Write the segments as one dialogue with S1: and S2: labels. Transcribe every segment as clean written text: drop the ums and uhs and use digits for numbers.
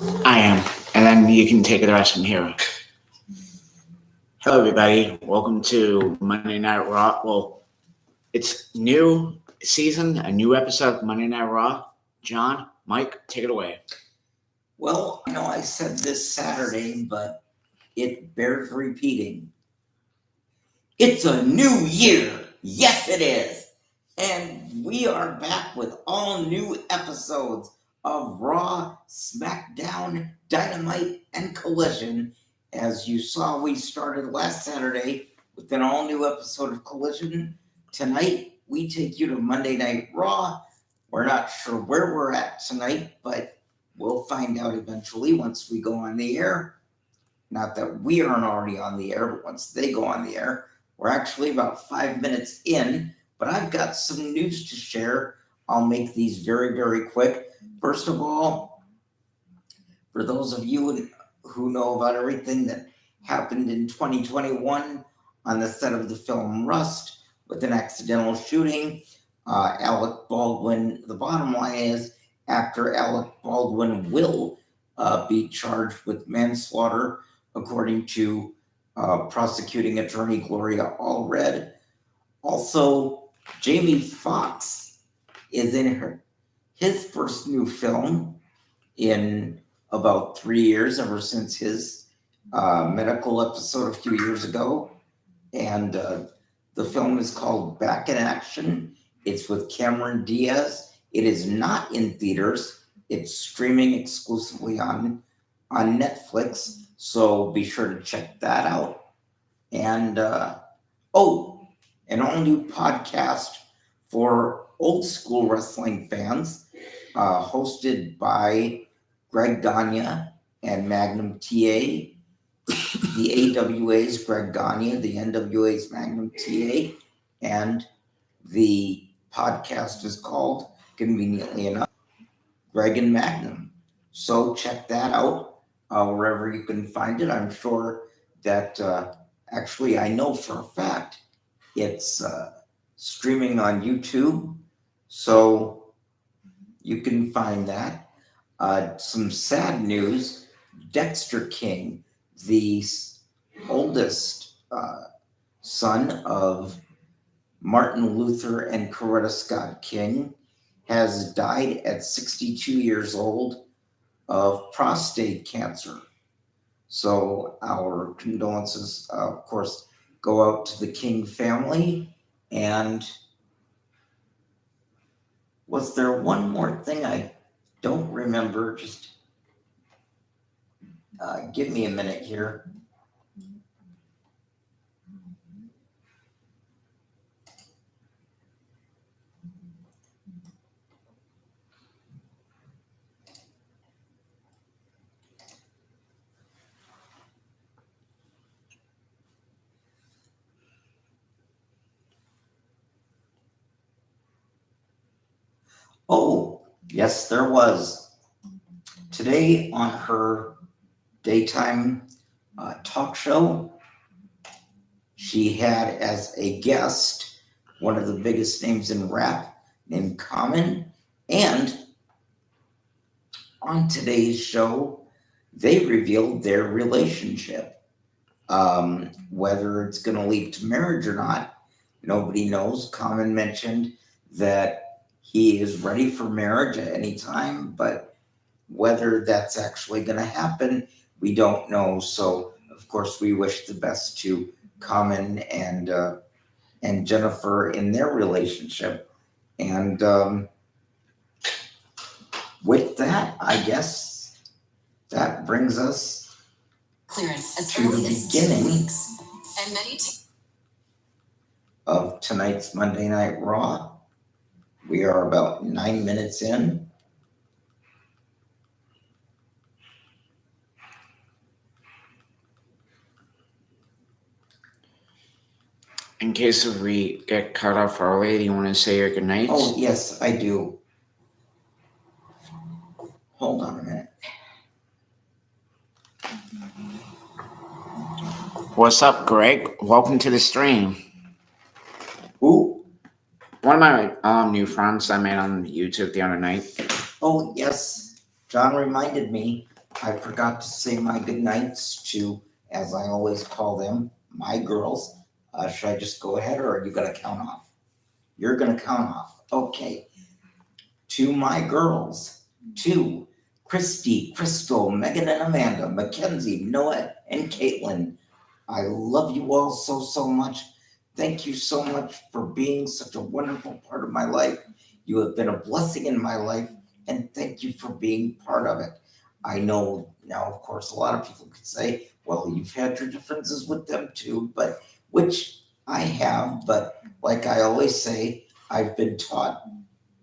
S1: I am. And then you can take the rest from here. Hello, everybody. Welcome to Monday Night Raw. Well, it's new season, a new episode of Monday Night Raw. John, Mike, take it away.
S2: Well, I know I said this Saturday, but it bears repeating. It's a new year. Yes, it is. And we are back with all new episodes of Raw, SmackDown, Dynamite, and Collision. As you saw, we started last Saturday with an all new episode of Collision. Tonight, we take you to Monday Night Raw. We're not sure where we're at tonight, but we'll find out eventually once we go on the air. Not that we aren't already on the air, but once they go on the air. We're actually about 5 minutes in, but I've got some news to share. I'll make these very, very quick. First of all, for those of you who know about everything that happened in 2021 on the set of the film Rust with an accidental shooting, Alec Baldwin, the bottom line is, actor Alec Baldwin will be charged with manslaughter, according to prosecuting attorney Gloria Allred. Also, Jamie Foxx is in his first new film in about 3 years, ever since his medical episode a few years ago. And the film is called Back in Action. It's with Cameron Diaz. It is not in theaters. It's streaming exclusively on Netflix. So be sure to check that out. And, an all new podcast for old school wrestling fans, hosted by Greg Gagne and Magnum TA. The AWA's Greg Gagne, the NWA's Magnum TA, and the podcast is called, conveniently enough, Greg and Magnum. So check that out. Wherever you can find it. I'm sure that, actually, I know for a fact it's streaming on YouTube, so you can find that. Some sad news, Dexter King, the oldest son of Martin Luther and Coretta Scott King, has died at 62 years old of prostate cancer. So our condolences, of course, go out to the King family. And was there one more thing I don't remember? Just give me a minute here. Oh, yes, there was. Today on her daytime talk show, she had as a guest one of the biggest names in rap named Common. And on today's show, they revealed their relationship. Whether it's going to lead to marriage or not, nobody knows. Common mentioned that he is ready for marriage at any time, but whether that's actually going to happen, we don't know. So, of course, we wish the best to Common and Jennifer in their relationship. And with that, I guess that brings us
S3: clearance
S2: to the beginning of tonight's Monday Night Raw. We are about 9 minutes in.
S1: In case we get cut off early, do you want to say your goodnights?
S2: Oh, yes, I do. Hold on a minute.
S1: What's up, Greg? Welcome to the stream.
S2: Who?
S1: One of my new friends I made on YouTube the other night.
S2: Oh, yes. John reminded me I forgot to say my good nights to, as I always call them, my girls. Should I just go ahead or are you going to count off? You're going to count off. Okay. To my girls, to Christy, Crystal, Megan and Amanda, Mackenzie, Noah, and Caitlin. I love you all so, so much. Thank you so much for being such a wonderful part of my life. You have been a blessing in my life, and thank you for being part of it. I know now, of course, a lot of people could say, well, you've had your differences with them too, but which I have, but like I always say, I've been taught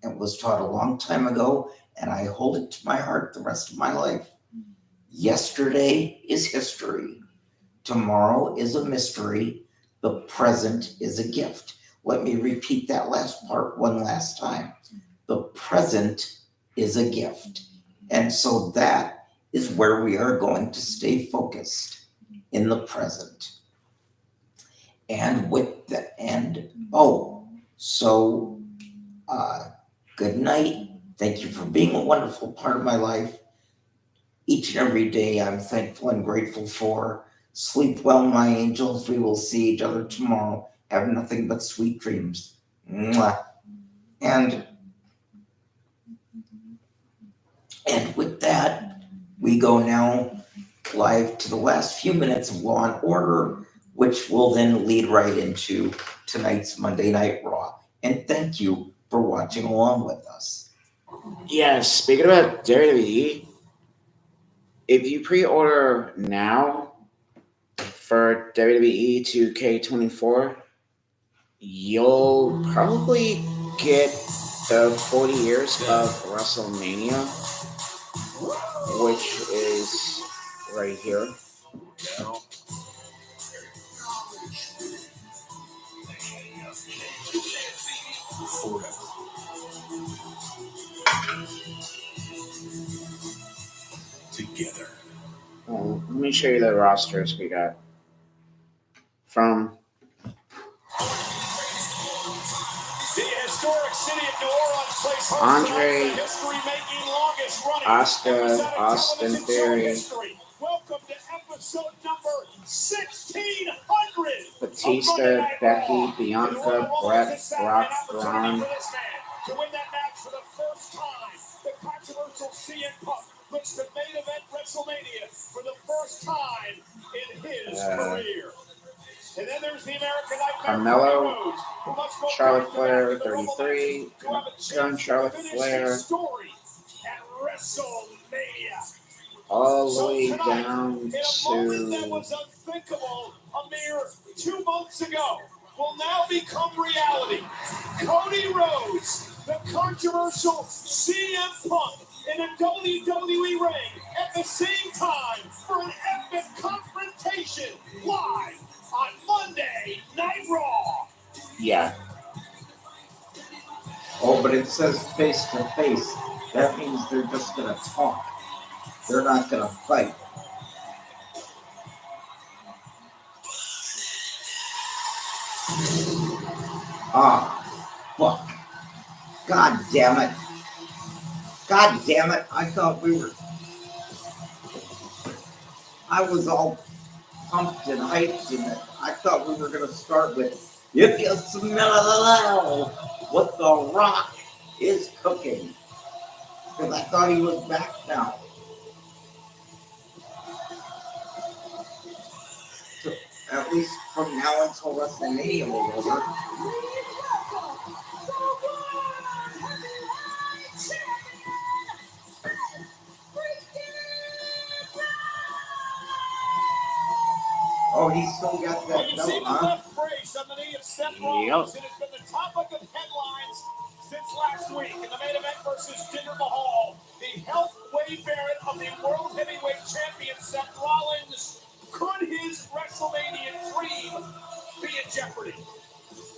S2: and was taught a long time ago, and I hold it to my heart the rest of my life. Yesterday is history. Tomorrow is a mystery. The present is a gift. Let me repeat that last part one last time. The present is a gift. And so that is where we are going to stay focused in the present. And with the end, good night. Thank you for being a wonderful part of my life. Each and every day I'm thankful and grateful for. Sleep well, my angels. We will see each other tomorrow. Have nothing but sweet dreams. Mwah. And with that, we go now live to the last few minutes of Law and Order, which will then lead right into tonight's Monday Night Raw. And thank you for watching along with us.
S1: Yeah, speaking about WWE, if you pre-order now for WWE 2K24, you'll probably get the 40 years of WrestleMania, which is right here. Together. Let me show you the rosters we got. From
S3: the historic city of New Orleans plays
S1: Andre,
S3: the history-making longest running
S1: Asuka, Austin Theory,
S3: welcome to episode number 1600.
S1: Batista, Becky, Bianca, Brett, Brock, Braun.
S3: To win that match for the first time, the controversial CM Punk looks to main event WrestleMania for the first time in his career. And then there's the American Nightmare,
S1: Carmelo, Charlotte Flair, 33, Gun Charlotte Flair,
S3: at WrestleMania.
S1: All the way down
S3: in a moment that
S1: to
S3: was unthinkable a mere 2 months ago will now become reality. Cody Rhodes, the controversial CM Punk in a WWE ring at the same time for an epic confrontation live on Monday Night Raw.
S1: yeah.
S2: Oh, but it says face to face. That means they're just going to talk. They're not going to fight. Fuck. God damn it. God damn it. I was all pumped and hyped, and I thought we were going to start with, if you smell what the Rock is cooking. Because I thought he was back now. So, at least from now until WrestleMania was over. Oh, he still got that note, huh?
S3: Left brace on the knee of Seth Rollins. It has been the topic of headlines since last week in the main event versus Jinder Mahal. The health Wade Barrett of the World Heavyweight Champion Seth Rollins. Could his WrestleMania dream be in jeopardy?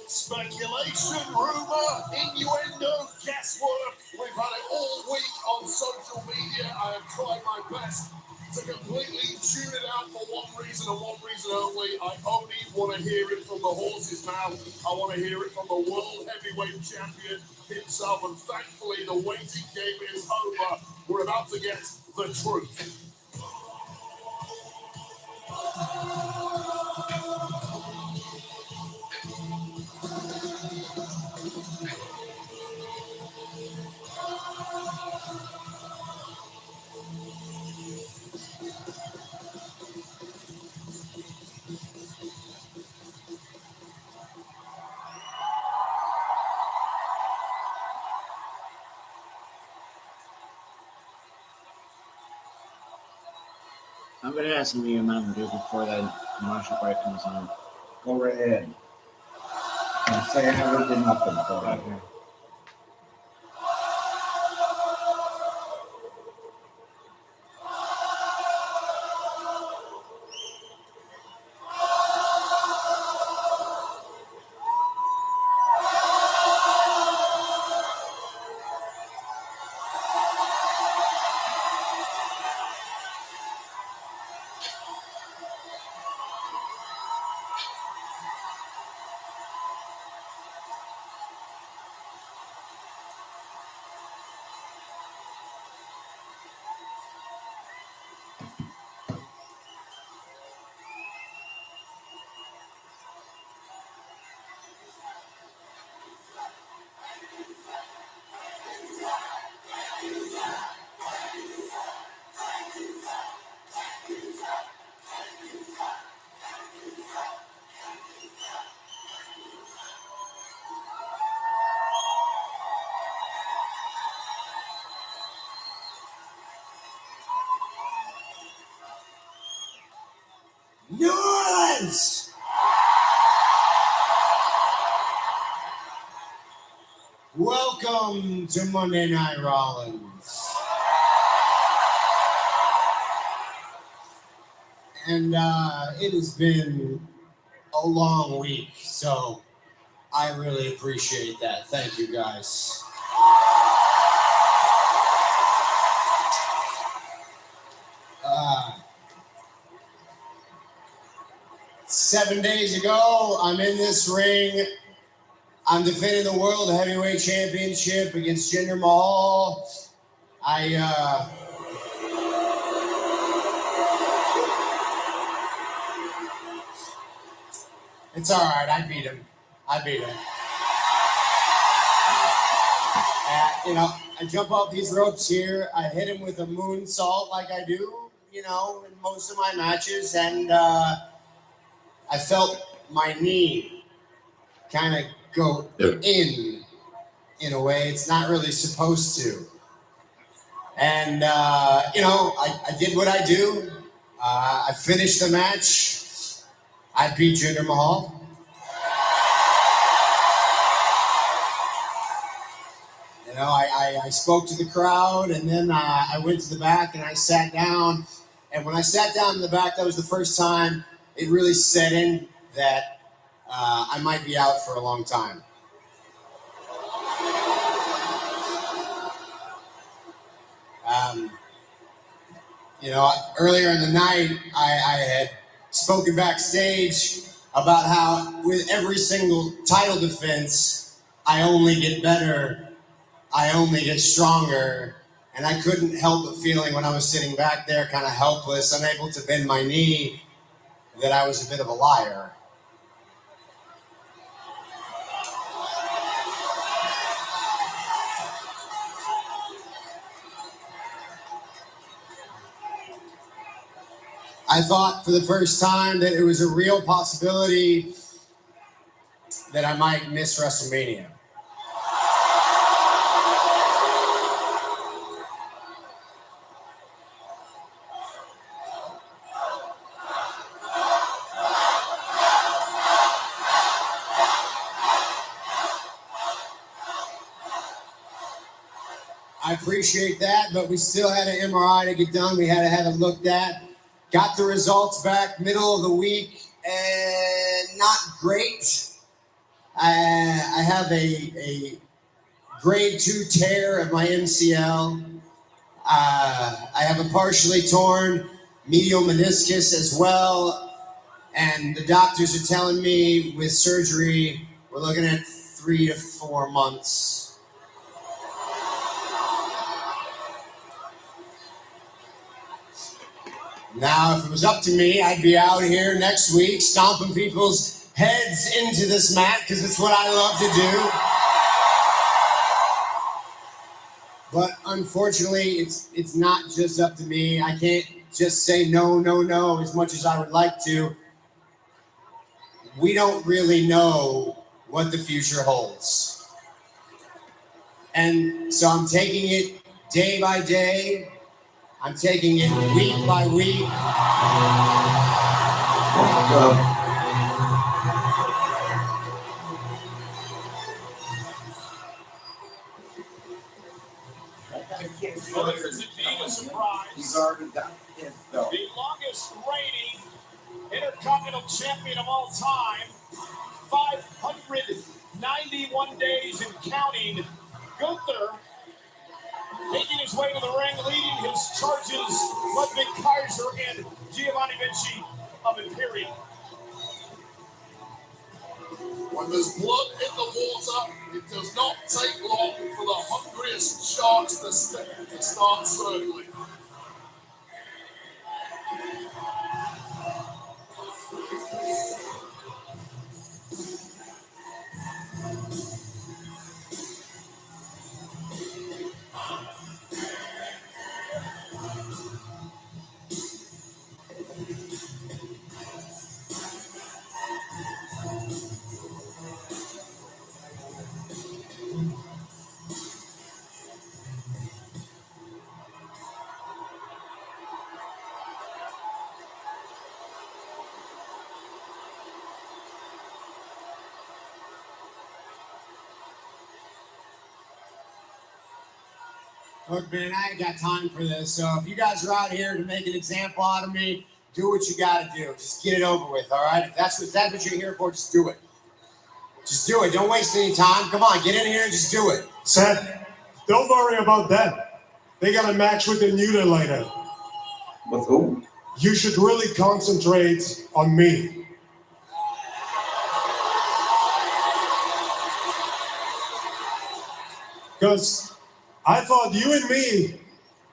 S4: Speculation, rumor, innuendo, guesswork. We've had it all week on social media. I have tried my best to completely tune it out for one reason and one reason only. I only want to hear it from the horse's mouth. I want to hear it from the World Heavyweight Champion himself. And thankfully, the waiting game is over. We're about to get the truth.
S1: I'm gonna ask some of you Mountain Dew before that commercial break comes on.
S2: Go right ahead. And say I never did nothing for you.
S1: Okay.
S3: New Orleans! Welcome to Monday Night Rollins. And it has been a long week, so I really appreciate that. Thank you, guys. 7 days ago, I'm in this ring. I'm defending the World Heavyweight Championship against Jinder Mahal. It's all right. I beat him. I jump off these ropes here. I hit him with a moonsault like I do, in most of my matches. And I felt my knee kind of go in a way it's not really supposed to. And, I did what I do. I finished the match. I beat Jinder Mahal. I spoke to the crowd, and then I went to the back and I sat down. And when I sat down in the back, that was the first time it really set in that I might be out for a long time. Earlier in the night, I had spoken backstage about how with every single title defense, I only get better, I only get stronger, and I couldn't help but feeling when I was sitting back there kind of helpless, unable to bend my knee, that I was a bit of a liar. I thought for the first time that it was a real possibility that I might miss WrestleMania. I appreciate that, but we still had an MRI to get done. We had to have it looked at. Got the results back middle of the week, and not great. I have a grade 2 tear of my MCL. I have a partially torn medial meniscus as well, and the doctors are telling me with surgery, we're looking at 3 to 4 months. Now, if it was up to me, I'd be out here next week stomping people's heads into this mat because it's what I love to do. But unfortunately, it's not just up to me. I can't just say no as much as I would like to. We don't really know what the future holds. And so I'm taking it day by day.
S5: I'm taking it week by week.
S3: Well, there is indeed a surprise.
S2: He's already got his belt.
S3: The longest reigning Intercontinental Champion of all time, 591 days and counting. Gunther making his way to the ring, leading his charges, Ludwig Kaiser and Giovanni Vinci of Imperium.
S4: When there's blood in the water, it does not take long for the hungriest sharks to start circling.
S5: Look, man, I ain't got time for this. So if you guys are out here to make an example out of me, do what you got to do. Just get it over with, all right? If that's what you're here for, just do it. Just do it. Don't waste any time. Come on, get in here and just do it.
S6: Seth, don't worry about that. They got a match with the New Day later.
S2: With who?
S6: You should really concentrate on me. Because I thought you and me,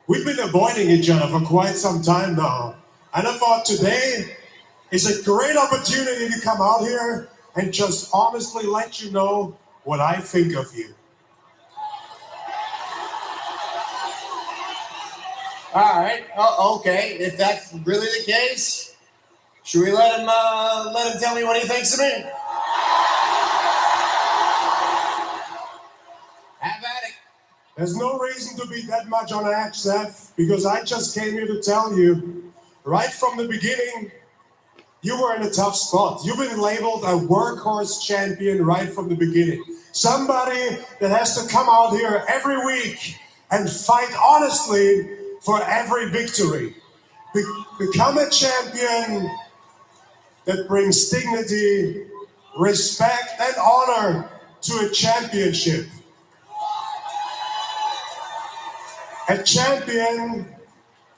S6: we've been avoiding each other for quite some time now. And I thought today is a great opportunity to come out here and just honestly let you know what I think of you.
S5: All right. Oh, okay. If that's really the case, should we let him tell me what he thinks of me? Have at it.
S6: There's no reason to be that much on edge, Seth, because I just came here to tell you, right from the beginning, you were in a tough spot. You've been labeled a workhorse champion right from the beginning. Somebody that has to come out here every week and fight honestly for every victory. Become a champion that brings dignity, respect, and honor to a championship. A champion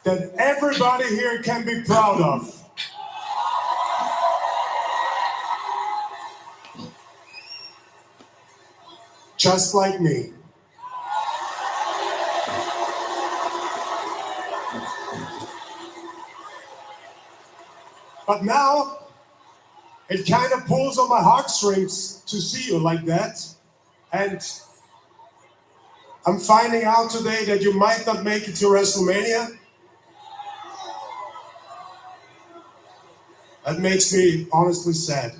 S6: that everybody here can be proud of. Just like me. But now, it kind of pulls on my heartstrings to see you like that. And I'm finding out today that you might not make it to WrestleMania. That makes me honestly sad.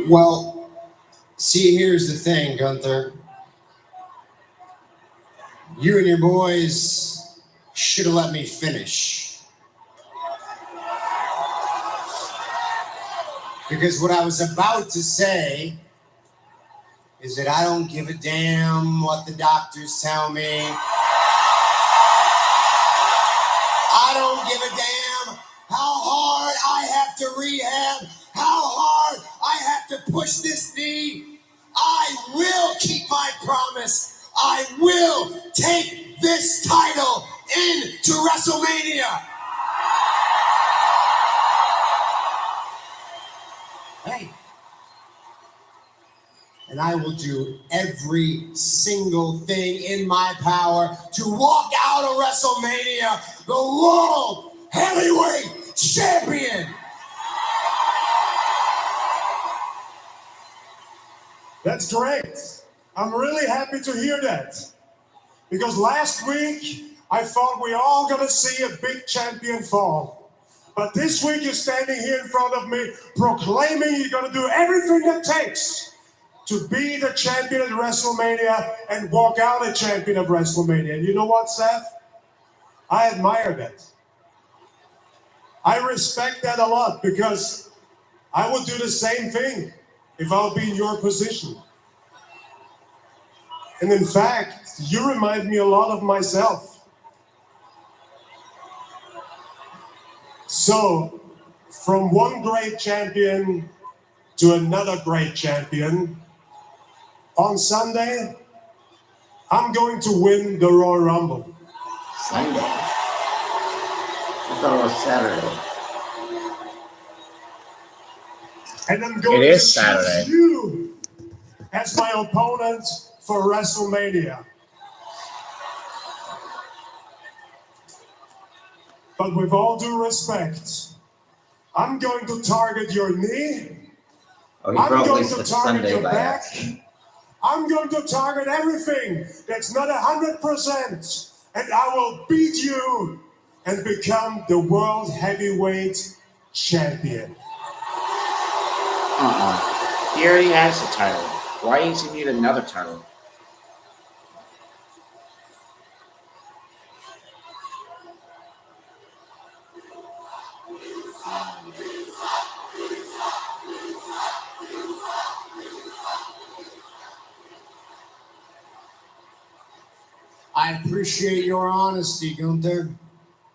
S5: Well, see, here's the thing, Gunther. You and your boys should have let me finish. Because what I was about to say is that I don't give a damn what the doctors tell me. I don't give a damn how hard I have to rehab, how hard I have to push this knee. I will keep my promise. I will take this title into WrestleMania. Hey. And I will do every single thing in my power to walk out of WrestleMania the World Heavyweight Champion.
S6: That's great. I'm really happy to hear that. Because last week, I thought we all gonna see a big champion fall. But this week, you're standing here in front of me proclaiming you're gonna do everything it takes to be the champion at WrestleMania and walk out a champion of WrestleMania. And you know what, Seth? I admire that. I respect that a lot because I would do the same thing if I would be in your position. And in fact, you remind me a lot of myself. So, from one great champion to another great champion, on Sunday, I'm going to win the Royal Rumble.
S2: Sunday. I thought it was Saturday.
S6: And I'm going
S1: It
S6: to
S1: is
S6: choose
S1: Saturday.
S6: you as my opponent for WrestleMania. But with all due respect, I'm going to target your knee.
S2: Oh, he
S6: I'm
S2: probably
S6: going to
S2: said
S6: target
S2: Sunday
S6: your
S2: by
S6: back.
S2: accident.
S6: I'm going to target everything that's not 100%. And I will beat you and become the world heavyweight champion.
S1: He already has the title. Why does he need another title?
S5: I appreciate your honesty, Gunther.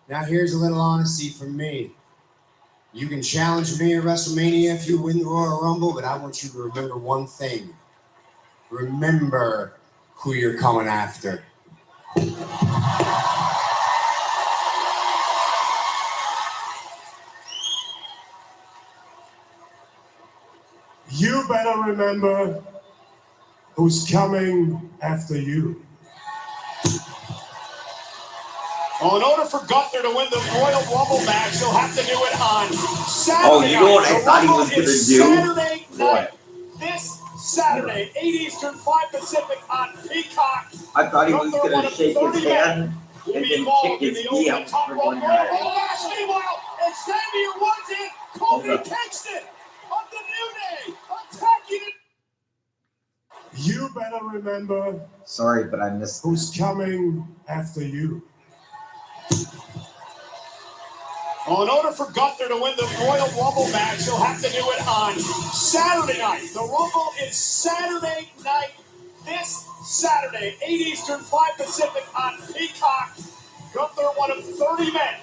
S5: Now here's a little honesty from me. You can challenge me at WrestleMania if you win the Royal Rumble, but I want you to remember one thing. Remember who you're coming after.
S6: You better remember who's coming after you.
S3: Well, in order for Gunther to win the Royal Rumble match, he'll have to do it on Saturday.
S2: Oh, you know what I
S3: night. The
S2: thought he
S3: Rumble
S2: was gonna
S3: is
S2: do?
S3: Saturday night.
S2: What?
S3: This Saturday, 8 Eastern, 5 Pacific on Peacock.
S2: I thought he was
S3: Gunther, one
S2: gonna
S3: of
S2: shake his
S3: 30 men,
S2: hand
S3: will
S2: and
S3: be
S2: then
S3: involved
S2: kick
S3: in
S2: his
S3: the
S2: knee
S3: over the
S2: out
S3: top
S2: for
S3: rope
S2: one
S3: Royal
S2: night.
S3: Rumble match. Meanwhile, Xavier Woods and Kofi
S2: Hold up.
S3: Kingston of the New Day attacking it.
S6: You better remember
S2: Sorry, but I missed.
S6: who's coming after you.
S3: Well, in order for Gunther to win the Royal Rumble match, he'll have to do it on Saturday night. The Rumble is Saturday night, this Saturday, 8 Eastern, 5 Pacific on Peacock. Gunther, one of 30 men,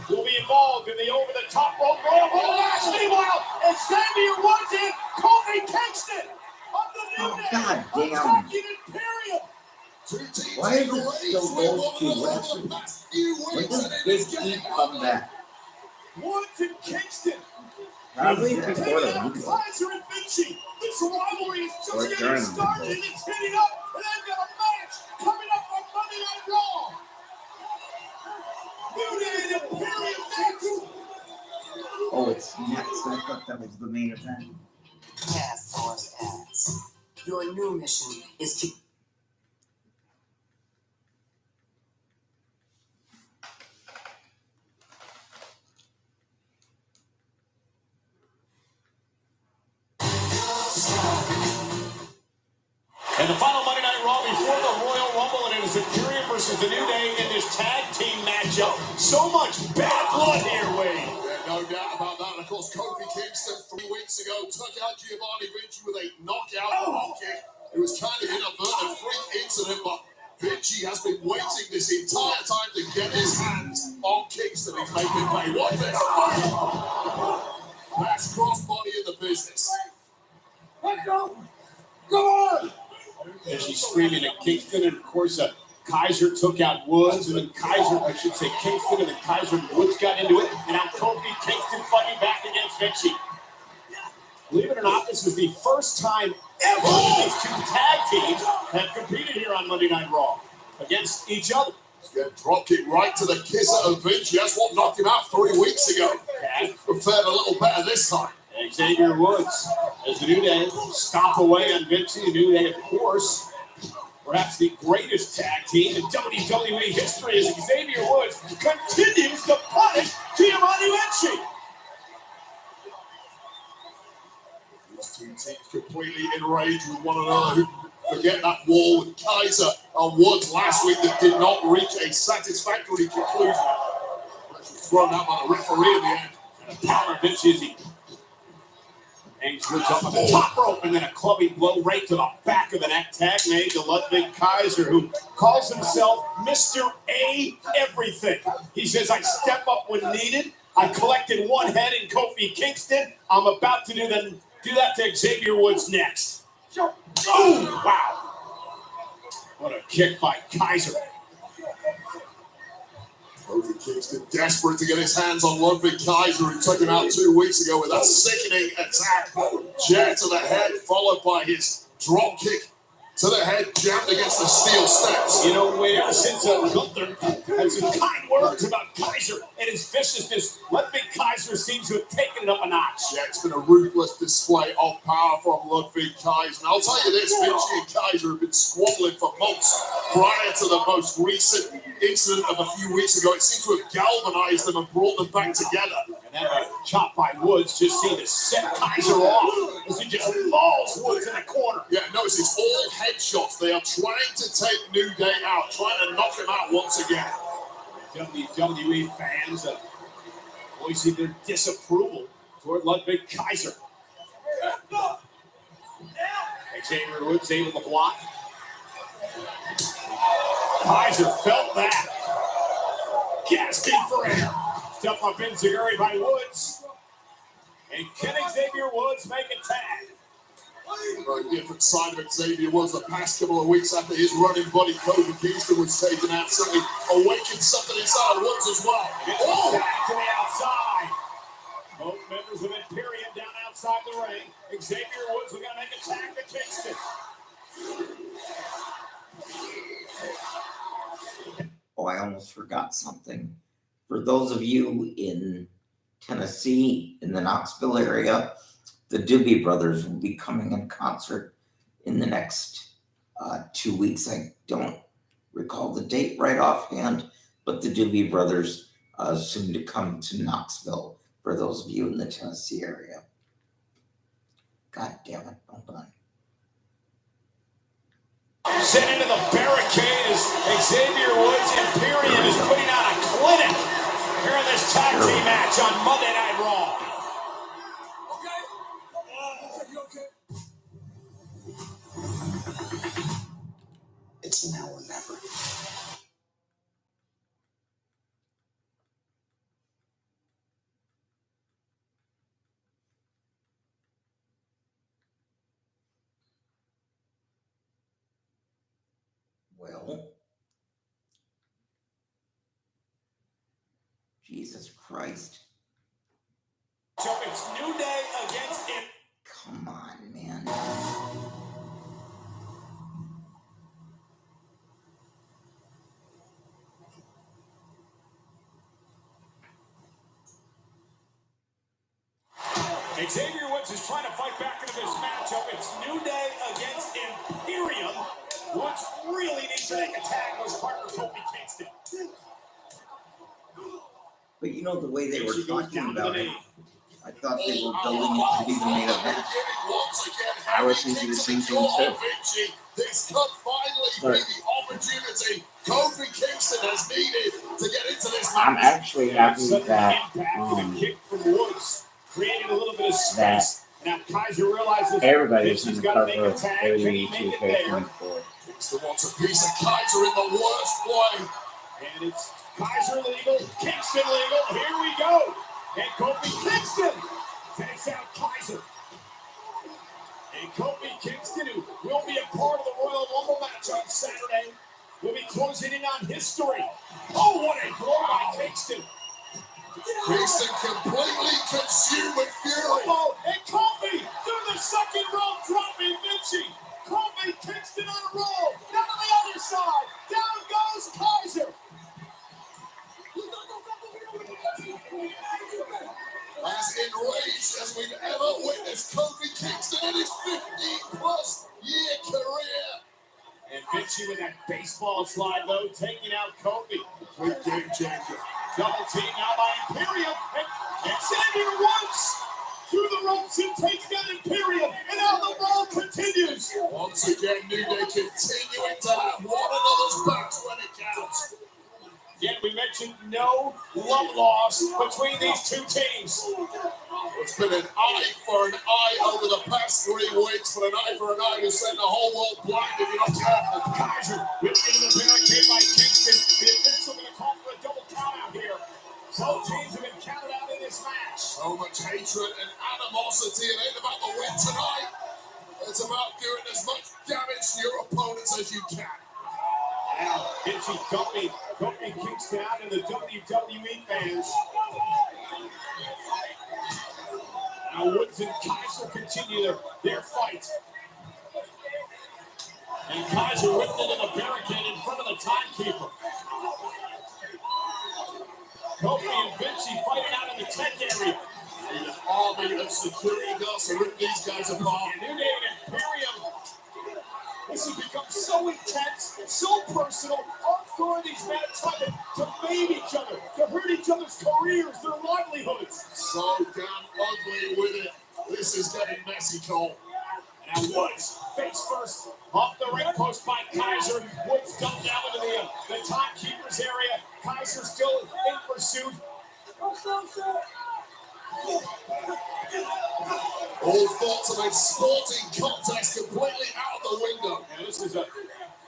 S3: will be involved in the over-the-top rope Royal Rumble match. Meanwhile, Xavier Woods and Kofi Kingston of the New
S2: Oh,
S3: Day
S2: God damn.
S3: attacking Imperium.
S2: Why is it still those two wrestlers? When does Big E come back?
S3: Woods and Kingston.
S1: Probably before
S3: Taking
S1: the
S3: out
S1: Rumble.
S3: Kaiser and Vinci. This rivalry is
S1: Or
S3: just
S1: during
S3: getting
S1: the
S3: started
S1: Rumble.
S3: and it's heating up. And they've got a match coming up on Monday Night Raw. New Day and Imperium next.
S2: Oh, it's next. I thought that was the main event.
S7: Task Force X. Your new mission is to
S3: And the final Monday Night Raw before the Royal Rumble, and it is Imperium versus the New Day in this tag team matchup. So much bad blood here, Wade.
S4: Yeah, no doubt about that. Of course, Kofi Kingston 3 weeks ago took out Giovanni Vinci with a knockout hop kick. It was kind of an inadvertent freak incident, but Vinci has been waiting this entire time to get his hands on Kingston. He's made him pay. Watch this. Best crossbody in the business.
S3: Let's go. Go on. And she's screaming at Kingston, and of course, Kaiser took out Woods, and then Kingston, and then Kaiser and Woods got into it, and now Kofi Kingston fighting back against Vinci. Believe it or not, this is the first time ever these two tag teams have competed here on Monday Night Raw against each other.
S4: Yeah, drop kick right to the kisser of Vinci. That's what knocked him out 3 weeks ago.
S3: Okay.
S4: But fared a little better this time.
S3: Xavier Woods as the New Day stomp away on Vinci. The New Day, of course, perhaps the greatest tag team in WWE history, as Xavier Woods continues to punish Giovanni Vinci.
S4: These two teams completely enraged with one another. Forget that wall with Kaiser and Woods last week that did not reach a satisfactory conclusion. Thrown out by the referee in the end.
S3: And a power Vinci as he hangs Woods up on the top rope, and then a clubbing blow right to the back of the neck. Tag made to Ludwig Kaiser, who calls himself Mr. A Everything. He says, I step up when needed. I collected one head in Kofi Kingston. I'm about to do that to Xavier Woods next. Oh, wow. What a kick by Kaiser.
S4: Kofi Kingston desperate to get his hands on Ludwig Kaiser, who took him out 2 weeks ago with a sickening attack. Jab to the head, followed by his drop kick to the head, jammed against the steel steps.
S3: You know, ever since Gunther had some kind words about Kaiser and his viciousness, Ludwig Kaiser seems to have taken it up a notch.
S4: Yeah, it's been a ruthless display of power from Ludwig Kaiser. And I'll tell you this, Vinci and Kaiser have been squabbling for months prior to the most recent incident of a few weeks ago. It seems to have galvanized them and brought them back together.
S3: And then a chop by Woods just seemed to set Kaiser off as he just mauls Woods in the corner.
S4: Yeah, notice it's all headshots. They are trying to take New Day out, trying to knock him out once again.
S3: WWE fans voicing their disapproval toward Ludwig Kaiser. Xavier Woods able to block. Kaiser felt that. Gasping for air. Step up in Zaguri by Woods. And can Xavier Woods make a tag?
S4: A very different side of Xavier Woods the past couple of weeks after his running buddy Kofi Kingston was taken out. Certainly awakened something inside of Woods as well.
S3: Oh! Back to the outside. Both members of Imperium down outside the ring. Xavier Woods, we're going to make a tag to Kingston.
S2: Oh, I almost forgot something. For those of you in Tennessee, in the Knoxville area, the Doobie Brothers will be coming in concert in the next 2 weeks. I don't recall the date right offhand, but the Doobie Brothers soon to come to Knoxville for those of you in the Tennessee area. God damn it, hold on.
S3: Sent into the barricade as Xavier Woods. Imperium is putting on a clinic here in this tag team match on Monday Night Raw.
S5: It's now or never.
S2: Well, Jesus Christ.
S3: So it's New Day against it.
S2: Come on, man.
S3: Xavier Woods is trying to fight back into this matchup. It's New Day against Imperium. Woods really needs to make a tag with his partner Kofi Kingston.
S2: But you know the way they were
S3: She goes
S2: talking
S3: down to
S2: about
S3: the
S2: it,
S3: knee.
S2: I thought they were building it to be the main event.
S1: I was thinking the same thing too.
S4: This could finally be the opportunity Kofi Kingston has needed to get into this match.
S1: I'm actually happy
S3: Sudden
S1: that
S3: impact and a kick from Woods created a little bit of space. Now Kaiser realizes
S1: everybody's in
S3: he's
S1: the
S3: got to
S1: cover
S3: make a
S1: of
S3: tag. Can he
S1: WWE
S3: make it there?
S1: 2K24.
S4: Kingston wants a piece of Kaiser in the worst way.
S3: And it's Kaiser legal, Kingston legal. Here we go. And Kofi Kingston takes out Kaiser. And Kofi Kingston, who will be a part of the Royal Rumble match on Saturday, will be closing in on history. Oh, what a blow by Kingston.
S4: Kingston completely consumed with fury.
S3: Oh, and Kofi through the second row, dropping Vinci. Kofi Kingston on a roll. Down to the other side. Down goes Kaiser.
S4: As enraged as we've ever witnessed Kofi Kingston in his 15-plus year career.
S3: And Vinci with that baseball slide, though, taking out Kofi.
S4: Quick game changer.
S3: Double team now by Imperium. And Xavier Woods through the ropes and takes down Imperium. And out the Again, we mentioned no love loss between these two teams.
S4: It's been an eye for an eye over the past 3 weeks, but an eye for an eye will send the whole world blind if you're not careful.
S3: Kaiser whipped into the barricade by Kingston. The official going to call for a double count out here. Both teams have been counted out in this match.
S4: So much hatred and animosity. It ain't about the win tonight. It's about doing as much damage to your opponents as you can.
S3: Now, Vinci dumping Kingston out in the WWE fans. Now Woods and Kaiser continue their fight. And Kaiser whipped into the barricade in front of the timekeeper. Kofi and Vinci fighting out in the tech area.
S4: An army of security guards to rip these guys apart.
S3: And New Day and Imperium. This has become so intense, so personal. All four of these men are trying to maim each other, to hurt each other's careers, their livelihoods.
S4: So damn ugly with it. This is getting messy, Cole.
S3: Now Woods, face first, off the ring post by Kaiser. Woods dumped down into the timekeeper's area. Kaiser still in pursuit.
S4: All thoughts of a sporting contest completely out of the window.
S3: And this is a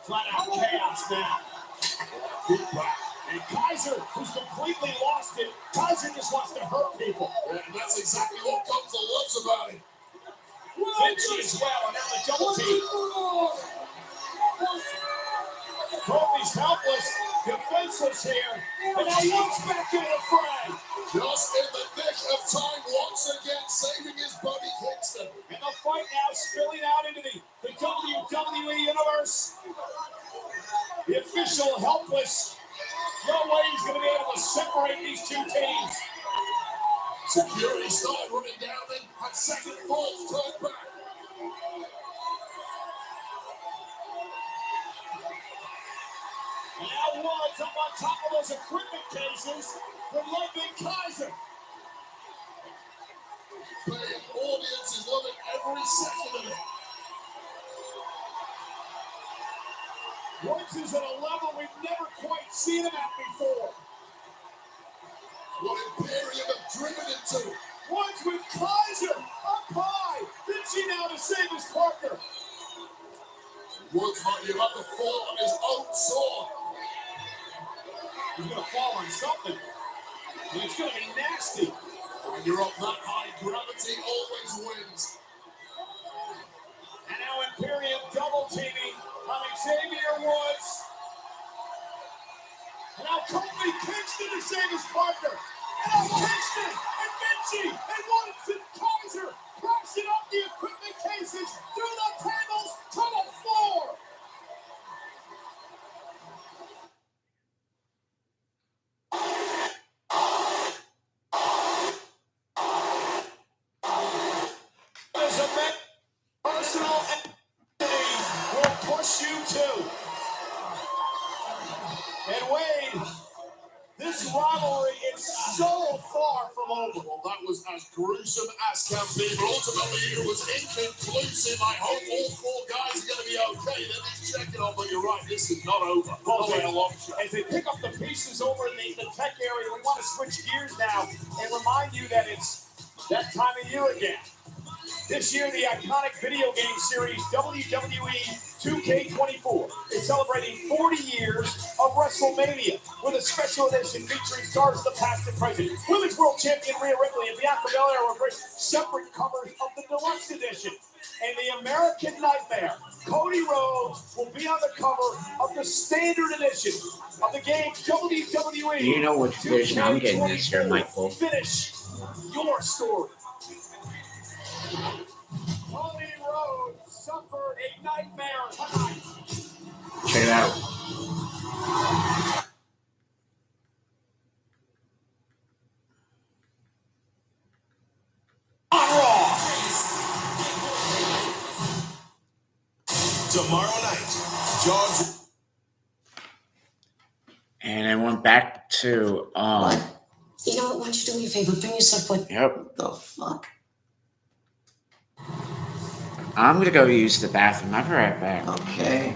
S3: flat-out chaos now. And Kaiser, who's completely lost it. Kaiser just wants to hurt people.
S4: Yeah, and that's exactly what Gunther loves about him.
S3: Vinci as well, and now the double team. Kofi's helpless, defenseless here, and now Woods back in the fray.
S4: Just in the nick of time, once again saving his buddy Kingston.
S3: And the fight now spilling out into the WWE Universe. The official helpless. No way he's going to be able to separate these two teams.
S4: Security started running down, then had second thoughts turned back.
S3: And now Woods up on top of those equipment cases with Ludwig Kaiser.
S4: The audience is loving every second of it.
S3: Woods is at a level we've never quite seen him at before.
S4: What Imperium have driven into.
S3: Woods with Kaiser up high. Vinci now to save his partner.
S4: Woods might be about to fall on his own sword.
S3: He's going to fall on something. And it's going to be nasty.
S4: When you're up that high, gravity always wins.
S3: And now Imperium double teaming on Xavier Woods. And now Kofi Kingston to save his partner. And now Kingston and Vinci and Woods and Kaiser crashing up the equipment cases through the tables to the floor. As a man, personal entity will push you to. And Wade, this rivalry is so far from over.
S4: Well, that was as gruesome as can be, but ultimately it was inconclusive. I hope all 4 guys are going to be okay. They need checking on, but you're right, this is not over. Not by a long shot.
S3: As they pick up the pieces over in the tech area, we want to switch gears now and remind you that it's that time of year again. This year, the iconic video game series WWE 2K24 is celebrating 40 years of WrestleMania with a special edition featuring stars of the past and present. Women's World Champion Rhea Ripley and Bianca Belair will bring separate covers of the deluxe edition. And the American Nightmare, Cody Rhodes, will be on the cover of the standard edition of the game WWE.
S1: Do you know which version I'm getting this year,
S3: 2K24.
S1: Michael?
S3: Finish your story. Cody Rhodes suffered a nightmare tonight.
S1: Check it out.
S3: On Raw.
S4: Tomorrow night, George.
S1: And I went back to
S7: You know what? Why don't you do me a favor? Bring yourself what?
S1: yep.
S2: What the fuck?
S1: I'm gonna go use the bathroom. I'll be right back.
S2: Okay.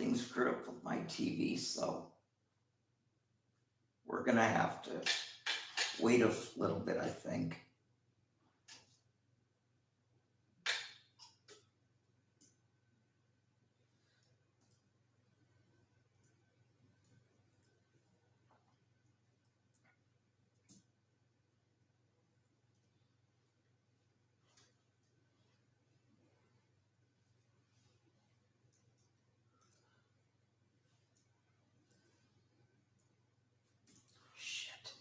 S2: something screwed up with my TV, so we're gonna have to wait a little bit, I think. Shit.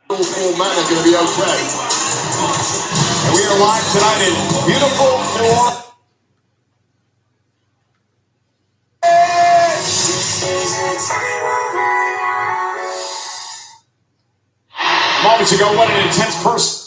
S4: All four men are going to be okay. And we are live tonight in beautiful New Orleans. Moments ago, what an intense person.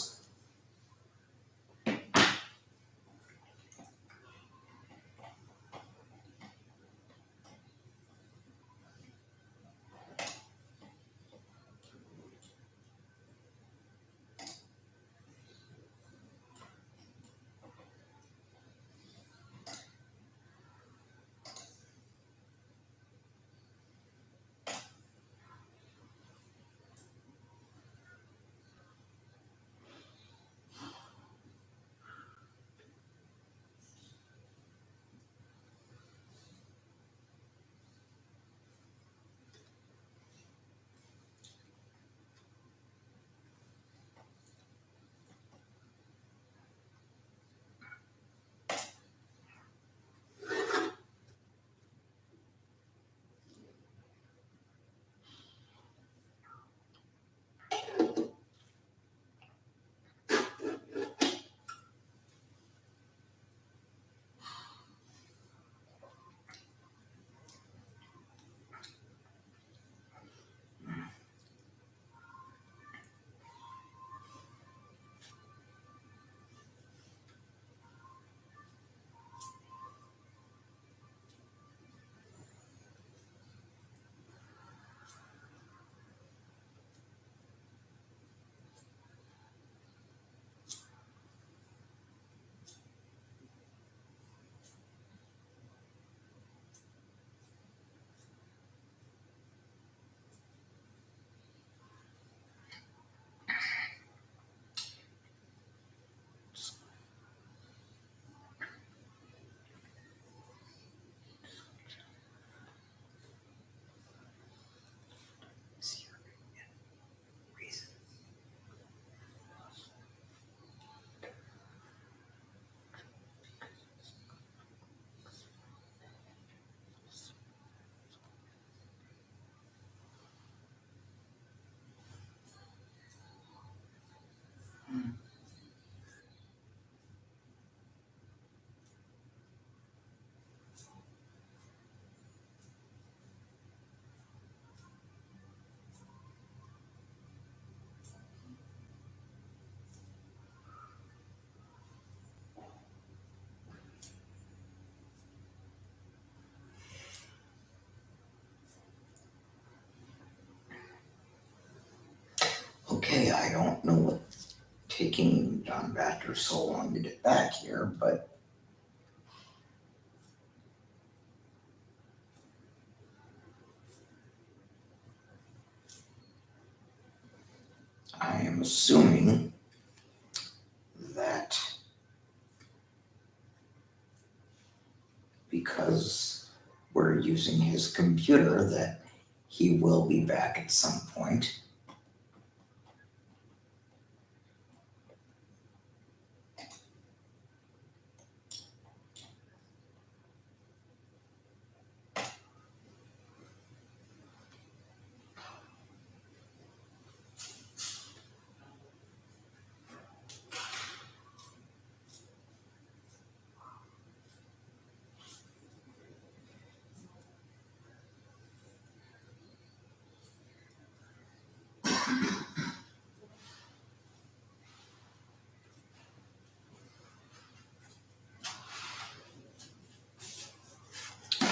S2: don't know what's taking John Baxter so long to get back here, but I am assuming that because we're using his computer that he will be back at some point.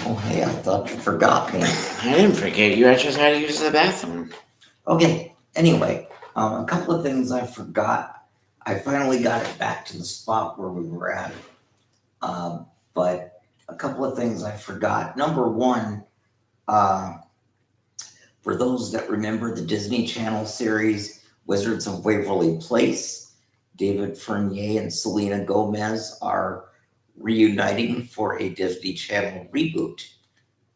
S2: Oh, hey, I thought you forgot me.
S1: I didn't forget you. I just had to use the bathroom.
S2: Okay, anyway, a couple of things I forgot. I finally got it back to the spot where we were at. But a couple of things I forgot. Number one, for those that remember the Disney Channel series, Wizards of Waverly Place, David Fournier and Selena Gomez are reuniting for a Disney Channel reboot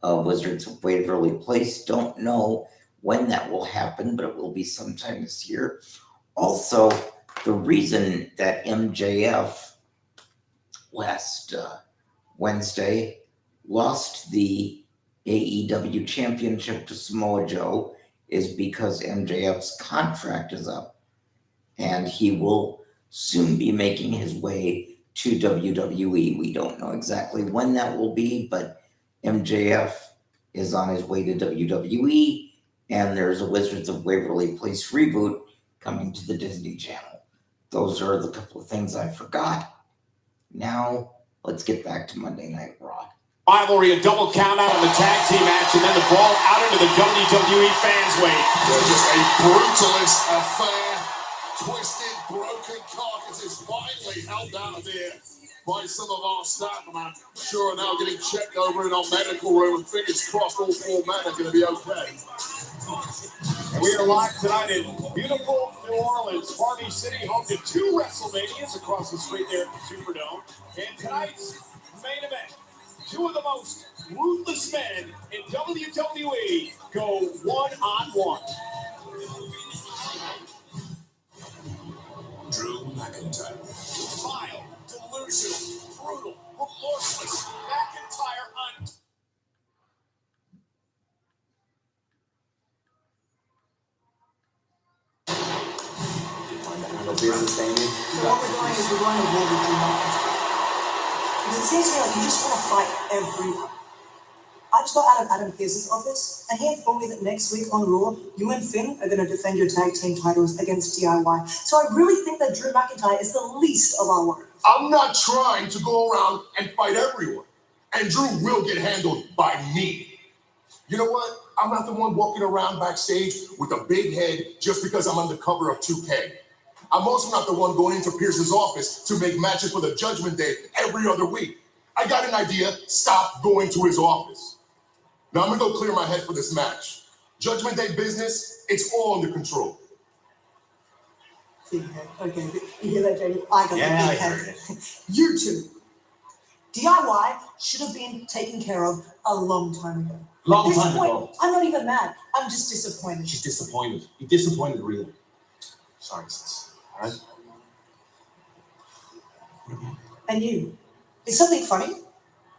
S2: of Wizards of Waverly Place. Don't know when that will happen, but it will be sometime this year. Also, the reason that MJF last Wednesday lost the AEW Championship to Samoa Joe is because MJF's contract is up, and he will soon be making his way to WWE. We don't know exactly when that will be, but MJF is on his way to WWE, and there's a Wizards of Waverly Place reboot coming to the Disney Channel. Those are the couple of things I forgot. Now, let's get back to Monday Night Raw.
S3: Rivalry, a double count out on the tag team match, and then the ball out into the WWE fans' way.
S4: Just a brutalist affair. Twisted, broken carcasses finally held out of here by some of our staff, and I'm sure are now getting checked over in our medical room, and fingers crossed all four men are going to be okay.
S3: We are live tonight in beautiful New Orleans, Party City, home to 2 WrestleManias across the street there at the Superdome. And tonight's main event, 2 of the most ruthless men in WWE go one-on-one.
S4: Drew McIntyre.
S3: Vile, delusional, brutal, remorseless, McIntyre on.
S8: What we're doing is we're going to war with Drew McIntyre. Because it seems to me like you just want to fight everyone. I just got out of Adam Pearce's office, and he informed me that next week on Raw, you and Finn are going to defend your tag team titles against DIY. So I really think that Drew McIntyre is the least of our worries.
S4: I'm not trying to go around and fight everyone. And Drew will get handled by me. You know what? I'm not the one walking around backstage with a big head just because I'm on the cover of 2K. I'm also not the one going into Pierce's office to make matches for the Judgment Day every other week. I got an idea. Stop going to his office. Now I'm gonna go clear my head for this match. Judgment Day business, it's all under control.
S8: Big head. Okay, you hear that, JD? I got the big head. You two. DIY should have been taken care of a long time ago.
S9: Long
S8: At this
S9: time
S8: point,
S9: ago.
S8: I'm not even mad. I'm just disappointed.
S9: She's disappointed. You're disappointed, really. Sorry, sis. All right?
S8: And you. Is something funny?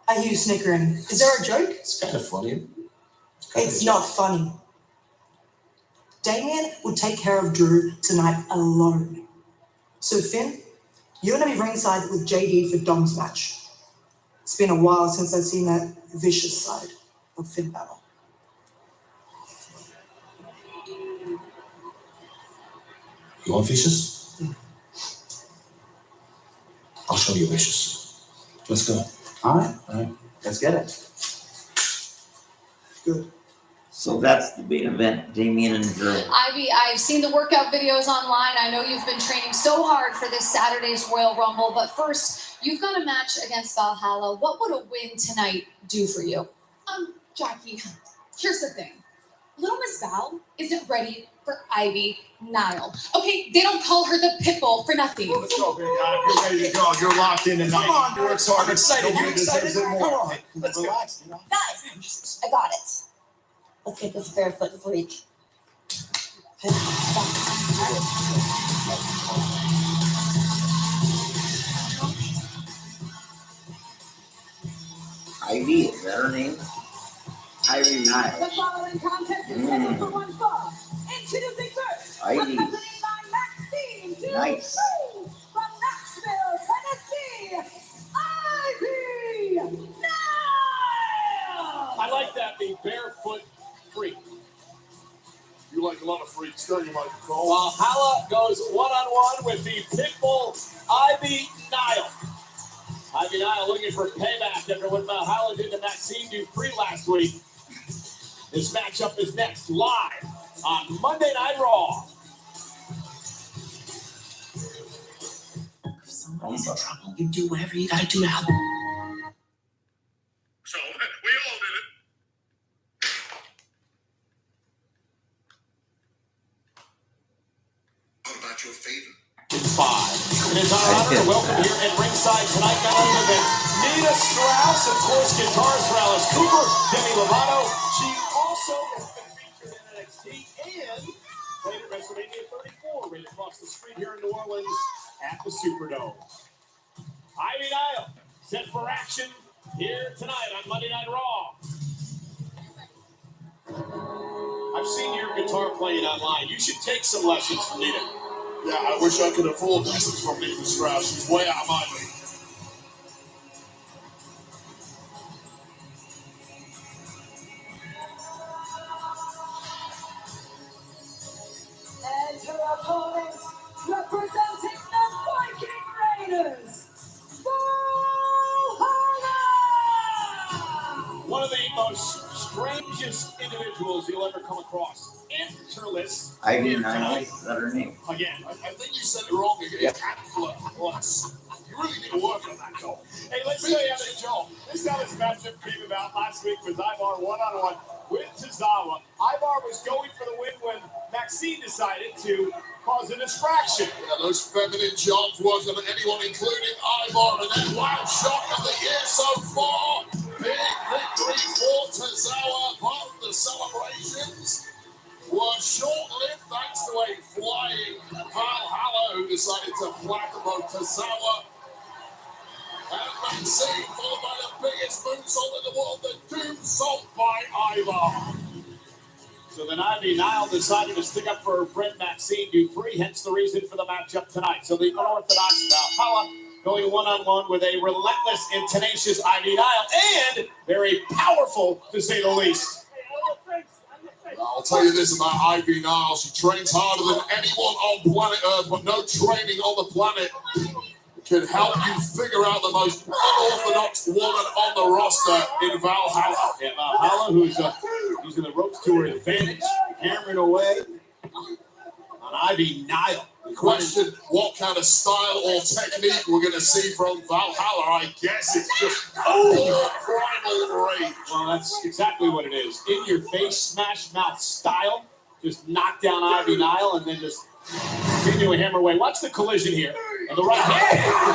S8: Are you snickering? Is there a joke?
S9: It's kind of funny.
S8: It's not funny. Damien will take care of Drew tonight alone. So Finn, you're going to be ringside with JD for Dom's match. It's been a while since I've seen that vicious side of Finn Balor.
S9: You want vicious? I'll show you vicious. Let's go.
S10: All right. Let's get it.
S8: Good.
S2: So that's the main event, Damien and Drew.
S10: Ivy, I've seen the workout videos online. I know you've been training so hard for this Saturday's Royal Rumble, but first, you've got a match against Valhalla. What would a win tonight do for you?
S11: Jackie, here's the thing. Little Miss Val isn't ready for Ivy Nile. Okay, they don't call her the Pitbull for nothing.
S3: Let's go, big guy. You're ready to go. You're locked in tonight.
S9: Come on,
S3: you work so hard.
S9: I'm excited.
S3: Nobody
S9: You excited?
S3: deserves it more.
S9: Come on.
S3: Hey,
S9: Let's
S3: relax. You know?
S12: Guys, I got it. Let's get this barefoot freak.
S2: Ivy, is that her name?
S1: Ivy Nile.
S11: The following contest is scheduled for one fall. Introducing first,
S2: Ivy.
S11: accompanied by Maxine Dupree
S2: Nice.
S11: from Knoxville, Tennessee, Ivy Nile.
S3: I like that, the barefoot freak.
S4: You like a lot of freaks, don't you, Michael Cole?
S3: Valhalla goes one-on-one with the Pitbull Ivy Nile. Ivy Nile looking for payback after what Valhalla did to Maxine Dupree last week. This matchup is next, live on Monday Night Raw.
S7: If somebody's in trouble, you do whatever you gotta do to help.
S4: So, we all did it. What about your favorite?
S3: In 5. It is our honor to welcome here at ringside tonight none other than Nina Strauss, of course, guitarist for Alice Cooper, Demi Lovato. She also has been featured in NXT and played at WrestleMania 34 right across the street here in New Orleans at the Superdome. Ivy Nile set for action here tonight on Monday Night Raw. I've seen your guitar playing online. You should take some lessons from Nina.
S4: Yeah, I wish I could afford lessons from Nina Strauss. She's way out of my league.
S11: And her opponent, representing the Viking Raiders, Valhalla!
S3: One of the most strangest individuals you'll ever come across. Interless.
S2: Ivy
S3: here
S2: Nile,
S3: tonight.
S2: is that her name?
S3: Again.
S4: I think you said it wrong again.
S2: Yep.
S4: Plus. You really need to work on that, Joel.
S3: Hey, let's tell you how this This is how this matchup came about last week with Ivar one-on-one with Tozawa. Ivar was going for the win when Maxine decided to cause a distraction.
S4: Yeah, those feminine jobs wasn't anyone, including Ivar, and that wild shot of the year so far. Big victory for Tozawa, but the celebrations were short-lived thanks to a flying Valhalla who decided to flatten both Tozawa and Maxine, followed by the biggest moonsault in the world, the Doomsault by Ivar.
S3: So then Ivy Nile decided to stick up for her friend Maxine Dupree, hence the reason for the matchup tonight. So the unorthodox Valhalla going one-on-one with a relentless and tenacious Ivy Nile, and very powerful, to say the least.
S4: I'll tell you this about Ivy Nile. She trains harder than anyone on planet Earth, but no training on the planet can help you figure out the most unorthodox woman on the roster in Valhalla.
S3: Yeah, Valhalla, who's using the ropes to her advantage, hammering away on Ivy Nile.
S4: The question, what kind of style or technique we're going to see from Valhalla, I guess it's just pure primal rage.
S3: Well, that's exactly what it is. In your face, smash mouth style. Just knock down Ivy Nile and then just continue to hammer away. Watch the collision here. And the right hand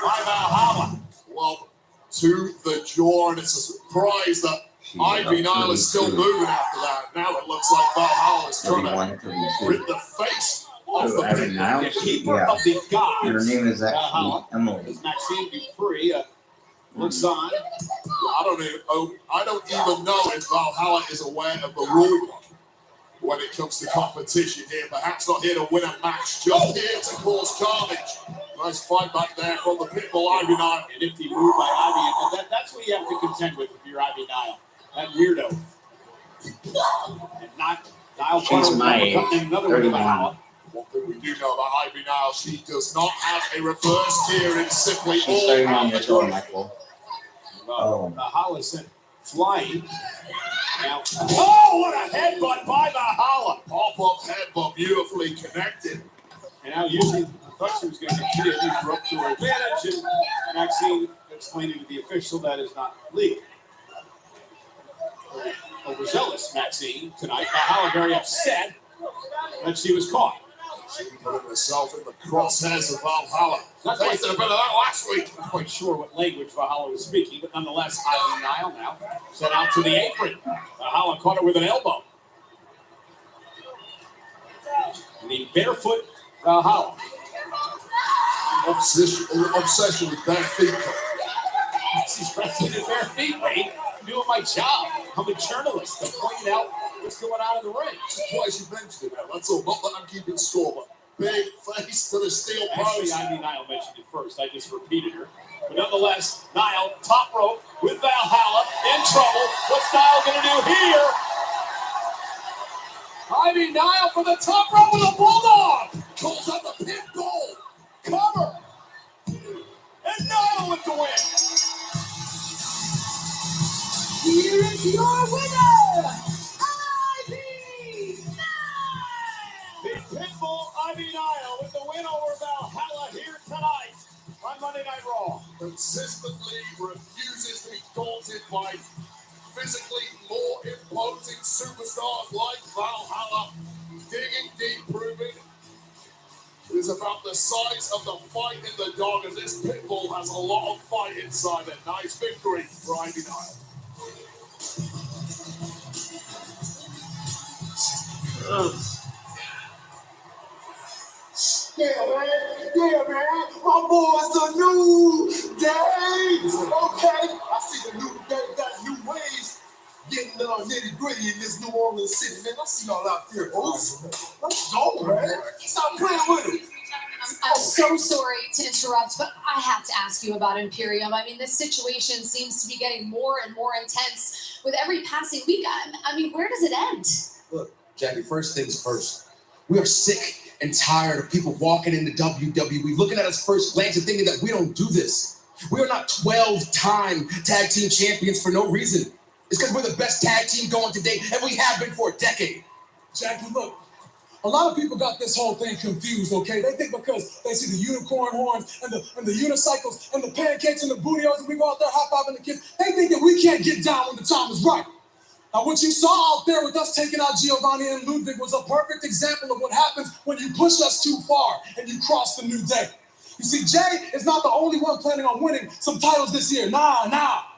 S3: by Valhalla.
S4: Well, to the jaw, and it's a surprise that Ivy Nile is still moving after that. Now it looks like Valhalla is trying to rip the face off the
S2: Ivy
S4: pin.
S2: Nile?
S3: The keeper
S2: Yeah.
S3: of the gods.
S2: Her name is
S3: Valhalla.
S2: actually Emily.
S3: Is Maxine Dupree looks on.
S4: I don't even know if Valhalla is aware of the rule book when it comes to competition here. Perhaps not here to win a match, just here to cause carnage. Nice fight back there from the Pitbull Ivy Nile.
S3: And if you move by Ivy, and that's what you have to contend with if you're Ivy Nile. That weirdo. And not Nile.
S1: She's my age,
S3: Another
S1: 31.
S3: Valhalla.
S4: One thing we do know about Ivy Nile, she does not have a reverse gear in simply
S1: She's
S4: all
S1: 31 years old,
S4: categories.
S1: Michael.
S2: Oh.
S3: Valhalla sent flying. Now, oh, what a headbutt by Valhalla.
S4: Pop-up headbutt, beautifully connected.
S3: And now usually I thought she was going to get at least up to her advantage, and Maxine explaining to the official that is not legal. Overzealous Maxine tonight. Valhalla very upset that she was caught.
S4: She put herself in the crosshairs of Valhalla. Tasted a bit of that last week.
S3: Not quite sure what language Valhalla was speaking, but nonetheless, Ivy Nile now set out to the apron. Valhalla caught her with an elbow. The barefoot Valhalla.
S4: Obsession with bare feet.
S3: She's wrestling with bare feet, mate. I'm doing my job. I'm a journalist. I'm pointing out what's going on in the ring.
S4: Twice you mentioned it, man. That's all. Not that I'm keeping score, but big face to the steel
S3: Actually,
S4: post.
S3: Ivy Nile mentioned it first. I just repeated her. But nonetheless, Nile, top rope with Valhalla, in trouble. What's Nile going to do here? Ivy Nile for the top rope with a bulldog.
S4: Calls out the pin goal.
S3: Cover. And Nile with the win.
S5: Here is your winner,
S3: The Pitbull Ivy Nile with the win over Valhalla here tonight on Monday Night Raw.
S4: Consistently refuses to be daunted by physically more imposing superstars like Valhalla. Digging deep, proving it is about the size of the fight in the dog, and this Pitbull has a lot of fight inside it. Nice victory for Ivy Nile.
S5: Yeah, man. My boy's a new day. Okay, I see the new day got new ways. Getting nitty gritty in this New Orleans city, man. I see y'all out there, folks. Let's go, man. Stop playing with it.
S10: I'm so sorry to interrupt, but I have to ask you about Imperium. I mean, this situation seems to be getting more and more intense with every passing week. I mean, where does it end?
S9: Look, Jackie, first things first. We are sick and tired of people walking into WWE, looking at us first glance and thinking that we don't do this. We are not 12-time tag team champions for no reason. It's because we're the best tag team going today, and we have been for a decade.
S13: Jackie, look, a lot of people got this whole thing confused, okay? They think because they see the unicorn horns and the unicycles and the pancakes and the bootios and we go out there high-fiving the kids, they think that we can't get down when the time is right. Now, what you saw out there with us taking out Giovanni and Ludwig was a perfect example of what happens when you push us too far and you cross the new day. You see, Jay is not the only one planning on winning some titles this year. Nah.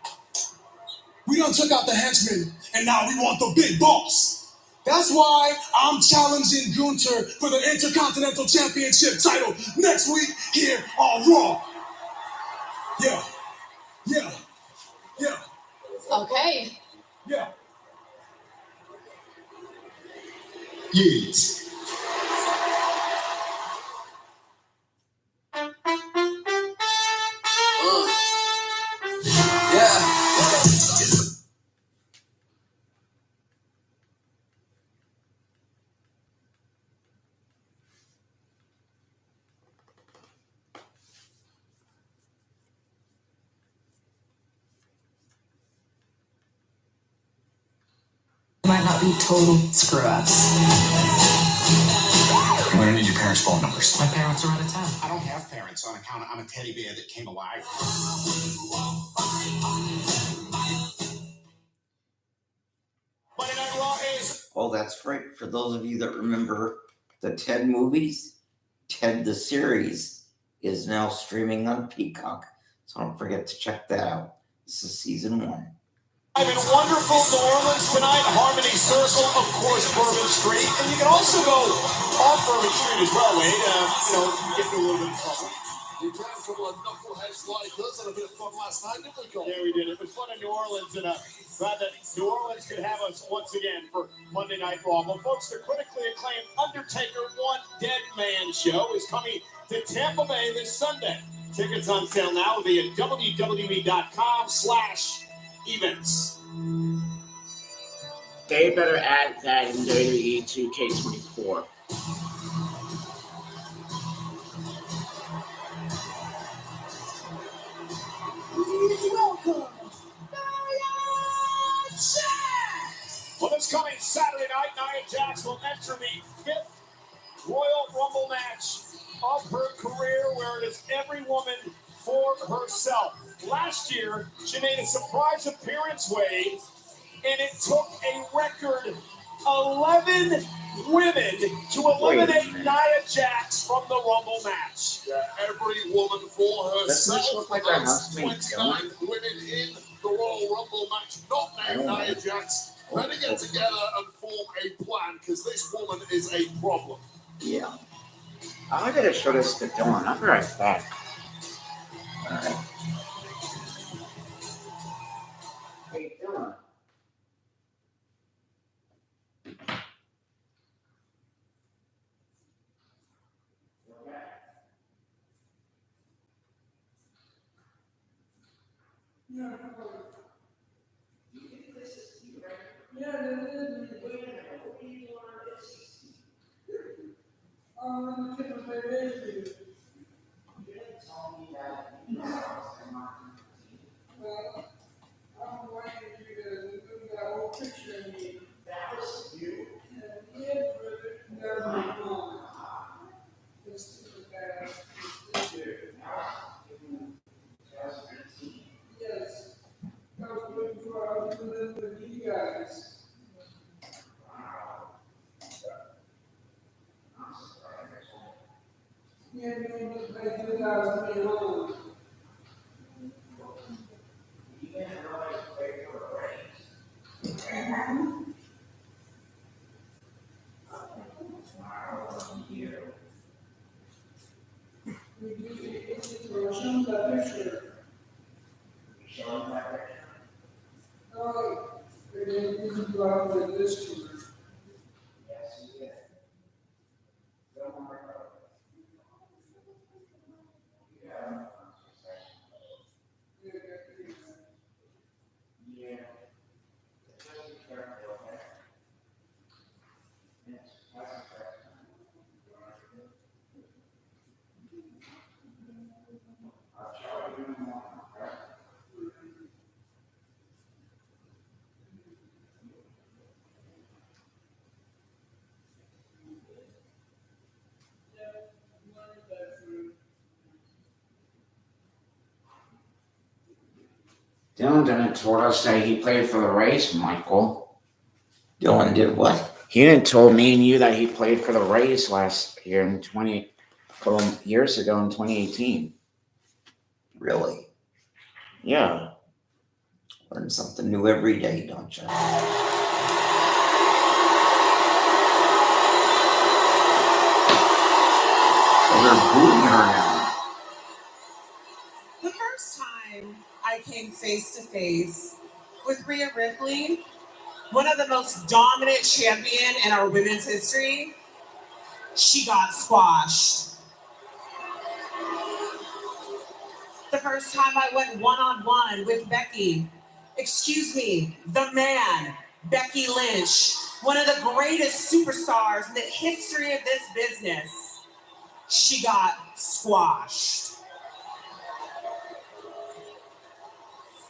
S13: We done took out the henchmen, and now we want the big boss. That's why I'm challenging Gunther for the Intercontinental Championship title next week here on Raw. Yeah.
S10: Okay.
S13: Yeah.
S9: Yeet.
S7: Might not be total screw-ups.
S9: I'm gonna need your parents' phone numbers.
S7: My parents are out of town.
S9: I don't have parents on account I'm a teddy bear that came alive.
S3: Monday Night Raw is
S2: Oh, that's right. For those of you that remember the Ted movies, Ted the series is now streaming on Peacock. So don't forget to check that out. This is season 1.
S3: I'm in wonderful New Orleans tonight. Harmony Circle, of course, Bourbon Street. And you can also go off Bourbon Street as well, Wade. You get into a little bit of trouble.
S4: We got a couple of knuckleheads like us and a bit of fun last night, didn't we, Cole?
S3: Yeah, we did. It was fun in New Orleans, and glad that New Orleans could have us once again for Monday Night Raw. Well, folks, the critically acclaimed Undertaker One Dead Man show is coming to Tampa Bay this Sunday. Tickets on sale now via WWE.com/events.
S1: They better add that in WWE 2K24.
S5: Please welcome Nia Jax.
S3: Jax will enter the 5th Royal Rumble match of her career, where it is every woman for herself. Last year, she made a surprise appearance, Wade, and it took a record 11 women to eliminate Nia Jax from the Rumble match.
S4: Yeah, every woman for
S1: Doesn't this
S4: herself.
S1: look like our
S4: That's
S1: housemate
S4: 29
S1: Dylan?
S4: women in the Royal Rumble match, not
S1: I
S4: named
S1: don't
S4: Nia
S1: know.
S4: Jax. Better get together and form a plan, because this woman is a problem.
S2: Yeah.
S1: I gotta show this to Dylan. I'll be right back.
S2: All right.
S1: Hey, Dylan. Dylan didn't told us that he played for the Rays, Michael.
S2: Dylan did what?
S1: He didn't told me and you that he played for the Rays last year in years ago in 2018.
S2: Really?
S1: Yeah.
S2: Learn something new every day, don't you? They're booting her now.
S14: The first time I came face to face with Rhea Ripley, one of the most dominant champion in our women's history, she got squashed. The first time I went one-on-one with Becky, the man, Becky Lynch, one of the greatest superstars in the history of this business, she got squashed.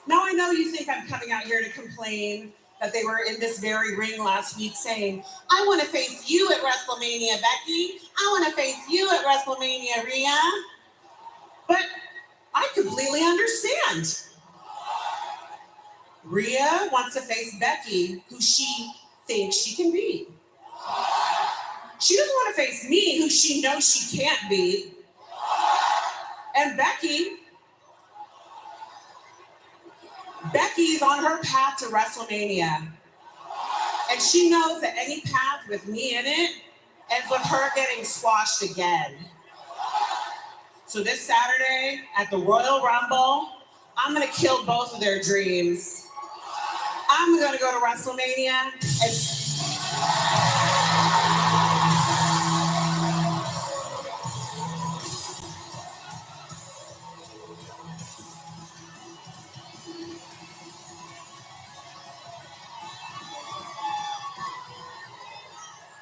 S14: Now I know you think I'm coming out here to complain that they were in this very ring last week saying, I want to face you at WrestleMania, Becky. I want to face you at WrestleMania, Rhea. But I completely understand. Rhea wants to face Becky, who she thinks she can beat. She doesn't want to face me, who she knows she can't beat. And Becky's on her path to WrestleMania. And she knows that any path with me in it ends with her getting squashed again. So this Saturday at the Royal Rumble, I'm gonna kill both of their dreams. I'm gonna go to WrestleMania and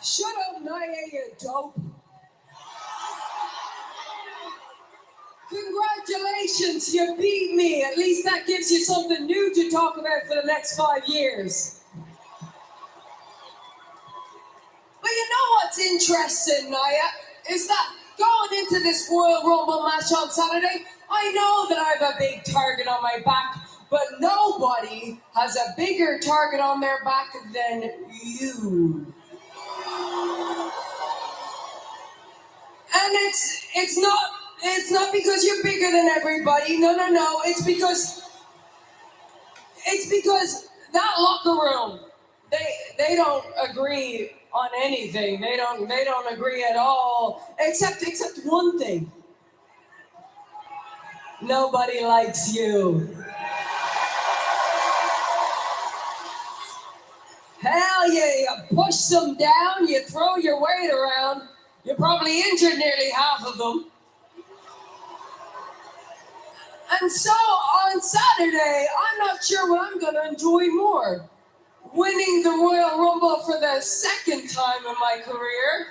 S15: shut up, Nia, you dope. Congratulations, you beat me. At least that gives you something new to talk about for the next 5 years. interesting, Nia, is that going into this Royal Rumble match on Saturday, I know that I have a big target on my back, but nobody has a bigger target on their back than you. And it's not because you're bigger than everybody. No. It's because that locker room, they don't agree on anything. They don't agree at all, except one thing. Nobody likes you. Hell yeah, you push them down, you throw your weight around, you probably injured nearly half of them. And so on Saturday, I'm not sure what I'm gonna enjoy more. Winning the Royal Rumble for the second time in my career,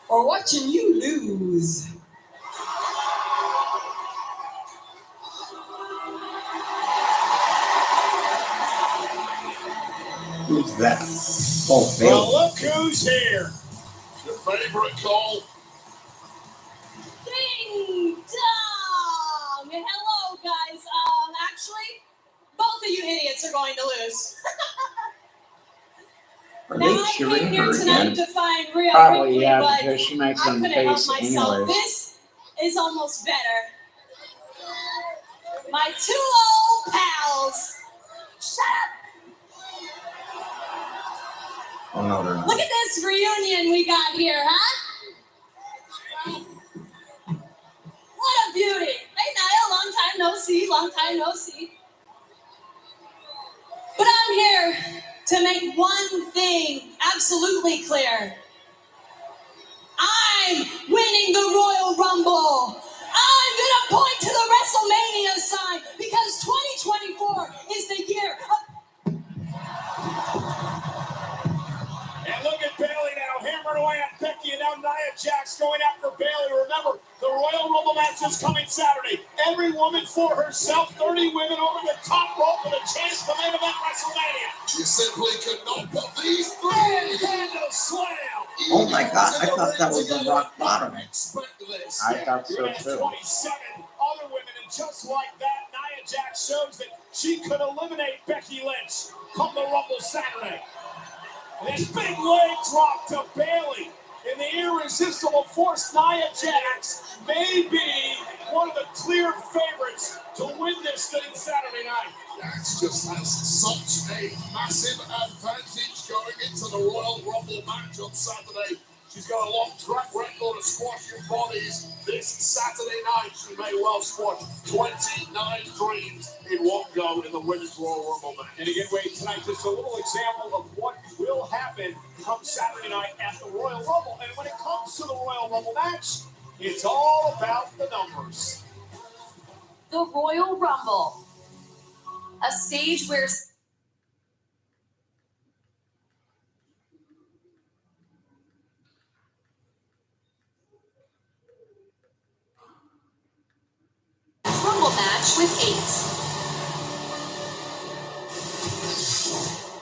S15: or watching you lose.
S2: Who's that? Oh, Bailey.
S3: Well, look who's here.
S4: Your favorite Cole.
S11: Ding dong! Hello, guys. Actually, both of you idiots are going to lose.
S2: Are
S11: Now,
S2: they
S11: I came
S2: cheering
S11: here
S2: her
S11: tonight
S2: again?
S11: to find Rhea
S1: Probably,
S11: Ripley,
S1: yeah,
S11: but
S1: because she makes
S11: I
S1: them
S11: couldn't help
S1: face
S11: myself.
S1: anyways.
S11: This is almost better. My two old pals. Shut up!
S2: Oh no, they're not.
S11: Look at this reunion we got here, huh? What a beauty! Hey, Niall, long time no see, long time no see. But I'm here to make one thing absolutely clear. I'm winning the Royal Rumble. I'm gonna point to the WrestleMania sign because 2024 is the year of...
S3: And look at Bailey now, hammering away at Becky, and now Nia Jax going after Bailey. Remember, the Royal Rumble match is coming Saturday. Every woman for herself, 30 women over the top rope with a chance to main event WrestleMania.
S4: You simply could not put these
S3: Grand
S4: three.
S3: handle slam.
S2: Oh my God, I thought that was the rock bottom.
S4: Expect this.
S1: I thought so
S3: And
S1: too.
S3: 27 other women, and just like that, Nia Jax shows that she could eliminate Becky Lynch come the Rumble Saturday. And this big leg drop to Bailey. And the irresistible force, Nia Jax may be one of the clear favorites to win this thing Saturday night.
S4: Jax just has such a massive advantage going into the Royal Rumble match on Saturday. She's got a long track record of squashing bodies. This Saturday night, she may well squash 29 dreams in one go in the Women's Royal Rumble match.
S3: And again, wait, tonight, just a little example of what will happen come Saturday night at the Royal Rumble. And when it comes to the Royal Rumble match, it's all about the numbers.
S10: The Royal Rumble, a stage where Rumble match with 8.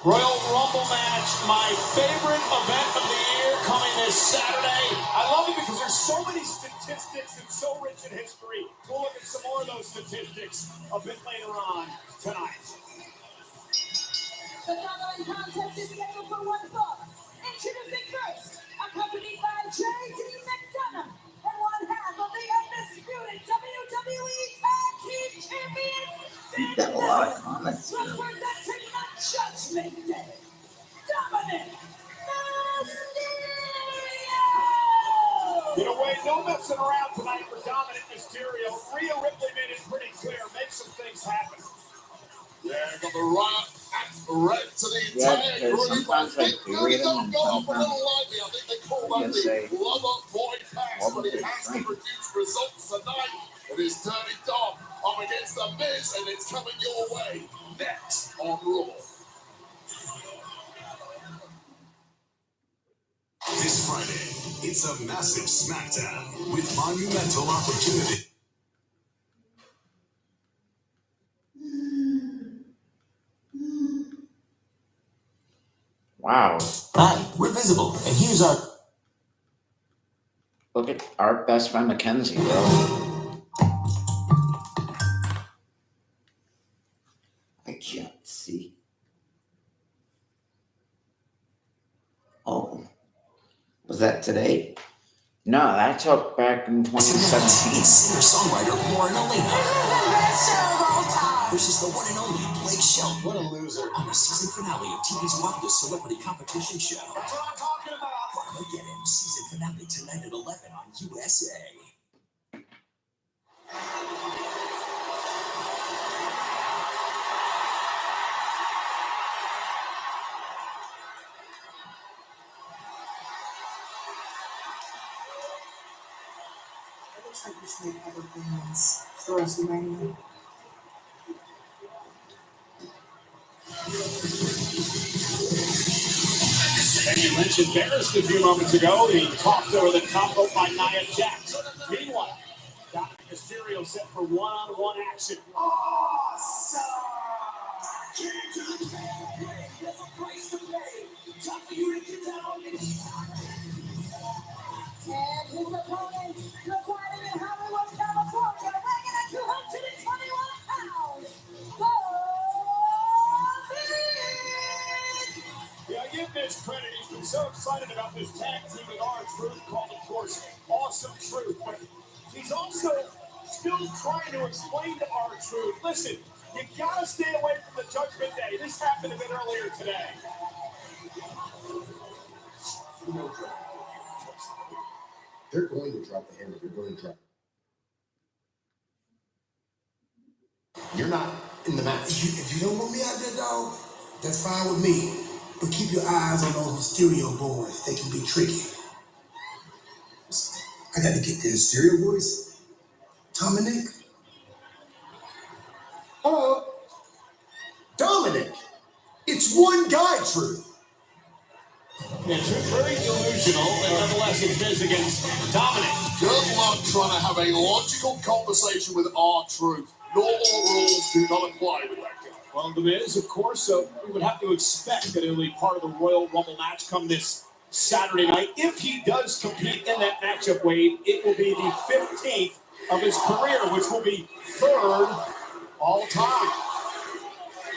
S3: Royal Rumble match, my favorite event of the year coming this Saturday. I love it because there's so many statistics and so rich in history. We'll look at some more of those statistics a bit later on tonight.
S15: The following contest is scheduled for one fall. Introducing first, accompanied by J.D. McDonough and one half of the undisputed WWE Tag Team Champions.
S2: You've got a lot of comments here.
S15: Representing the Judgment Day, Dominic Mysterio.
S3: In a way, no messing around tonight for Dominic Mysterio. Rhea Ripley made it pretty clear. Make some things happen.
S4: Yeah, got the right and red to the
S1: Yeah,
S4: entire
S1: because
S4: group.
S1: sometimes
S4: I think
S1: they
S4: really
S1: read them
S4: don't
S1: and
S4: go off a
S1: sometimes
S4: little lightly. I think they call
S1: you
S4: that
S1: can say,
S4: the lover boy pass,
S1: what
S4: but
S1: was
S4: he
S1: it,
S4: has to
S1: Frank?
S4: produce results tonight. It is turning Dom up against the Miz, and it's coming your way next on Raw.
S16: This Friday, it's a massive SmackDown with monumental opportunity.
S1: Wow.
S5: Hi, we're Visible, and here's our...
S1: Look at our best friend Mackenzie, bro.
S2: I can't see. Oh, was that today?
S1: No, that took back in 2017.
S5: It's singer-songwriter Lauren Elena versus the one and only Blake Shelton.
S4: What a loser.
S5: On the season finale of TV's wildest celebrity competition show.
S3: That's what I'm talking about.
S5: Armageddon season finale tonight at 11 on USA.
S8: It looks like we should make other plans for WrestleMania.
S3: Becky Lynch embarrassed a few moments ago. He topped over the top rope by Nia Jax. Meanwhile, Dominic Mysterio set for one-on-one action.
S5: Awesome! There's a price to pay. Time for you to get down on your knees.
S12: And his opponent, residing in Hollywood, California, weighing at 221 pounds,
S3: Yeah, give Miz credit. He's been so excited about this tag team with R-Truth, called, of course, Awesome Truth. But he's also still trying to explain to R-Truth, listen, you gotta stay away from the Judgment Day. This happened a bit earlier today.
S9: They're going to drop the hammer. They're going to drop. You're not in the match.
S5: If you don't want me out there, dog, that's fine with me. But keep your eyes on those Mysterio boys. They can be tricky. I got to get the Mysterio boys. Dominic.
S9: Hello. Dominic. It's one guy, Truth.
S3: Yeah, Truth very delusional, and nonetheless it is against Dominic.
S4: Good luck trying to have a logical conversation with R-Truth. Normal rules do not apply with that guy.
S3: Well, The Miz, of course, we would have to expect that he'll be part of the Royal Rumble match come this Saturday night. If he does compete in that matchup, Wade, it will be the 15th of his career, which will be third all time.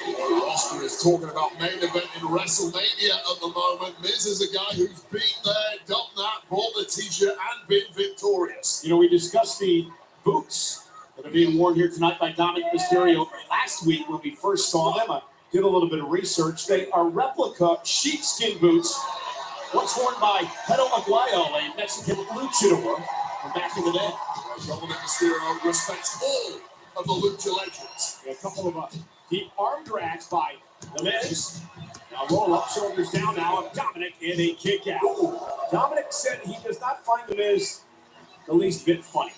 S4: Oscar is talking about main event in WrestleMania at the moment. Miz is a guy who's been there, done that, bought the t-shirt, and been victorious.
S3: You know, we discussed the boots that are being worn here tonight by Dominic Mysterio last week when we first saw them. I did a little bit of research. They are replica sheepskin boots, once worn by Pedro Aguayo, a Mexican luchador from back in the day.
S4: Dominic Mysterio respects all of the lucha legends.
S3: A couple of deep arm drags by The Miz. Now roll up, shoulders down now of Dominic and a kick out. Dominic said he does not find The Miz the least bit funny.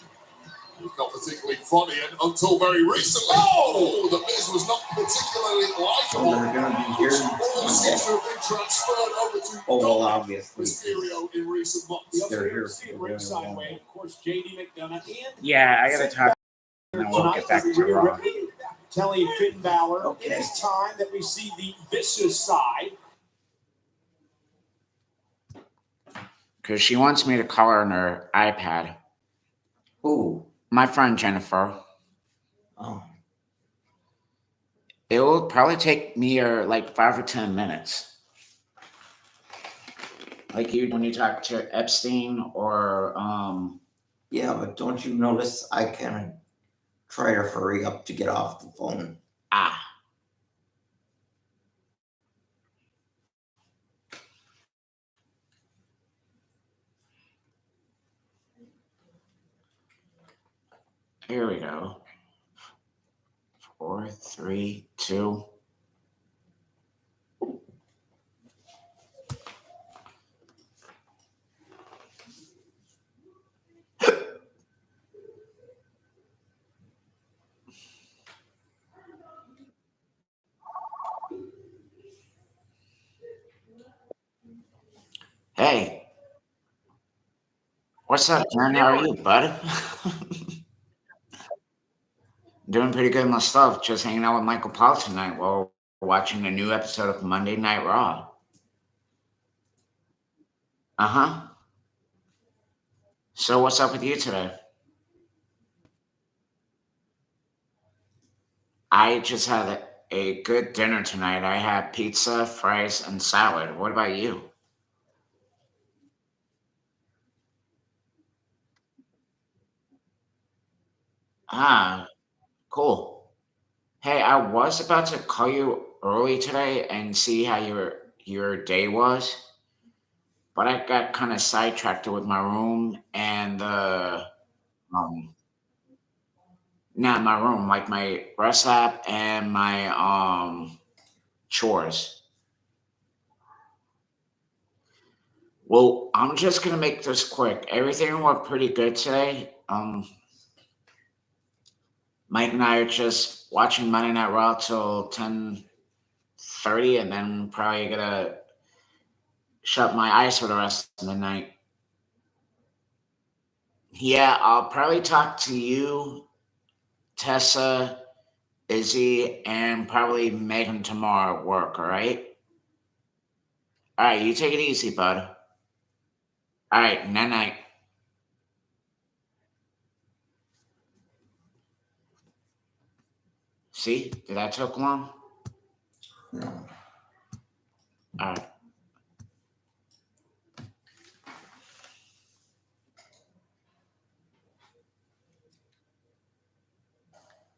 S4: He's not particularly funny until very recently. Oh, The Miz was not particularly likable.
S2: They're going to be here
S4: All seems to have been transferred over to
S2: well, obviously.
S4: Mysterio in recent months.
S3: We also
S2: They're
S3: hear
S2: here
S3: see
S2: for
S3: ringside
S2: the-
S3: way, of course, JD McDonough and
S1: Yeah, I gotta talk, and then we'll get back to Raw.
S3: telling Finn Balor,
S2: Okay.
S3: it is time that we see the vicious side.
S1: Because she wants me to call her on her iPad.
S2: Ooh.
S1: My friend Jennifer.
S2: Oh.
S1: It will probably take me like 5 or 10 minutes. Like you when you talk to Epstein or
S2: Yeah, but don't you notice I kind of try to hurry up to get off the phone?
S1: Here we go. 4, 3, 2. Hey. What's up, man? How are you, bud? Doing pretty good myself. Just hanging out with Michael Paul tonight while we're watching a new episode of Monday Night Raw. Uh-huh. So what's up with you today? I just had a good dinner tonight. I had pizza, fries, and salad. What about you? Ah, cool. Hey, I was about to call you early today and see how your day was, but I got kind of sidetracked with my room and um not my room, like my rest app and my chores. Well, I'm just gonna make this quick. Everything went pretty good today. Mike and I are just watching Monday Night Raw till 10:30, and then probably gonna shut my eyes for the rest of the night. Yeah, I'll probably talk to you, Tessa, Izzy, and probably Megan tomorrow at work. All right. All right. You take it easy, bud. All right. Night night. See, did that took long?
S2: No.
S1: All right.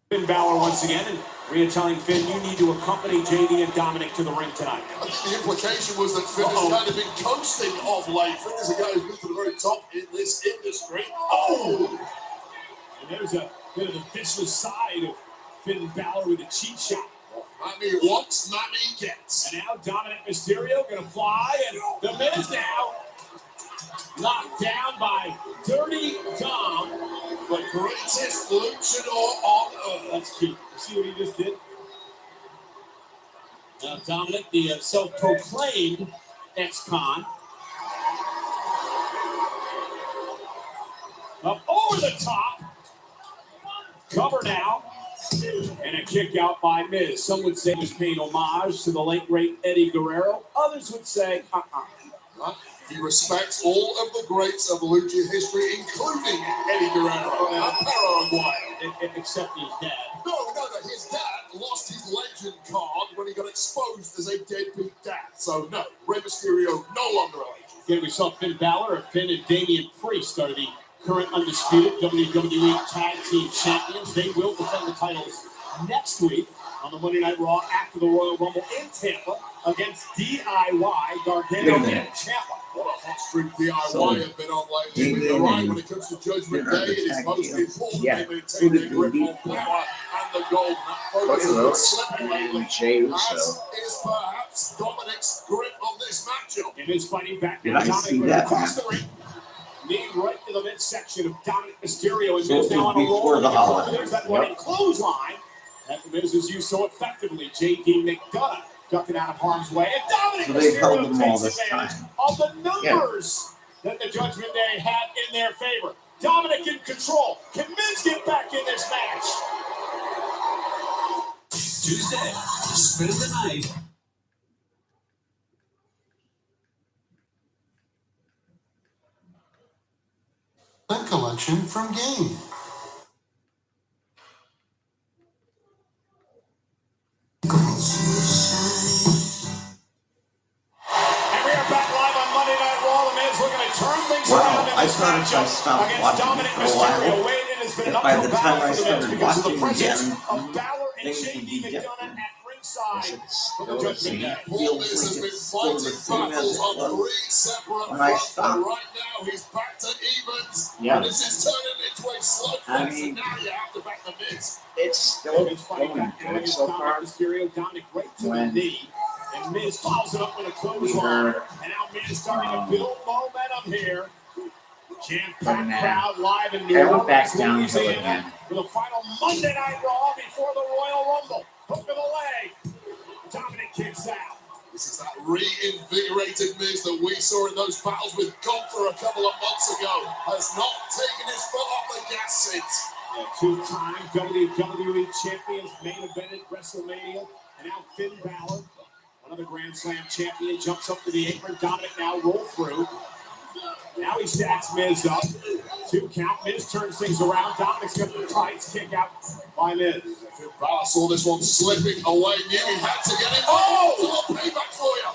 S3: Finn Balor once again, and Rhea telling Finn, you need to accompany JD and Dominic to the ring tonight.
S4: I think the implication was that Finn has kind of been coasting of late. Finn is a guy who's been to the very top in this industry.
S3: Oh! And there's a bit of the vicious side of Finn Balor with a cheap shot.
S4: Mammy wants, Mammy gets.
S3: And now Dominic Mysterio going to fly, and the Miz now knocked down by Dirty Dom.
S4: The greatest luchador on earth.
S3: That's cute. You see what he just did? Now Dominic, the self-proclaimed ex-con. Up over the top. Cover now. And a kick out by Miz. Some would say he was paying homage to the late, great Eddie Guerrero. Others would say,
S4: He respects all of the greats of lucha history, including Eddie Guerrero and Perro Aguayo.
S3: Except his dad.
S4: No, his dad lost his legend card when he got exposed as a deadbeat dad. So no, Rey Mysterio no longer a legend.
S3: Again, we saw Finn Balor, Finn and Damian Priest are the current undisputed WWE Tag Team Champions. They will defend the titles next week on the Monday Night Raw after the Royal Rumble in Tampa against DIY Gargano and Ciampa.
S4: What a hot streak DIY have been on lately. But you're right, when it comes to Judgment Day, it is most important they maintain their grip on power and the gold. That focus has been slipping lately, as is perhaps Dominic's grip on this matchup.
S3: It is fighting back.
S2: Did I see that?
S3: Across the ring. Knee right to the midsection of Dominic Mysterio. And
S2: So
S3: Miz
S2: it
S3: now
S2: was
S3: on a roll.
S2: before the holiday.
S3: There's that running clothesline that the Miz has used so effectively. J.D. McDonough ducking out of harm's way. And Dominic
S2: So they've held
S3: Mysterio
S2: them all
S3: takes
S2: this
S3: advantage
S2: time.
S3: of the numbers that the Judgment Day had in their favor. Dominic in control. Can Miz get back in this match?
S17: Tuesday, spend the night.
S4: Collection from Game.
S3: And we are back live on Monday Night Raw. The Miz looking to turn things
S2: Wow,
S3: around in
S2: I
S3: this
S2: thought if I
S3: matchup
S2: stopped
S3: against
S2: watching
S3: Dominic
S2: for a while,
S3: Mysterio. Wade has been an
S2: that by
S3: uphill
S2: the time
S3: battle
S2: I
S3: for the Miz
S2: started
S3: because of the
S2: watching
S3: presence
S2: again,
S3: of Balor and
S2: things would
S3: JD
S2: be
S3: McDonough
S2: different.
S3: at ringside for the
S2: Still
S3: Judgment
S2: seems
S3: Day.
S4: Paul Miz has been fighting battles on three separate
S2: when I
S4: fronts, but
S2: stopped.
S4: right now he's back to evens.
S1: Yeah.
S4: And this is turning into a slugfest,
S1: I mean-
S4: and now you have to back the Miz.
S1: It's still
S3: Miz fighting
S1: going
S3: back now
S1: good
S3: against
S1: so
S3: Dominic
S1: far.
S3: Mysterio. Dominic right to the
S1: When
S3: knee. And Miz follows it up with a
S1: we
S3: clothesline.
S1: heard
S3: And now Miz starting to build momentum here.
S1: But
S3: Jam-packed
S1: now,
S3: crowd live in New
S1: it went
S3: Orleans,
S1: back downhill
S3: Louisiana,
S1: again.
S3: for the final Monday Night Raw before the Royal Rumble. Hook of the leg. Dominic kicks out.
S4: This is that reinvigorated Miz that we saw in those battles with Gunther a couple of months ago. Has not taken his foot off the gas seat.
S3: Two-time WWE Champions main evented WrestleMania. And now Finn Balor, another Grand Slam champion, jumps up to the apron. Dominic now roll through. Now he stacks Miz up. 2 count. Miz turns things around. Dominic's got the tights. Kick out by Miz.
S4: Balor saw this one slipping away. Knew he had to get it.
S3: Oh!
S4: To a payback for you.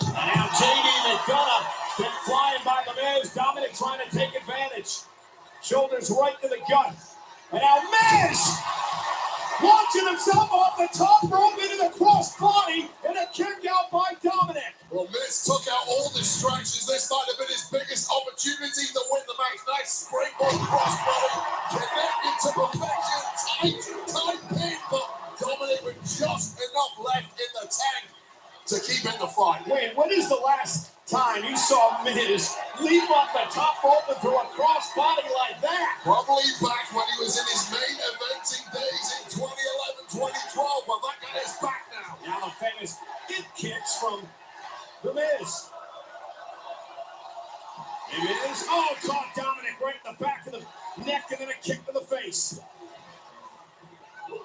S3: And now JD McDonough been flying by the Miz. Dominic trying to take advantage. Shoulders right to the gut. And now Miz launching himself off the top rope into the crossbody and a kick out by Dominic.
S4: Well, Miz took out all distractions. This might have been his biggest opportunity to win the match. Nice springboard crossbody. Connected to perfection. Tight pin, but Dominic with just enough left in the tank to keep in the fight.
S3: Wait, when is the last time you saw Miz leap off the top rope and throw a crossbody like that?
S4: Probably back when he was in his main eventing days in 2011, 2012, but that guy is back now.
S3: Now the famous it kicks from the Miz. And Miz, caught Dominic right in the back of the neck and then a kick to the face.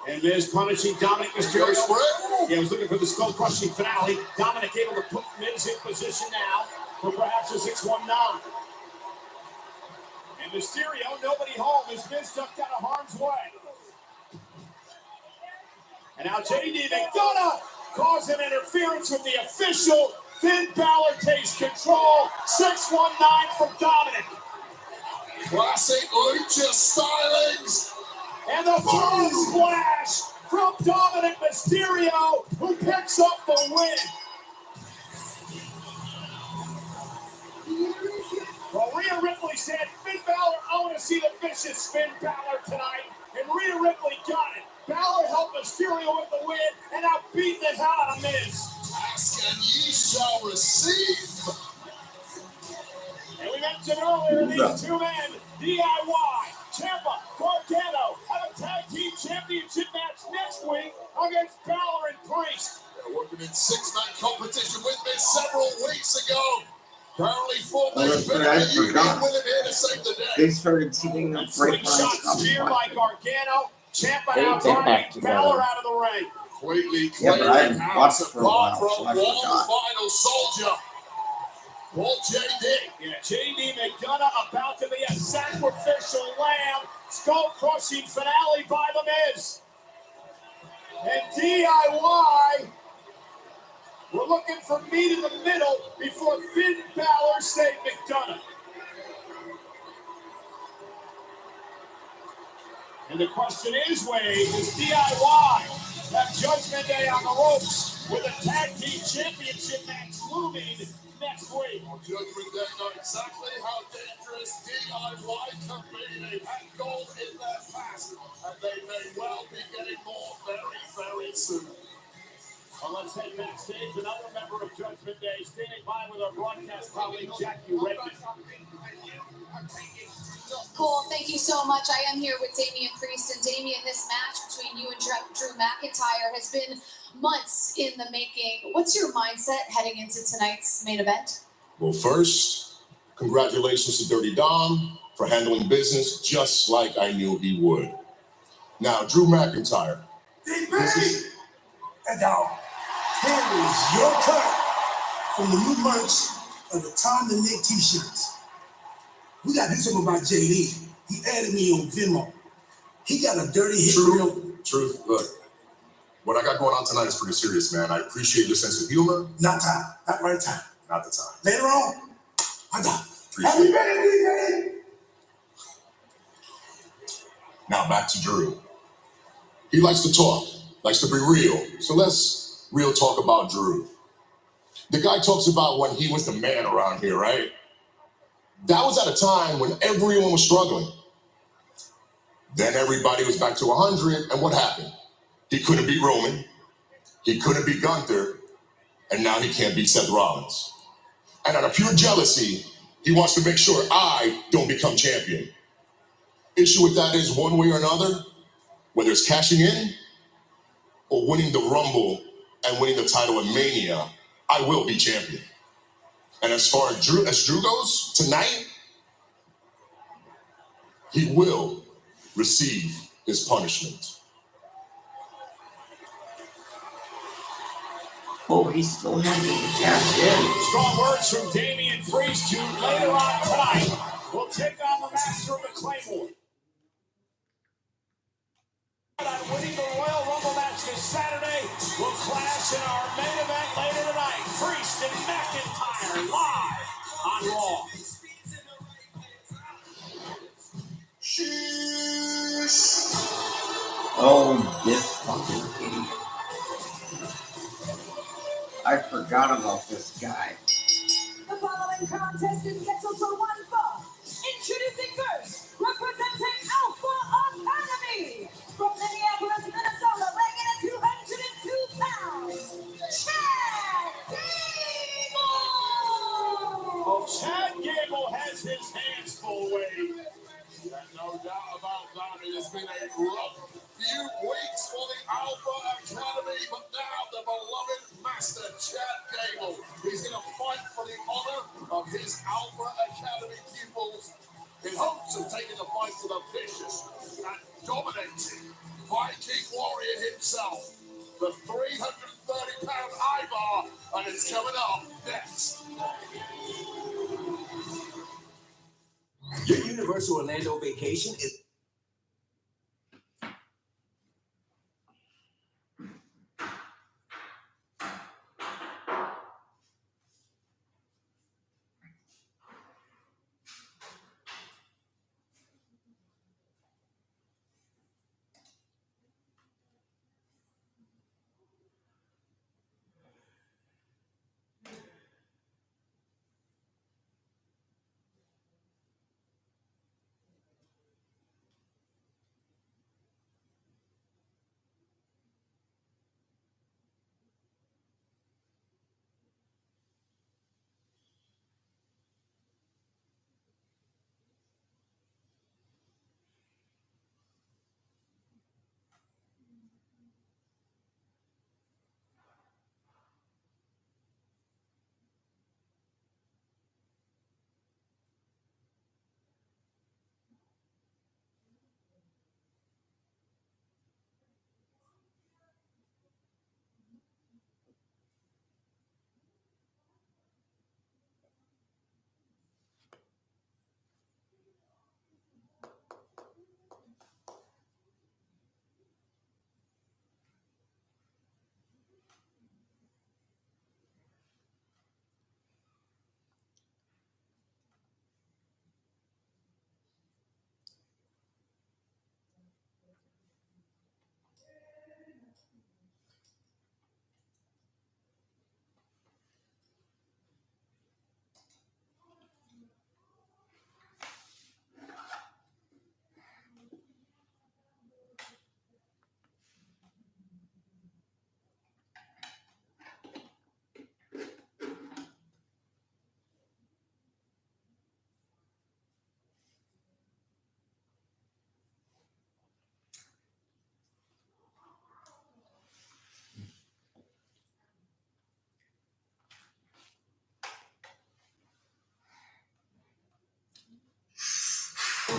S3: And Miz punishing Dominic Mysterio. Yeah, he was looking for the skull-crushing finale. Dominic able to put Miz in position now for perhaps a 619. And Mysterio, nobody home as Miz ducked out of harm's way. And now JD McDonough causing interference with the official. Finn Balor takes control. 619 from Dominic.
S4: Classic lucha stylings.
S3: And the front splash from Dominic Mysterio, who picks up the win. Well, Rhea Ripley said, Finn Balor, I want to see the vicious Finn Balor tonight. And Rhea Ripley got it. Balor helped Mysterio with the win, and now beating the hell out of Miz.
S4: Ask and ye shall receive.
S3: And we mentioned earlier, these two men, DIY, Ciampa, Gargano, have a tag team championship match next week against Balor and Priest.
S4: They're working in 6-man competition with me several weeks ago. Apparently, 4-man
S1: forgot.
S4: with him here to save the day.
S1: They started teaming up right
S3: Slingshot spear by Gargano. Ciampa now trying to get Balor out of the ring.
S4: Completely
S1: Yeah, but I haven't
S4: clearing
S1: watched
S4: house
S1: for a while,
S4: apart
S1: so I
S4: from one
S1: forgot.
S4: final soldier. Paul JD.
S3: Yeah, JD McDonough about to be a sacrificial lamb. Skull-crushing finale by The Miz. And DIY, we're looking for meat in the middle before Finn Balor saved McDonough. And the question is, Wade, does DIY have Judgment Day on the ropes with a tag team championship match looming next week?
S4: Well, Judgment Day know exactly how dangerous DIY can be. They've had gold in their past, and they may well be getting more very, very soon.
S3: Well, let's head backstage. Another member of Judgment Day standing by with our broadcast colleague, Jackie Redmond.
S10: Cool, thank you so much. I am here with Damian Priest. And Damian, this match between you and Drew McIntyre has been months in the making. What's your mindset heading into tonight's main event?
S4: Well, first, congratulations to Dirty Dom for handling business just like I knew he would. Now, Drew McIntyre.
S18: And now, here is your cut from the new merch of the Time to Nick t-shirts. We got to do something about JD. He added me on Venmo. He got a dirty history.
S4: Truth, look, what I got going on tonight is pretty serious, man. I appreciate your sense of humor.
S18: Not time. Not right time.
S4: Not the time.
S18: Later on, I got it.
S4: Appreciate
S18: Happy birthday,
S4: Now back to Drew. He likes to talk, likes to be real. So let's real talk about Drew. The guy talks about when he was the man around here, right? That was at a time when everyone was struggling. Then everybody was back to 100, and what happened? He couldn't beat Roman, he couldn't beat Gunther, and now he can't beat Seth Rollins. And out of pure jealousy, he wants to make sure I don't become champion. Issue with that is, one way or another, whether it's cashing in or winning the Rumble and winning the title at Mania, I will be champion. And as far as Drew goes, tonight, he will receive his punishment.
S2: Oh, he still hasn't cashed in.
S3: Strong words from Damian Priest, who later on tonight will take on the master of the Claymore. On winning the Royal Rumble match this Saturday will clash in our main event later tonight. Priest and McIntyre live on Raw.
S2: Oh, this fucking idiot. I forgot about this guy.
S12: The following contest is scheduled for one fall. Introducing first, representing Alpha Academy. From Minneapolis, Minnesota, weighing in at 202 pounds, Chad Gable!
S3: Oh, Chad Gable has his hands full, Wade.
S4: No doubt about that. It has been a rough few weeks for the Alpha Academy, but now the beloved Master Chad Gable is in a fight for the honor of his Alpha Academy pupils in hopes of taking the fight to the vicious and dominating Viking Warrior himself, the 330-pound Ivar, and it's coming up next.
S17: Your Universal Orlando vacation is...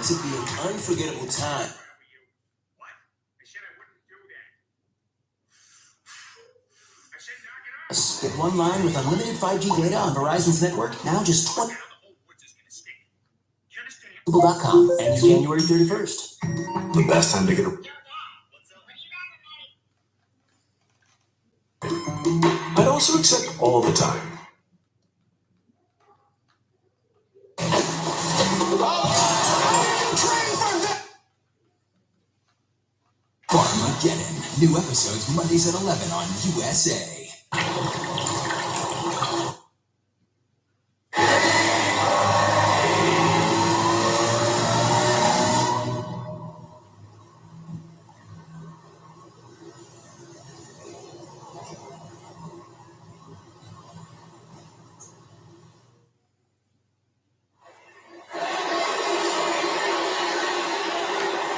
S17: to be an unforgettable time. Get one line with unlimited 5G data on Verizon's network, now just $20.com, ends January 31st.
S16: The best time to get a... I'd also accept all the time.
S17: Farmageddon. New episodes Mondays at 11 on USA.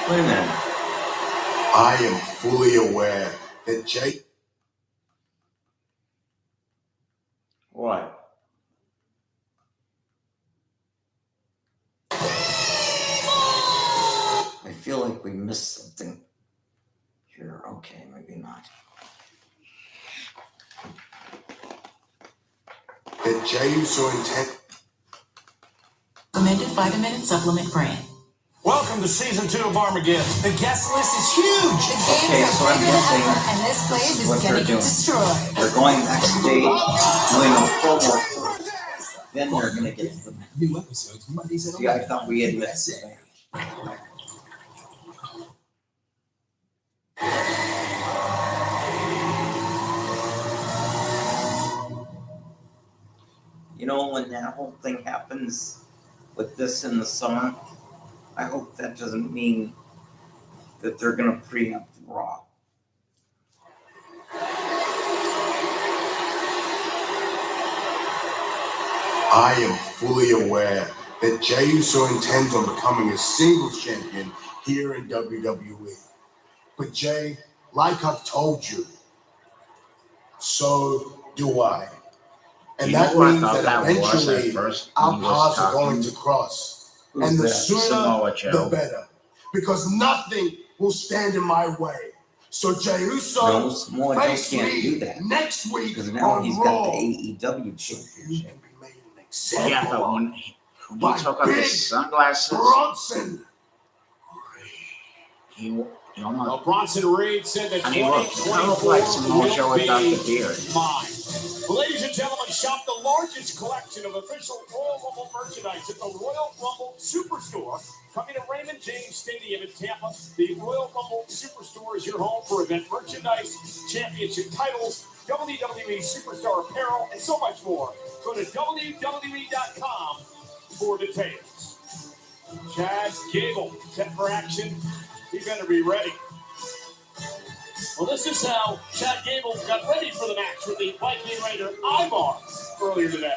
S2: Wait a minute.
S18: I am fully aware that Jake.
S1: What?
S2: I feel like we missed something here. Okay, maybe not.
S18: that Jey Uso intends.
S7: Recommended vitamin and supplement brand.
S3: Welcome to season 2 of Armageddon.
S17: The guest list is huge.
S2: Okay, so I'm guessing
S7: And this place
S2: this is
S7: is
S2: what
S7: gonna
S2: they're
S7: get
S2: doing.
S7: destroyed.
S2: They're going backstage, doing a promo. Then they're gonna get to the match.
S17: New episodes Mondays at
S2: See, I thought we had missed it. You know, when that whole thing happens with this in the summer, I hope that doesn't mean that they're gonna preempt Raw.
S18: I am fully aware that Jey Uso intends on becoming a singles champion here in WWE. But Jay, like I've told you, so do I. And
S1: You
S18: that
S1: know who I
S18: means
S1: thought
S18: that
S1: that was at
S18: eventually
S1: first
S18: our
S1: when he was
S18: paths are going
S1: talking?
S18: to cross.
S1: Who's
S18: And the
S1: that?
S18: sooner,
S1: Samoa Joe.
S18: the better. Because nothing will stand in my way. So Jey Uso,
S2: No, Samoa Joe
S18: face
S2: can't
S18: me
S2: do that.
S18: next week
S2: Because now
S18: on
S2: he's
S18: Raw.
S2: got the AEW championship.
S1: Yeah, but when he took off his sunglasses,
S18: Bronson.
S1: he almost.
S3: Well, Bronson Reed said that
S1: I mean, look, he kind of looked like Samoa Joe without the beard.
S3: mine. Ladies and gentlemen, shop the largest collection of official Royal Rumble merchandise at the Royal Rumble Superstore. Coming to Raymond James Stadium in Tampa, the Royal Rumble Superstore is your home for event merchandise, championship titles, WWE Superstar apparel, and so much more. Go to WWE.com for details. Chad Gable set for action. He better be ready. Well, this is how Chad Gable got ready for the match with the Viking Raider Ivar earlier today.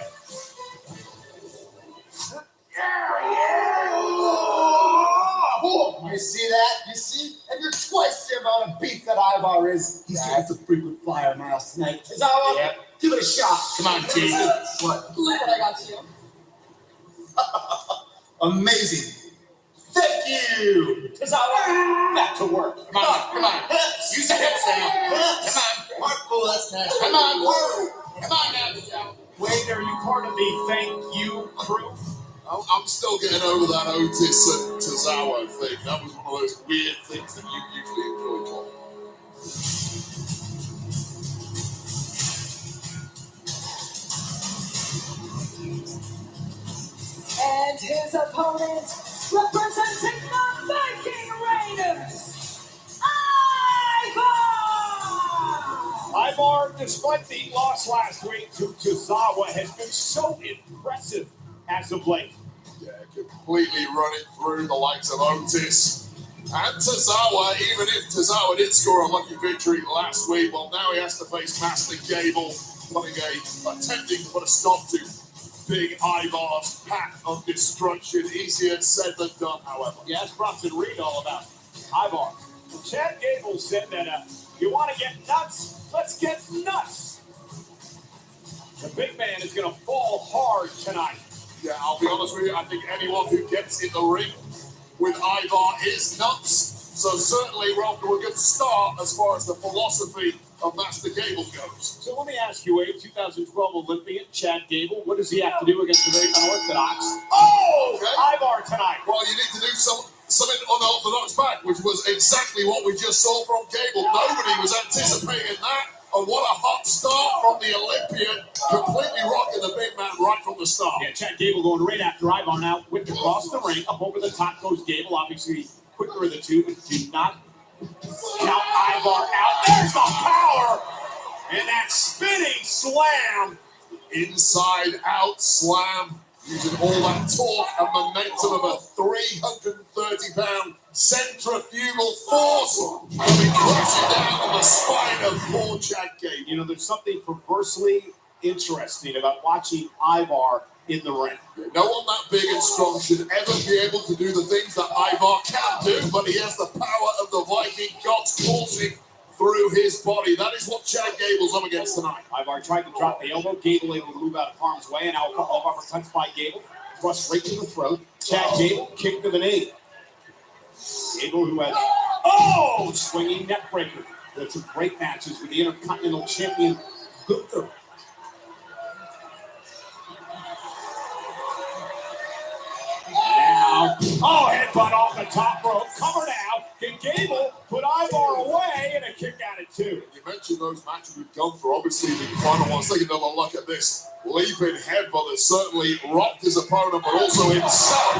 S5: Oh, you see that? You see? And you're twice the amount of beef that Ivar is. He's giving us a frequent flyer miles tonight. Tozawa,
S3: Yep.
S5: give it a shot.
S3: Come on, T.
S5: What?
S15: Look what I got you.
S5: Amazing. Thank you.
S3: Tozawa, back to work.
S5: Come on. Use the hips now. Come on. Mark, pull that snatch. Come on. Come on now, Tozawa.
S3: Wade, are you part of the thank you crew?
S4: I'm still getting over that Otis and Tozawa thing. That was one of those weird things that you usually enjoy, Tom.
S12: And his opponent, representing the Viking Raiders, Ivar!
S3: Ivar, despite the loss last week to Tozawa, has been so impressive as of late.
S4: Yeah, completely running through the likes of Otis and Tozawa. Even if Tozawa did score a lucky victory last week, well, now he has to face Master Gable, attempting to put a stop to Big Ivar's path of destruction. Easier said than done, however.
S3: Yeah, that's Bronson Reed all about. Ivar. Well, Chad Gable said that you want to get nuts? Let's get nuts. The big man is going to fall hard tonight.
S4: Yeah, I'll be honest with you. I think anyone who gets in the ring with Ivar is nuts. So certainly we're off to a good start as far as the philosophy of Master Gable goes.
S3: So let me ask you, Abe, 2012 Olympian Chad Gable, what does he have to do against the very unorthodox? Oh,
S4: Okay.
S3: Ivar tonight.
S4: Well, you need to do something unorthodox back, which was exactly what we just saw from Gable. Nobody was anticipating that. And what a hot start from the Olympian, completely rocking the big man right from the start.
S3: Yeah, Chad Gable going right after Ivar now, whipped across the ring, up over the top goes Gable, obviously quicker of the two, but do not count Ivar out. There's the power! And that spinning slam.
S4: Inside out slam, using all that torque and momentum of a 330-pound centrifugal force coming crashing down on the spine of poor Chad Gable.
S3: You know, there's something perversely interesting about watching Ivar in the ring.
S4: No one that big and strong should ever be able to do the things that Ivar can do, but he has the power of the Viking gods coursing through his body. That is what Chad Gable's up against tonight.
S3: Ivar tried to drop the elbow. Gable able to move out of harm's way, and now a couple of uppercuts by Gable. Thrust right to the throat. Chad Gable kick to the knee. Gable, who has swinging neck breaker. Had some great matches with the Intercontinental Champion Gunther. now. Oh, headbutt off the top rope. Covered out. Can Gable put Ivar away and a kick out at 2.
S4: You mentioned those matches with Gunther, obviously the final one. Let's take another look at this leaping headbutt that certainly rocked his opponent, but also himself.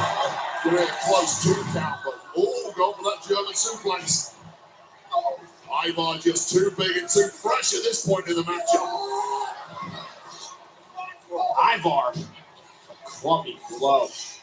S4: Getting a close 2 count, but go for that German suplex. Ivar just too big and too fresh at this point in the matchup.
S3: Ivar, clubby glove.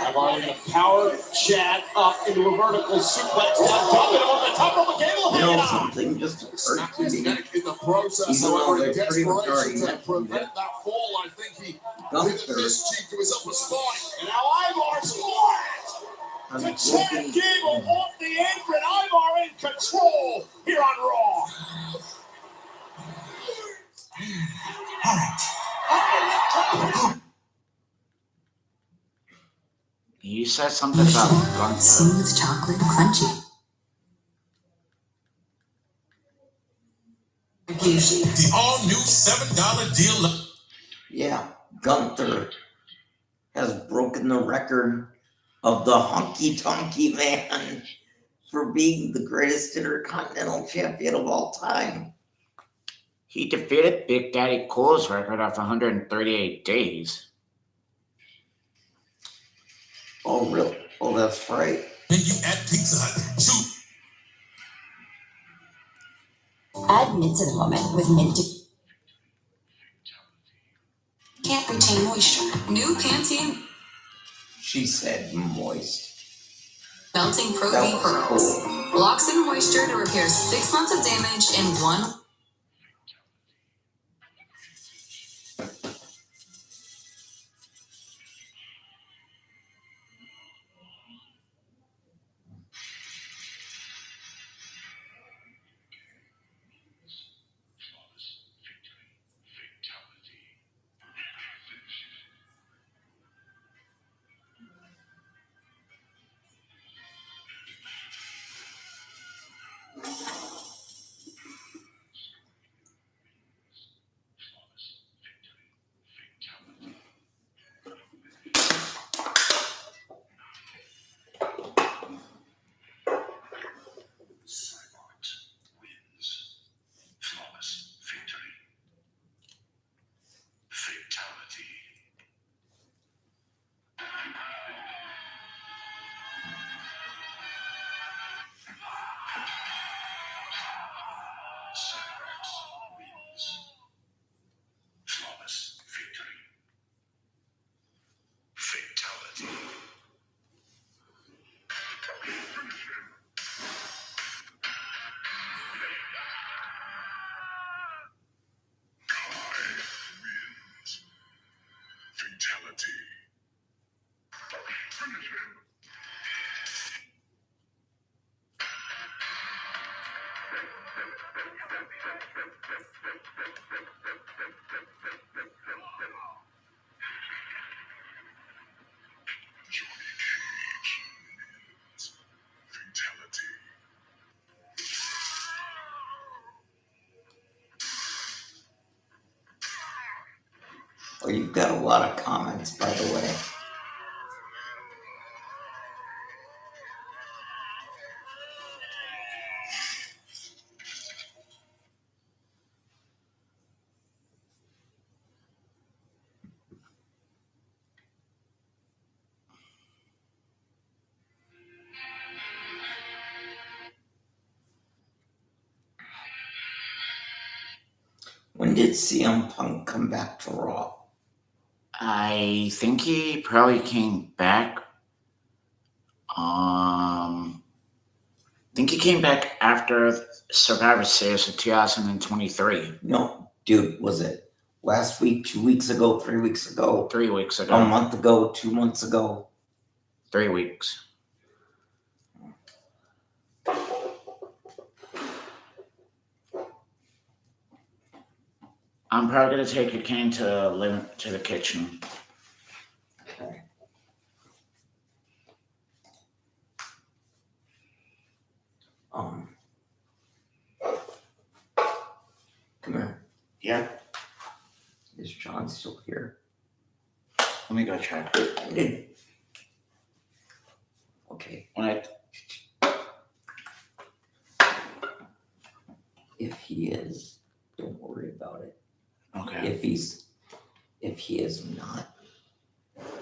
S3: Ivar with a power chat up into a vertical suplex. Dumping him on the top of the Gable.
S2: You know something just occurred to me.
S4: In the process,
S2: Even though
S4: however, in
S2: they're pretty much already
S4: desperation to
S2: mentioned
S4: prevent
S2: it,
S4: that fall, I think he
S2: Gunther
S4: hit this cheek to his upper spine.
S3: And now Ivar's flat. To Chad Gable off the apron. Ivar in control here on Raw.
S1: You said something about Gunther.
S7: Smooth chocolate crunchy.
S16: The all-new $7 deal.
S2: yeah, Gunther has broken the record of the Honky Tonky Man for being the greatest Intercontinental Champion of all time.
S1: He defeated Big Daddy Cole's record of 138 days.
S2: Oh, really? Oh, that's right.
S16: Menu at Pizza Hut. Shoot.
S7: Add mint to the moment with mint. Can't retain moisture. New Pantene
S2: She said moist.
S7: melting
S2: That
S7: protein
S2: was
S7: pearls.
S2: cool.
S7: Locks in moisture to repair 6 months of damage in 1.
S2: Oh, you've got a lot of comments, by the way. When did CM Punk come back to Raw?
S1: I think he probably came back. I think he came back after Survivor Series of 2023.
S2: No, dude, was it last week, 2 weeks ago, 3 weeks ago?
S1: 3 weeks ago.
S2: A month ago, 2 months ago?
S1: 3 weeks. I'm probably gonna take a cane to the kitchen.
S2: Okay. Come here.
S1: Yeah.
S2: Is John still here?
S1: Let me go check.
S2: Okay.
S1: When I
S2: If he is, don't worry about it.
S1: Okay.
S2: If he is not,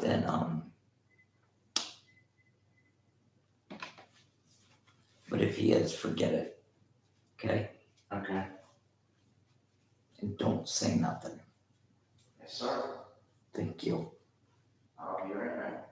S2: then but if he is, forget it. Okay?
S1: Okay.
S2: And don't say nothing.
S1: Yes, sir.
S2: Thank you.
S1: I'll be right back.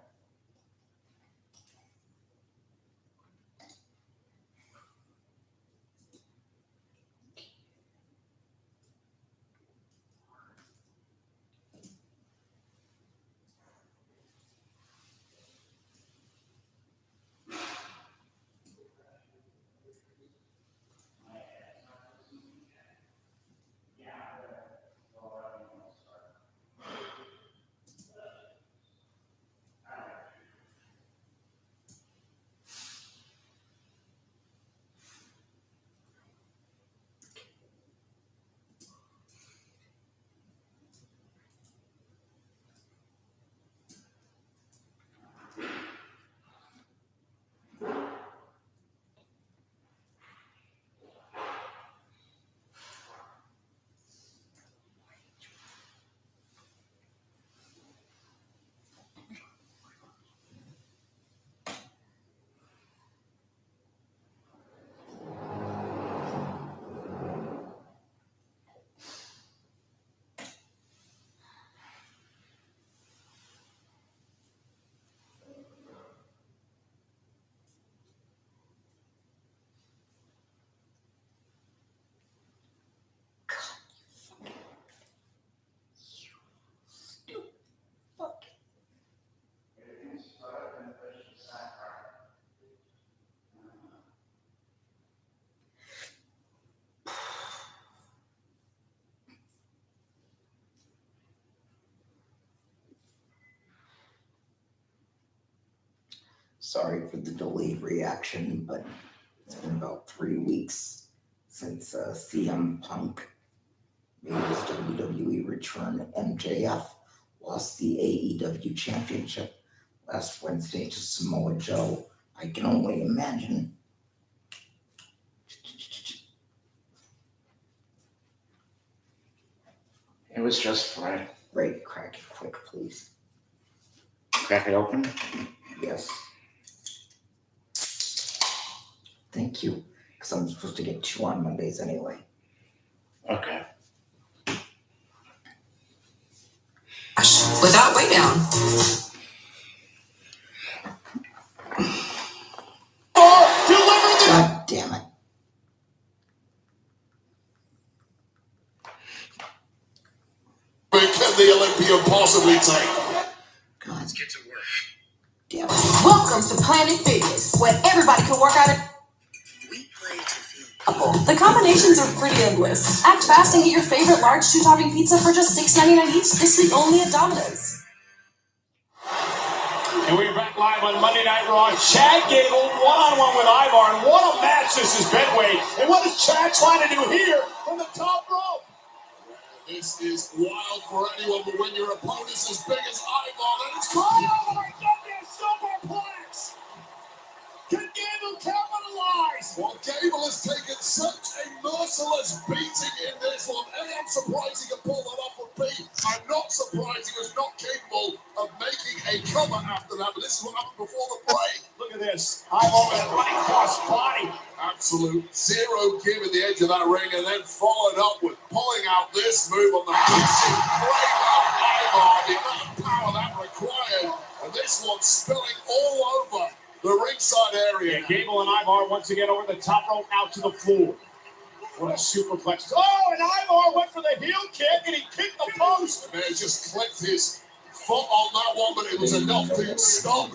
S2: Sorry for the delayed reaction, but it's been about 3 weeks since CM Punk made his WWE return. MJF lost the AEW Championship last Wednesday to Samoa Joe. I can only imagine.
S1: It was just Fred.
S2: Right, crack it quick, please.
S1: Crack it open?
S2: Yes. Thank you, because I'm supposed to get 2 on Mondays anyway.
S1: Okay.
S7: Without way down.
S2: God damn it.
S4: Where can the Olympian possibly take?
S2: God.
S4: Let's get to work.
S2: Damn it.
S19: Welcome to Planet Fitness, where everybody can work out. The combinations are pretty endless. Act fast and get your favorite large 2-topping pizza for just $6.99 each this week only at Domino's.
S3: And we're back live on Monday Night Raw. Chad Gable one-on-one with Ivar. And what a match this has been, Wade. And what is Chad trying to do here from the top rope?
S4: This is wild for anyone, but when your opponent's as big as Ivar, then it's
S3: Oh my goodness, superplex! Can Gable capitalize?
S4: Well, Gable has taken such a merciless beating in this one. A, I'm surprised he can pull that off with B. I'm not surprised he was not capable of making a cover after that, but this is what happened before the break.
S3: Look at this. Ivar with a running cross body.
S4: Absolute zero give at the edge of that ring, and then followed up with pulling out this move on the massive frame of Ivar, the amount of power that required, and this one spilling all over the ringside area.
S3: Yeah, Gable and Ivar once again over the top rope out to the floor. What a superplex. Oh, and Ivar went for the heel kick, and he kicked the post.
S4: The man just clipped his foot on that one, but it was enough to stop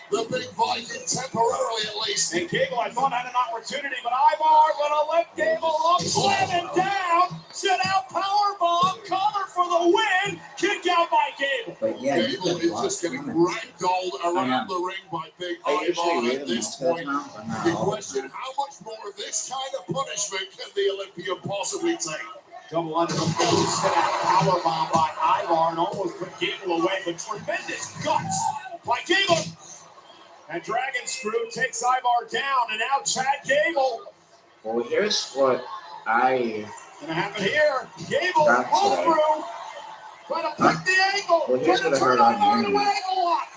S4: the big Viking temporarily at least.
S3: And Gable, I thought, had an opportunity, but Ivar gonna let Gable up, slam him down, sit out, powerbomb, cover for the win, kick out by Gable.
S2: But yeah,
S4: Gable is just getting ragdolled around the ring by Big Ivar at this point. The question, how much more of this kind of punishment can the Olympian possibly take?
S3: Double under the belly, set out powerbomb by Ivar and almost put Gable away, but tremendous guts by Gable. And Dragon Screw takes Ivar down, and now Chad Gable.
S1: Well, here's what I
S3: Gonna happen here. Gable
S1: got
S3: roll
S1: today.
S3: through. Trying to pick the angle.
S1: Well, here's
S3: Trying
S1: what
S3: to
S1: I heard
S3: turn
S1: on the
S3: Ivar into
S1: internet.
S3: angle lock.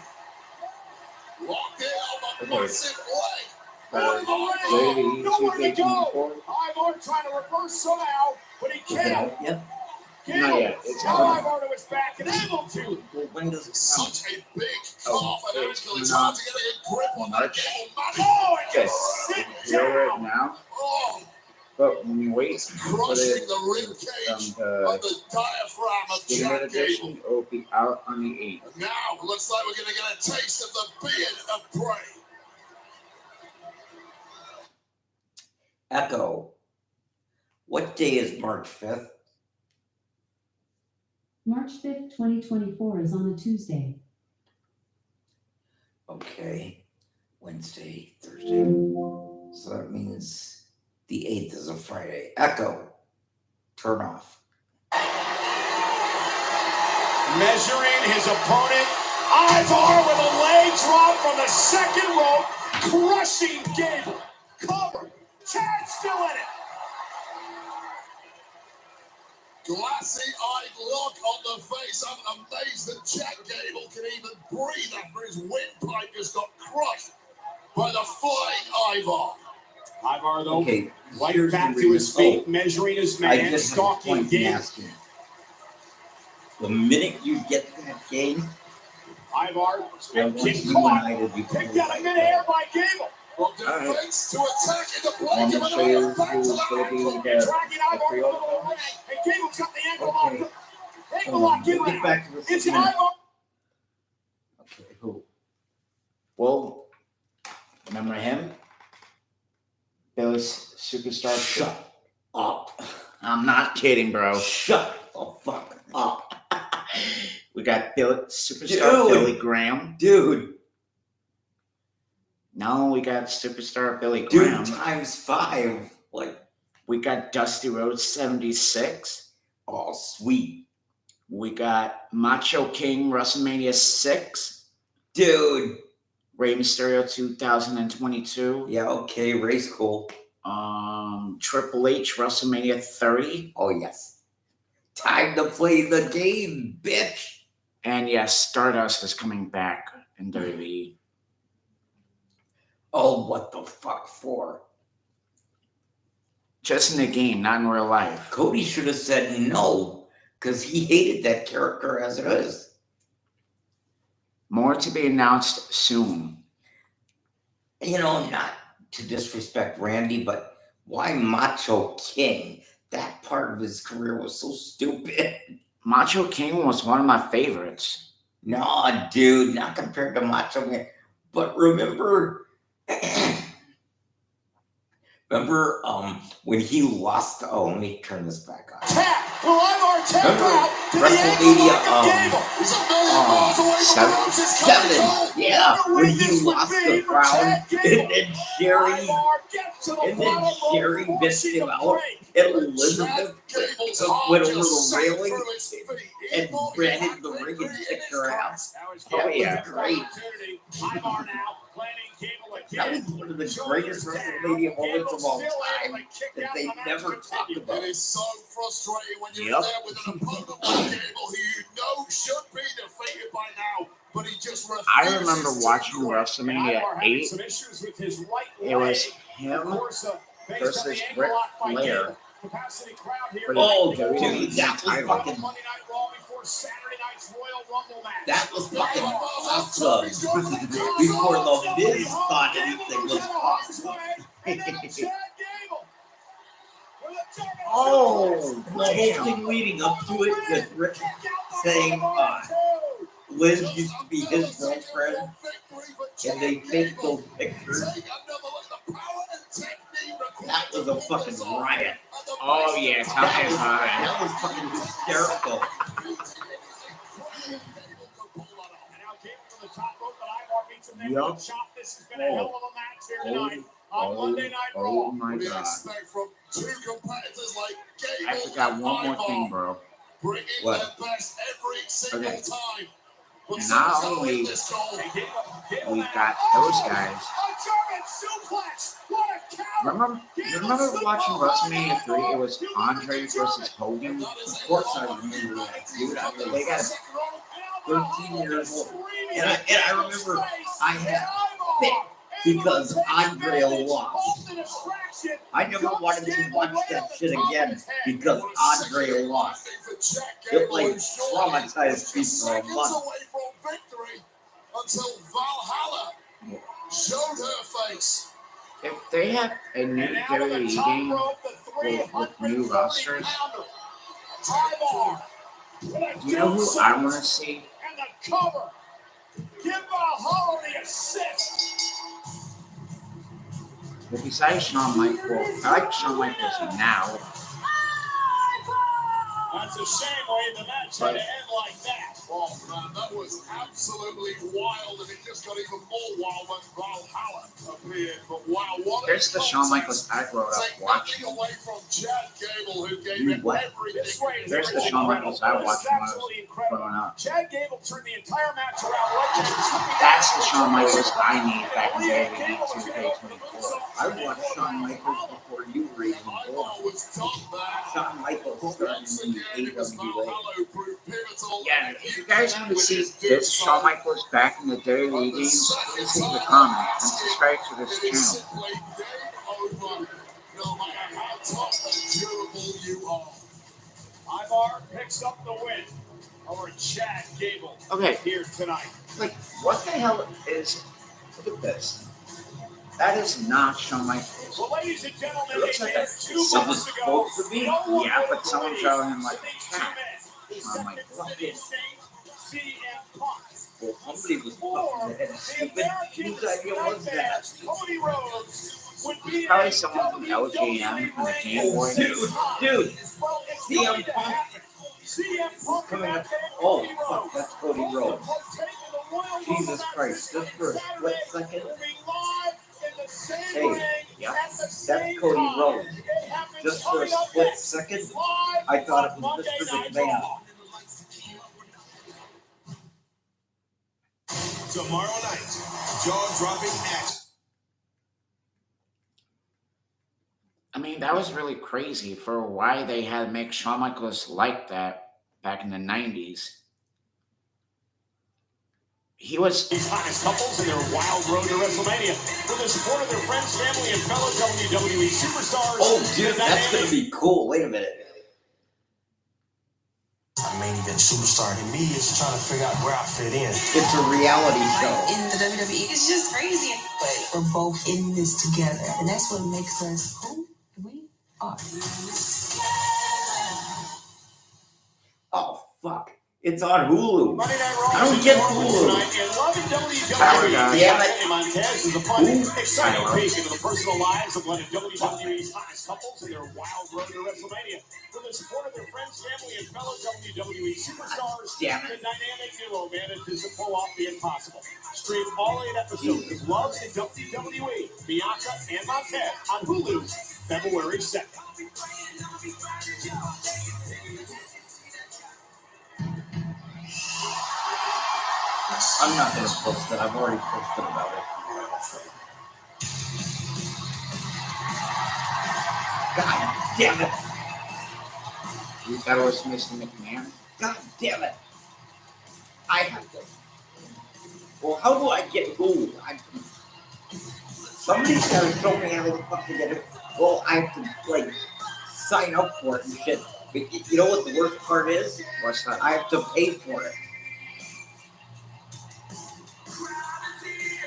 S4: Locked in on the
S1: Okay.
S4: massive leg.
S3: Over the
S1: JD,
S3: ring. Nowhere to go.
S1: 2K24.
S3: Ivar trying to reverse somehow, but he can't.
S2: Yep.
S1: Not yet. It's
S3: Now
S1: coming.
S3: Ivar to his back and able to.
S2: Well, when does it come?
S4: Such a big
S1: Oh,
S4: cough, and
S1: it's
S4: Eric is
S1: coming
S4: hard
S1: up.
S4: to get a good grip on that
S1: March.
S4: Gable money.
S3: Oh, and
S1: Yes.
S3: just sit
S1: Hear it
S3: down.
S1: now.
S4: Oh,
S1: But when you wait for
S4: crushing
S1: it
S4: the rib cage
S1: from
S4: of
S1: the
S4: the diaphragm of
S1: Standard
S4: Chad Gable.
S1: Edition, it will be out on the 8th.
S4: And now, looks like we're going to get a taste of the beard of prey.
S2: Echo. What day is March 5th?
S20: March 5th, 2024 is on a Tuesday.
S2: Okay. Wednesday, Thursday. So that means the 8th is a Friday. Echo. Turn off.
S3: Measuring his opponent, Ivar with a leg drop from the second rope, crushing Gable. Cover. Chad still in it.
S4: Glassy-eyed look on the face. I'm amazed that Chad Gable can even breathe after his windpipe just got crushed by the flying Ivar.
S3: Ivar, though,
S2: Okay.
S3: right
S2: here's
S3: back
S2: the
S3: to his
S2: reason-
S3: feet, measuring his
S2: I
S3: man,
S2: just have a
S3: stalking
S2: point in
S3: Gable.
S2: asking. The minute you get that game,
S3: Ivar,
S2: I want
S3: spin kick
S2: you and
S3: caught.
S2: I to be
S3: Picked out of midair by Gable.
S4: From
S1: right.
S4: defense to attack in the
S1: Want
S4: blink
S1: me
S4: of
S1: to
S4: an
S1: show you
S4: eye. Back to
S1: who's
S4: the
S1: going to be
S4: ankle.
S1: the
S3: Dragging Ivar
S1: pre-order
S3: over the
S1: bonus?
S3: ring, and Gable's got the ankle
S2: Okay.
S3: lock. Ankle
S2: Hold on,
S3: lock in
S2: we'll get
S3: now.
S2: back to this
S3: It's
S2: in a minute.
S3: Ivar.
S2: Okay, who?
S1: Well, remember him? Billy's Superstar.
S2: Shut up.
S1: I'm not kidding, bro.
S2: Shut the fuck up.
S1: We got Superstar
S2: Dude.
S1: Billy Graham.
S2: Dude.
S1: No, we got Superstar Billy
S2: Dude,
S1: Graham.
S2: times 5. Like,
S1: We got Dusty Rhodes 76.
S2: oh, sweet.
S1: We got Macho King WrestleMania 6.
S2: Dude.
S1: Rey Mysterio 2022.
S2: Yeah, okay, Ray's cool.
S1: Triple H WrestleMania 30.
S2: Oh, yes. Time to play the game, bitch.
S1: And yes, Stardust is coming back in WWE.
S2: Oh, what the fuck for?
S1: Just in the game, not in real life.
S2: Cody should have said no, because he hated that character as it is.
S1: More to be announced soon.
S2: You know, not to disrespect Randy, but why Macho King? That part of his career was so stupid.
S1: Macho King was one of my favorites.
S2: No, dude, not compared to Macho King. But remember when he lost? Oh, let me turn this back on.
S3: Tap. Well, Ivar tapped
S2: Remember
S3: out to the ankle
S2: WrestleMania,
S3: lock of Gable.
S4: He's a million miles away from the
S1: seven.
S4: ropes. It's coming
S2: 7,
S4: home.
S2: yeah,
S3: What a
S2: when
S3: win
S2: he
S3: this would
S2: lost
S3: be
S2: the
S3: for
S2: crown,
S3: Chad
S2: and
S3: Gable.
S2: then Sherry,
S3: Ivar gets to the
S2: and then
S3: bottom rope,
S2: Sherry
S3: forcing
S2: missed him
S3: the
S2: out,
S3: break.
S2: and Elizabeth
S4: Gable's
S2: went
S4: heart
S2: over
S4: just
S2: the
S4: sank
S2: railing
S4: through his feet. He
S2: and
S4: thought he
S2: ran
S4: had
S2: into the ring and
S4: victory in
S2: kicked
S4: his
S2: her
S4: grasp.
S2: ass.
S3: Now it's
S2: Oh,
S3: Gable's
S2: yeah,
S3: next
S2: great.
S3: opportunity. Ivar now planning Gable
S2: That
S3: again.
S2: was one of the
S3: Shoulders
S2: greatest
S3: down.
S2: WrestleMania moments of all
S3: Gable still
S2: time
S3: able to kick
S2: that
S3: out
S2: they
S3: and the match
S2: never talked
S3: continues.
S2: about.
S4: It is so frustrating when you're
S1: Yep.
S4: there with an opponent like Gable who you know should be defeated by now, but he just refuses
S1: I remember
S4: to
S1: watching
S4: quit.
S1: WrestleMania
S3: Ivar having
S1: 8.
S3: some issues with his right
S1: It was
S3: leg. Of
S1: him
S3: course, based on
S1: versus
S3: the ankle
S1: Ric
S3: lock by
S1: Flair.
S3: Gable. Capacity crowd here.
S1: For the
S2: Oh,
S1: WWE
S2: dude, that was
S1: title.
S2: fucking,
S3: Monday Night Raw before Saturday night's Royal Rumble match.
S2: that was fucking
S3: Ivar
S2: awesome. Before the Miz thought anything was awesome.
S3: And now Chad Gable. with a juggernaut
S2: Oh,
S3: suplex.
S2: the whole thing leading up to it with Rick saying Liz used to be his girlfriend, and they faked those pictures. That was a fucking riot.
S1: Oh, yeah, top
S2: That
S1: is
S2: was,
S1: high.
S2: that was fucking hysterical.
S3: And now Gable to the top rope, but Ivar meets him there with a chop. This has been a hell of a match here tonight. on Monday Night Raw.
S1: Oh my
S4: What do you
S1: god.
S4: expect from two competitors like Gable
S1: I forgot
S4: and
S1: one more
S4: Ivar,
S1: thing, bro.
S4: bringing
S1: What?
S4: their best every single
S1: Okay.
S4: time. But
S1: And not
S4: someone's gotta
S1: only
S4: win this goal.
S1: we got those guys.
S3: A German suplex. What a counter.
S1: Remember, you remember watching WrestleMania 3? It was Andre versus Hogan.
S2: Of course I remember that, dude. I mean,
S1: They got
S2: 13 years old. And I remember I had fit because Andre lost. I never wanted to watch that shit again because Andre lost. It like traumatized me for a
S4: Seconds
S2: month.
S4: away from victory until Valhalla showed her face.
S1: If they have a new WWE game with new rosters, you know who I want to see?
S3: And the cover. Give Valhalla the assist.
S1: Well, besides Shawn Michaels, I like Shawn Michaels now.
S3: That's a shame way the match had to end like that.
S4: Oh man, that was absolutely wild, and it just got even more wild when Valhalla appeared. But wow, what
S1: There's the Shawn Michaels I grew up
S4: Take
S1: watching.
S4: nothing away from Chad Gable, who gave
S1: You
S4: it
S1: what?
S4: everything.
S1: There's the Shawn Michaels I watched when I was growing up.
S3: Chad Gable turned the entire match around right there.
S1: That's the Shawn Michaels I need back in the day in 2K24.
S2: I watched Shawn Michaels before you were even born. Shawn Michaels started in the AWA.
S1: Yeah, if you guys want to see this Shawn Michaels back in the WWE games, please leave a comment and subscribe to this channel.
S4: No matter how tough and durable you are.
S3: Ivar picks up the win over Chad Gable.
S1: Okay.
S3: Here tonight.
S1: Like, what the hell is... Look at this. That is not Shawn Michaels.
S3: Well, ladies and gentlemen,
S1: It looks like
S3: it's 2
S1: someone
S3: months ago.
S1: supposed to be.
S3: No one
S1: Yeah,
S3: would
S1: but someone
S3: believe
S1: showed him like
S3: that these
S1: a cat.
S3: two men, the
S1: I'm like,
S3: second
S1: fuck
S3: city
S1: it.
S3: saint, CM Punk,
S2: Well, somebody was
S3: or
S2: fucking that
S3: the
S2: stupid.
S3: American
S2: Whose idea was that?
S3: Nightmare, Cody Rhodes, would be
S1: Probably
S3: a
S1: someone from LJN from the Game Boy.
S2: Dude,
S3: Well, it's
S2: CM
S3: going to
S2: Punk.
S3: happen. CM Punk
S2: Coming
S3: and
S2: up.
S3: that
S2: Oh,
S3: Cody
S2: fuck,
S3: Rhodes.
S2: that's Cody Rhodes. Jesus Christ, just for a split second. Hey,
S1: yeah,
S2: that's Cody Rhodes. Just for a split second, I thought it was Mr. McMahon.
S16: Tomorrow night, jaw-dropping action.
S1: I mean, that was really crazy for why they had to make Shawn Michaels like that back in the 90s. He was...
S3: These hottest couples in their wild road to WrestleMania with the support of their friends, family, and fellow WWE superstars.
S2: Oh, dude, that's gonna be cool. Wait a minute.
S17: A main event superstar to me is trying to figure out where I fit in.
S2: It's a reality show.
S7: In the WWE, it's just crazy. But we're both in this together, and that's what makes us who we are.
S2: Oh, fuck. It's on Hulu.
S3: Monday Night Raw
S2: I don't
S3: is
S2: get
S3: in New Orleans
S2: Hulu.
S3: tonight, and loving
S1: Power
S3: WWE.
S1: guy.
S2: Damn it.
S3: Anthony Montez is a fun, exciting
S1: Power.
S3: peek into the personal lives of one of WWE's hottest couples in their wild road to WrestleMania. With the support of their friends, family, and fellow WWE superstars,
S2: Damn
S3: the dynamic duo manages to pull off the impossible. Stream all 8 episodes of Love in WWE, Bianca and Montez on Hulu, February 2nd.
S2: I'm not gonna post it. I've already posted about it. God damn it.
S1: You thought it was Mr. McMahon?
S2: God damn it. I have to. Well, how do I get Hulu? Somebody's gotta show me how the fuck to get it. Well, I have to, like, sign up for it and shit. But you know what the worst part is?
S1: What's that?
S2: I have to pay for it.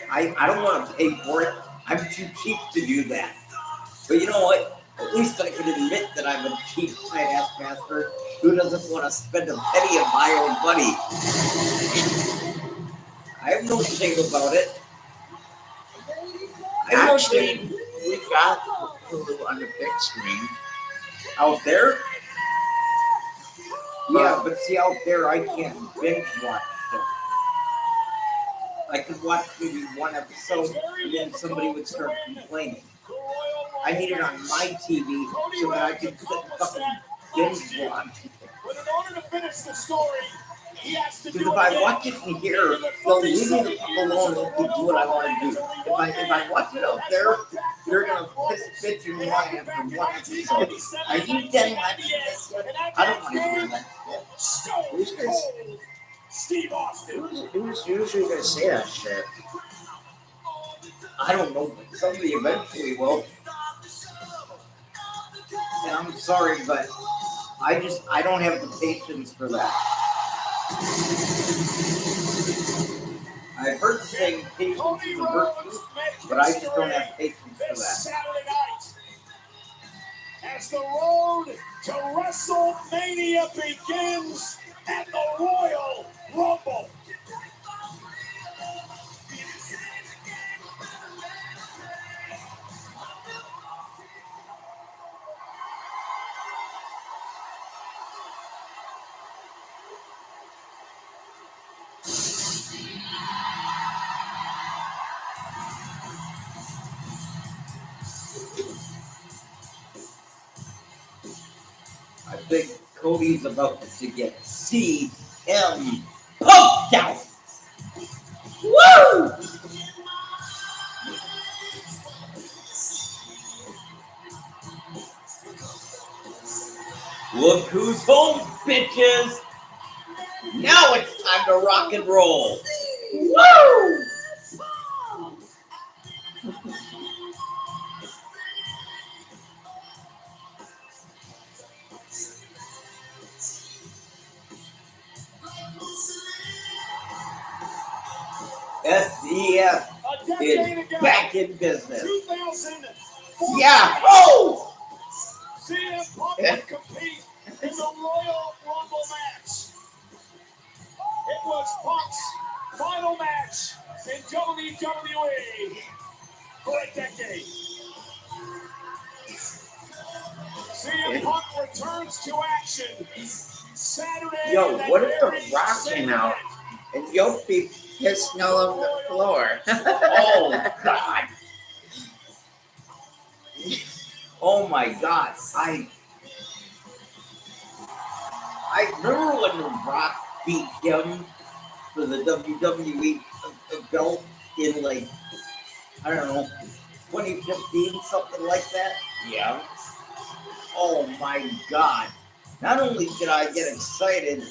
S2: I don't want to pay for it. I'm too cheap to do that. But you know what? At least I can admit that I'm a cheap, tight-ass bastard who doesn't want to spend a penny of my own money. I have no shame about it. I have no shame.
S1: Actually, we got Hulu on the big screen.
S2: Out there? Yeah, but see, out there I can't binge watch stuff. I could watch maybe one episode and then somebody would start complaining. I need it on my TV so that I can fucking binge watch.
S3: But in order to finish the story, he has to do
S2: Because
S3: it
S2: if I
S3: again.
S2: watch it in here, they'll leave me the fuck alone and let me do what I want to do. If I watch it out there, they're gonna piss bitch and whine after one episode. Are you done watching this yet? I don't want to hear that shit.
S3: Steve Austin.
S1: Who's usually gonna say that shit?
S2: I don't know, but somebody eventually will. And I'm sorry, but I don't have the patience for that. I've heard the saying patience is a virtue, but I just don't have patience for
S3: This
S2: that.
S3: Saturday night, as the road to WrestleMania begins at the Royal Rumble.
S2: I think Cody's about to get CM Punk out. Woo! Look who's home, bitches! Now it's time to rock and roll. Woo! SEF is back in business.
S3: 2004.
S2: Yeah! Oh!
S3: CM Punk would compete in the Royal Rumble match. It was Punk's final match in WWE for a decade. CM Punk returns to action Saturday.
S1: Yo,
S3: night.
S1: what if The Rock came out and you'll be pissing all over the floor?
S2: Oh, God. Oh, my God. I remember when The Rock beat him for the WWE belt in, like, I don't know, 2015, something like that.
S1: Yeah.
S2: Oh, my God. Not only did I get excited,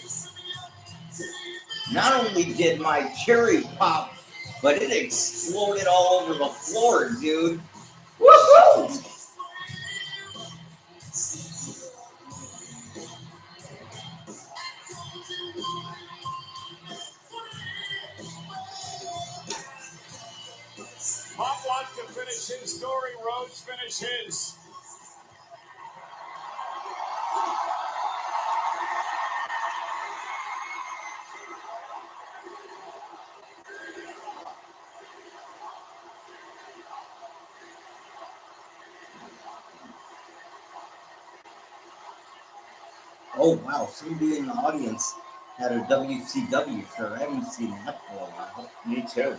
S2: not only did my cherry pop, but it exploded all over the floor, dude. Woohoo!
S3: Pop wants to finish his story. Rhodes finish his.
S2: Oh, wow. Somebody in the audience had a WCW shirt. I haven't seen that for a while.
S1: Me too.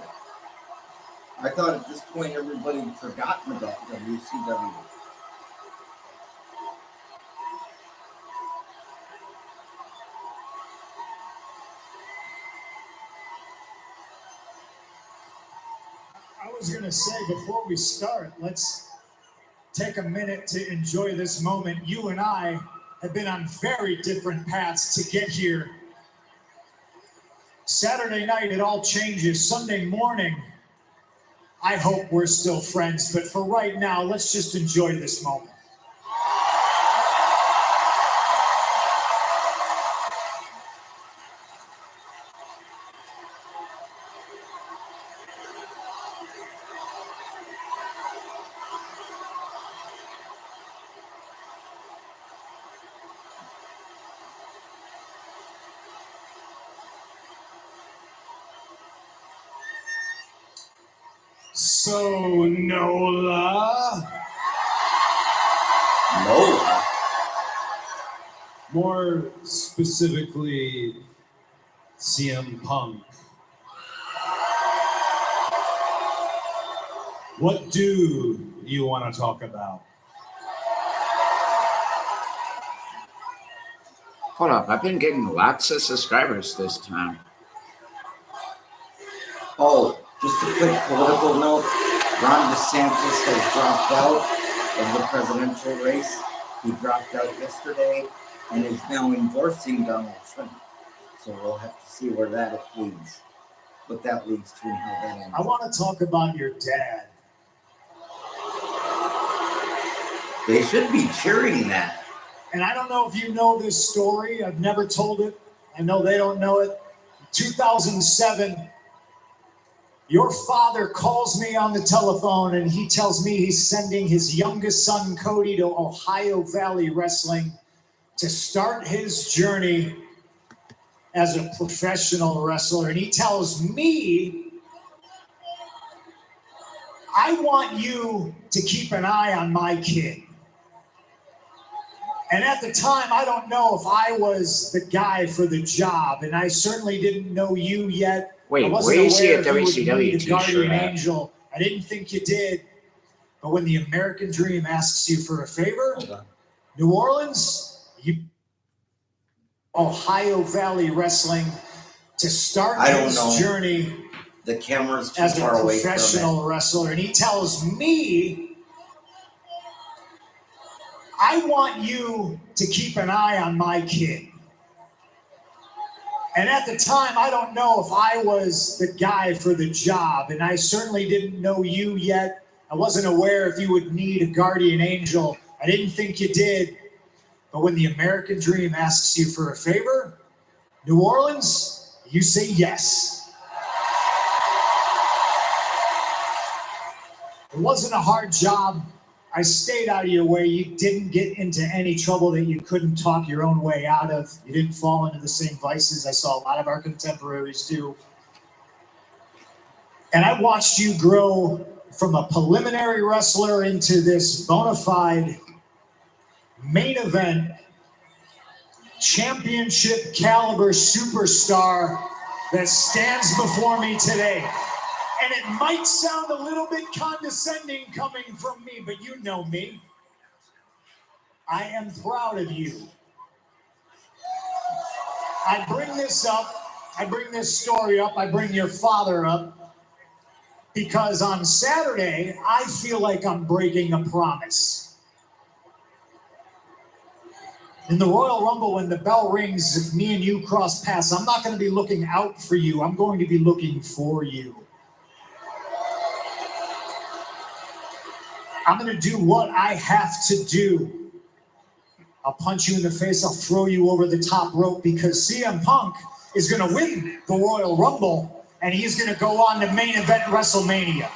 S2: I thought at this point everybody had forgotten about WCW.
S3: I was going to say, before we start, let's take a minute to enjoy this moment. You and I have been on very different paths to get here. Saturday night, it all changes. Sunday morning, I hope we're still friends. But for right now, let's just enjoy this moment. So, Nola.
S2: Nola?
S3: More specifically, CM Punk. What do you want to talk about?
S1: Hold up, I've been getting lots of subscribers this time.
S2: Oh, just a quick political note. Ron DeSantis has dropped out of the presidential race. He dropped out yesterday and is now endorsing Donald Trump. So we'll have to see where that leads. What that leads to and how that ends.
S3: I want to talk about your dad.
S2: They should be cheering that.
S3: And I don't know if you know this story. I've never told it. I know they don't know it. 2007, your father calls me on the telephone and he tells me he's sending his youngest son, Cody, to Ohio Valley Wrestling to start his journey as a professional wrestler. And he tells me, I want you to keep an eye on my kid. And at the time, I don't know if I was the guy for the job, and I certainly didn't know you yet.
S1: Wait,
S3: I
S1: where
S3: wasn't
S1: do you see a
S3: aware if you would
S1: WCW
S3: need a
S1: t-shirt
S3: guardian
S1: at?
S3: angel. I didn't think you did. But when the American Dream asks you for a favor, New Orleans, Ohio Valley Wrestling, to start
S2: I don't
S3: his
S2: know.
S3: journey
S2: The camera's too
S3: as a
S2: far away from
S3: professional wrestler. And he tells me, I want you to keep an eye on my kid. And at the time, I don't know if I was the guy for the job, and I certainly didn't know you yet. I wasn't aware if you would need a guardian angel. I didn't think you did. But when the American Dream asks you for a favor, New Orleans, you say yes. It wasn't a hard job. I stayed out of your way. You didn't get into any trouble that you couldn't talk your own way out of. You didn't fall into the same vices I saw a lot of our contemporaries do. And I watched you grow from a preliminary wrestler into this bona fide main event, championship caliber superstar that stands before me today. And it might sound a little bit condescending coming from me, but you know me. I am proud of you. I bring this up, I bring this story up, I bring your father up, because on Saturday, I feel like I'm breaking a promise. In the Royal Rumble, when the bell rings, if me and you cross paths, I'm not going to be looking out for you, I'm going to be looking for you. I'm going to do what I have to do. I'll punch you in the face. I'll throw you over the top rope because CM Punk is going to win the Royal Rumble and he's going to go on to main event WrestleMania.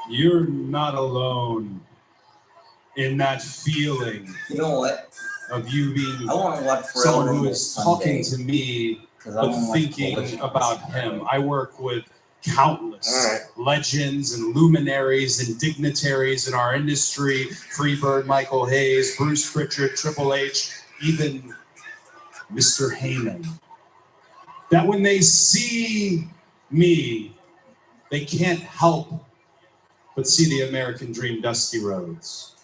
S3: You're not alone in that feeling.
S2: You know what?
S3: Of you being
S2: I want to watch
S3: someone
S2: Royal
S3: who
S2: Rumble
S3: is talking to me, but thinking about him. I work with countless legends and luminaries and dignitaries in our industry. Freebird, Michael Hayes, Bruce Pritchard, Triple H, even Mr. Heyman. That when they see me, they can't help but see the American Dream, Dusty Rhodes.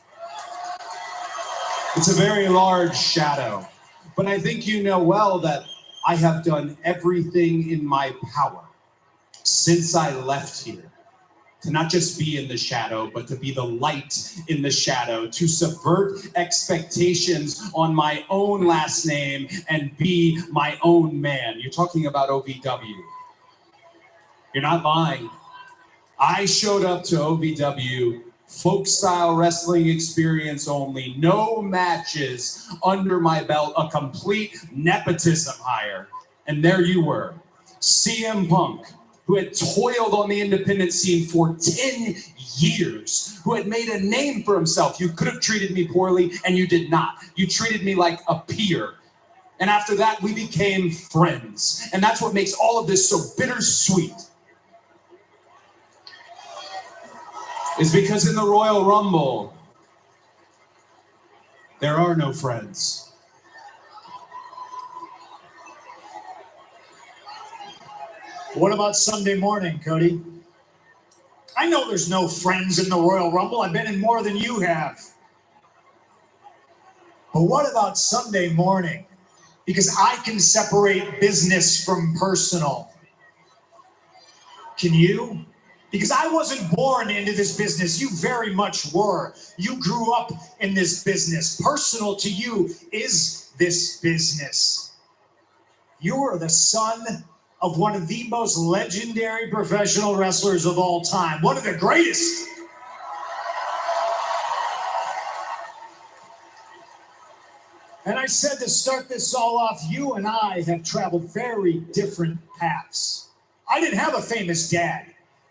S3: It's a very large shadow, but I think you know well that I have done everything in my power since I left here to not just be in the shadow, but to be the light in the shadow, to subvert expectations on my own last name and be my own man. You're talking about OVW. You're not lying. I showed up to OVW folk style wrestling experience only, no matches under my belt, a complete nepotism hire. And there you were, CM Punk, who had toiled on the independent scene for 10 years, who had made a name for himself. You could have treated me poorly, and you did not. You treated me like a peer. And after that, we became friends. And that's what makes all of this so bittersweet. Is because in the Royal Rumble, there are no friends. What about Sunday morning, Cody? I know there's no friends in the Royal Rumble. I've been in more than you have. But what about Sunday morning? Because I can separate business from personal. Can you? Because I wasn't born into this business. You very much were. You grew up in this business. Personal to you is this business. You are the son of one of the most legendary professional wrestlers of all time. One of the greatest. And I said to start this all off, you and I have traveled very different paths. I didn't have a famous dad.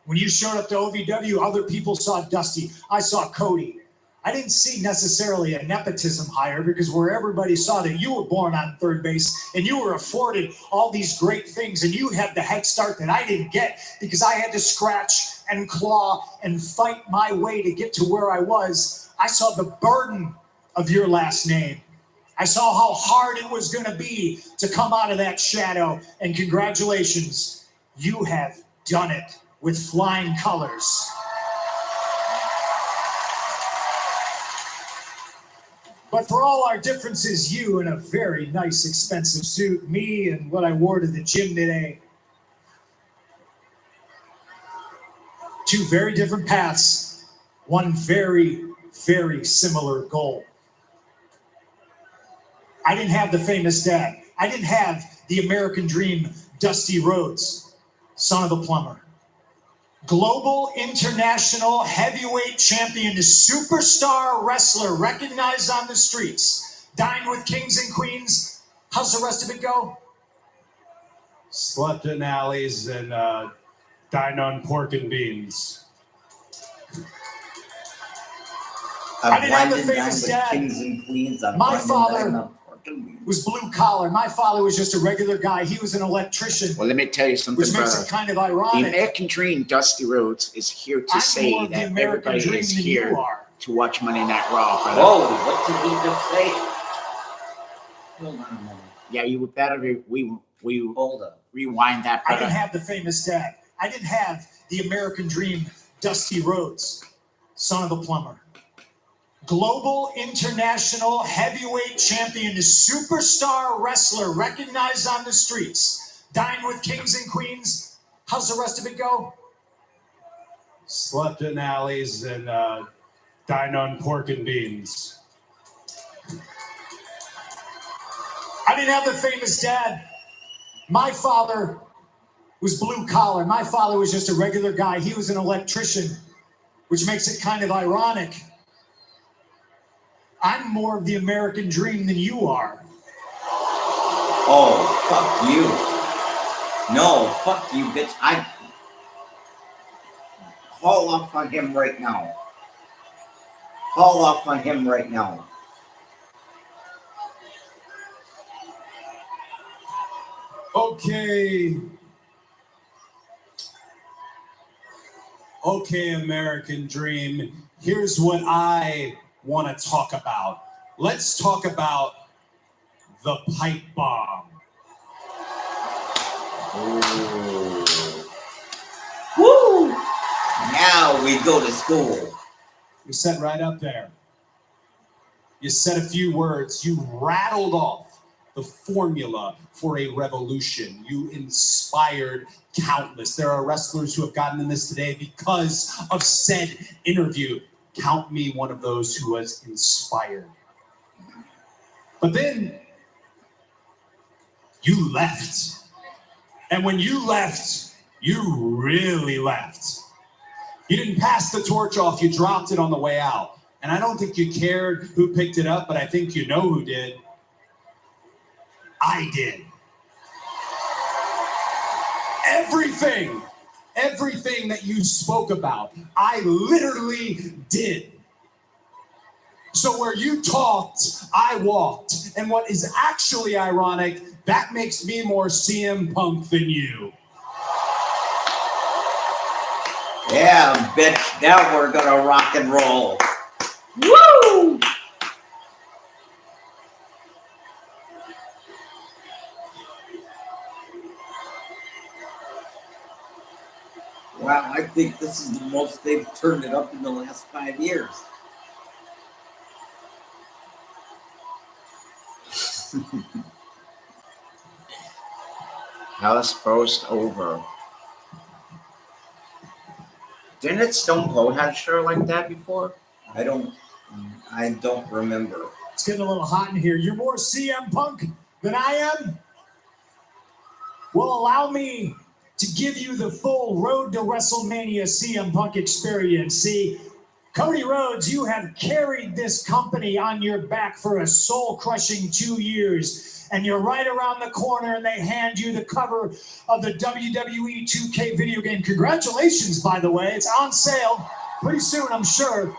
S3: When you showed up to OVW, other people saw Dusty. I saw Cody. I didn't see necessarily a nepotism hire because where everybody saw that you were born on third base and you were afforded all these great things and you had the head start that I didn't get because I had to scratch and claw and fight my way to get to where I was. I saw the burden of your last name. I saw how hard it was going to be to come out of that shadow, and congratulations, you have done it with flying colors. But for all our differences, you in a very nice, expensive suit, me and what I wore to the gym today. Two very different paths, one very, very similar goal. I didn't have the famous dad. I didn't have the American dream, Dusty Rhodes, son of the plumber. Global international heavyweight champion, superstar wrestler, recognized on the streets. Dined with kings and queens. How's the rest of it go?
S21: Slept in alleys and dined on pork and beans.
S3: I didn't have the famous
S2: with
S3: dad.
S2: Kings and queens.
S3: My father was blue collar. My father was just a regular guy. He was an electrician.
S1: Well, let me tell you something,
S3: Which makes
S1: brother.
S3: it kind of
S1: The
S3: ironic.
S1: American Dream, Dusty Rhodes, is here to
S3: I'm
S1: say
S3: more of the
S1: that
S3: American
S1: everybody
S3: dream
S1: is
S3: than you
S1: here
S3: are.
S1: to watch Monday Night Raw, brother.
S2: Whoa, what did he just say? Hold on a minute.
S1: Yeah, you would better we
S2: Hold up.
S1: rewind that,
S3: I
S1: brother.
S3: didn't have the famous dad. I didn't have the American dream, Dusty Rhodes, son of the plumber. Global international heavyweight champion, superstar wrestler, recognized on the streets. Dined with kings and queens. How's the rest of it go?
S21: Slept in alleys and dined on pork and beans.
S3: I didn't have the famous dad. My father was blue collar. My father was just a regular guy. He was an electrician, which makes it kind of ironic. I'm more of the American dream than you are.
S2: Oh, fuck you. No, fuck you, bitch. I haul off on him right now. Haul off on him right now.
S21: Okay. Okay, American Dream. Here's what I want to talk about. Let's talk about the pipe bomb.
S2: Ooh. Woo! Now we go to school.
S21: You sat right up there. You said a few words. You rattled off the formula for a revolution. You inspired countless. There are wrestlers who have gotten in this today because of said interview. Count me one of those who was inspired. But then you left. And when you left, you really left. You didn't pass the torch off, you dropped it on the way out. And I don't think you cared who picked it up, but I think you know who did. I did. Everything that you spoke about, I literally did. So where you talked, I walked. And what is actually ironic, that makes me more CM Punk than you.
S2: Yeah, bitch. Now we're gonna rock and roll. Woo! Wow, I think this is the most they've turned it up in the last 5 years.
S6: House post over. Didn't Stone Cold have a shirt like that before?
S2: I don't remember.
S3: It's getting a little hot in here. You're more CM Punk than I am? Well, allow me to give you the full Road to WrestleMania CM Punk experience. See, Cody Rhodes, you have carried this company on your back for a soul-crushing 2 years, and you're right around the corner and they hand you the cover of the WWE 2K video game. Congratulations, by the way. It's on sale pretty soon, I'm sure.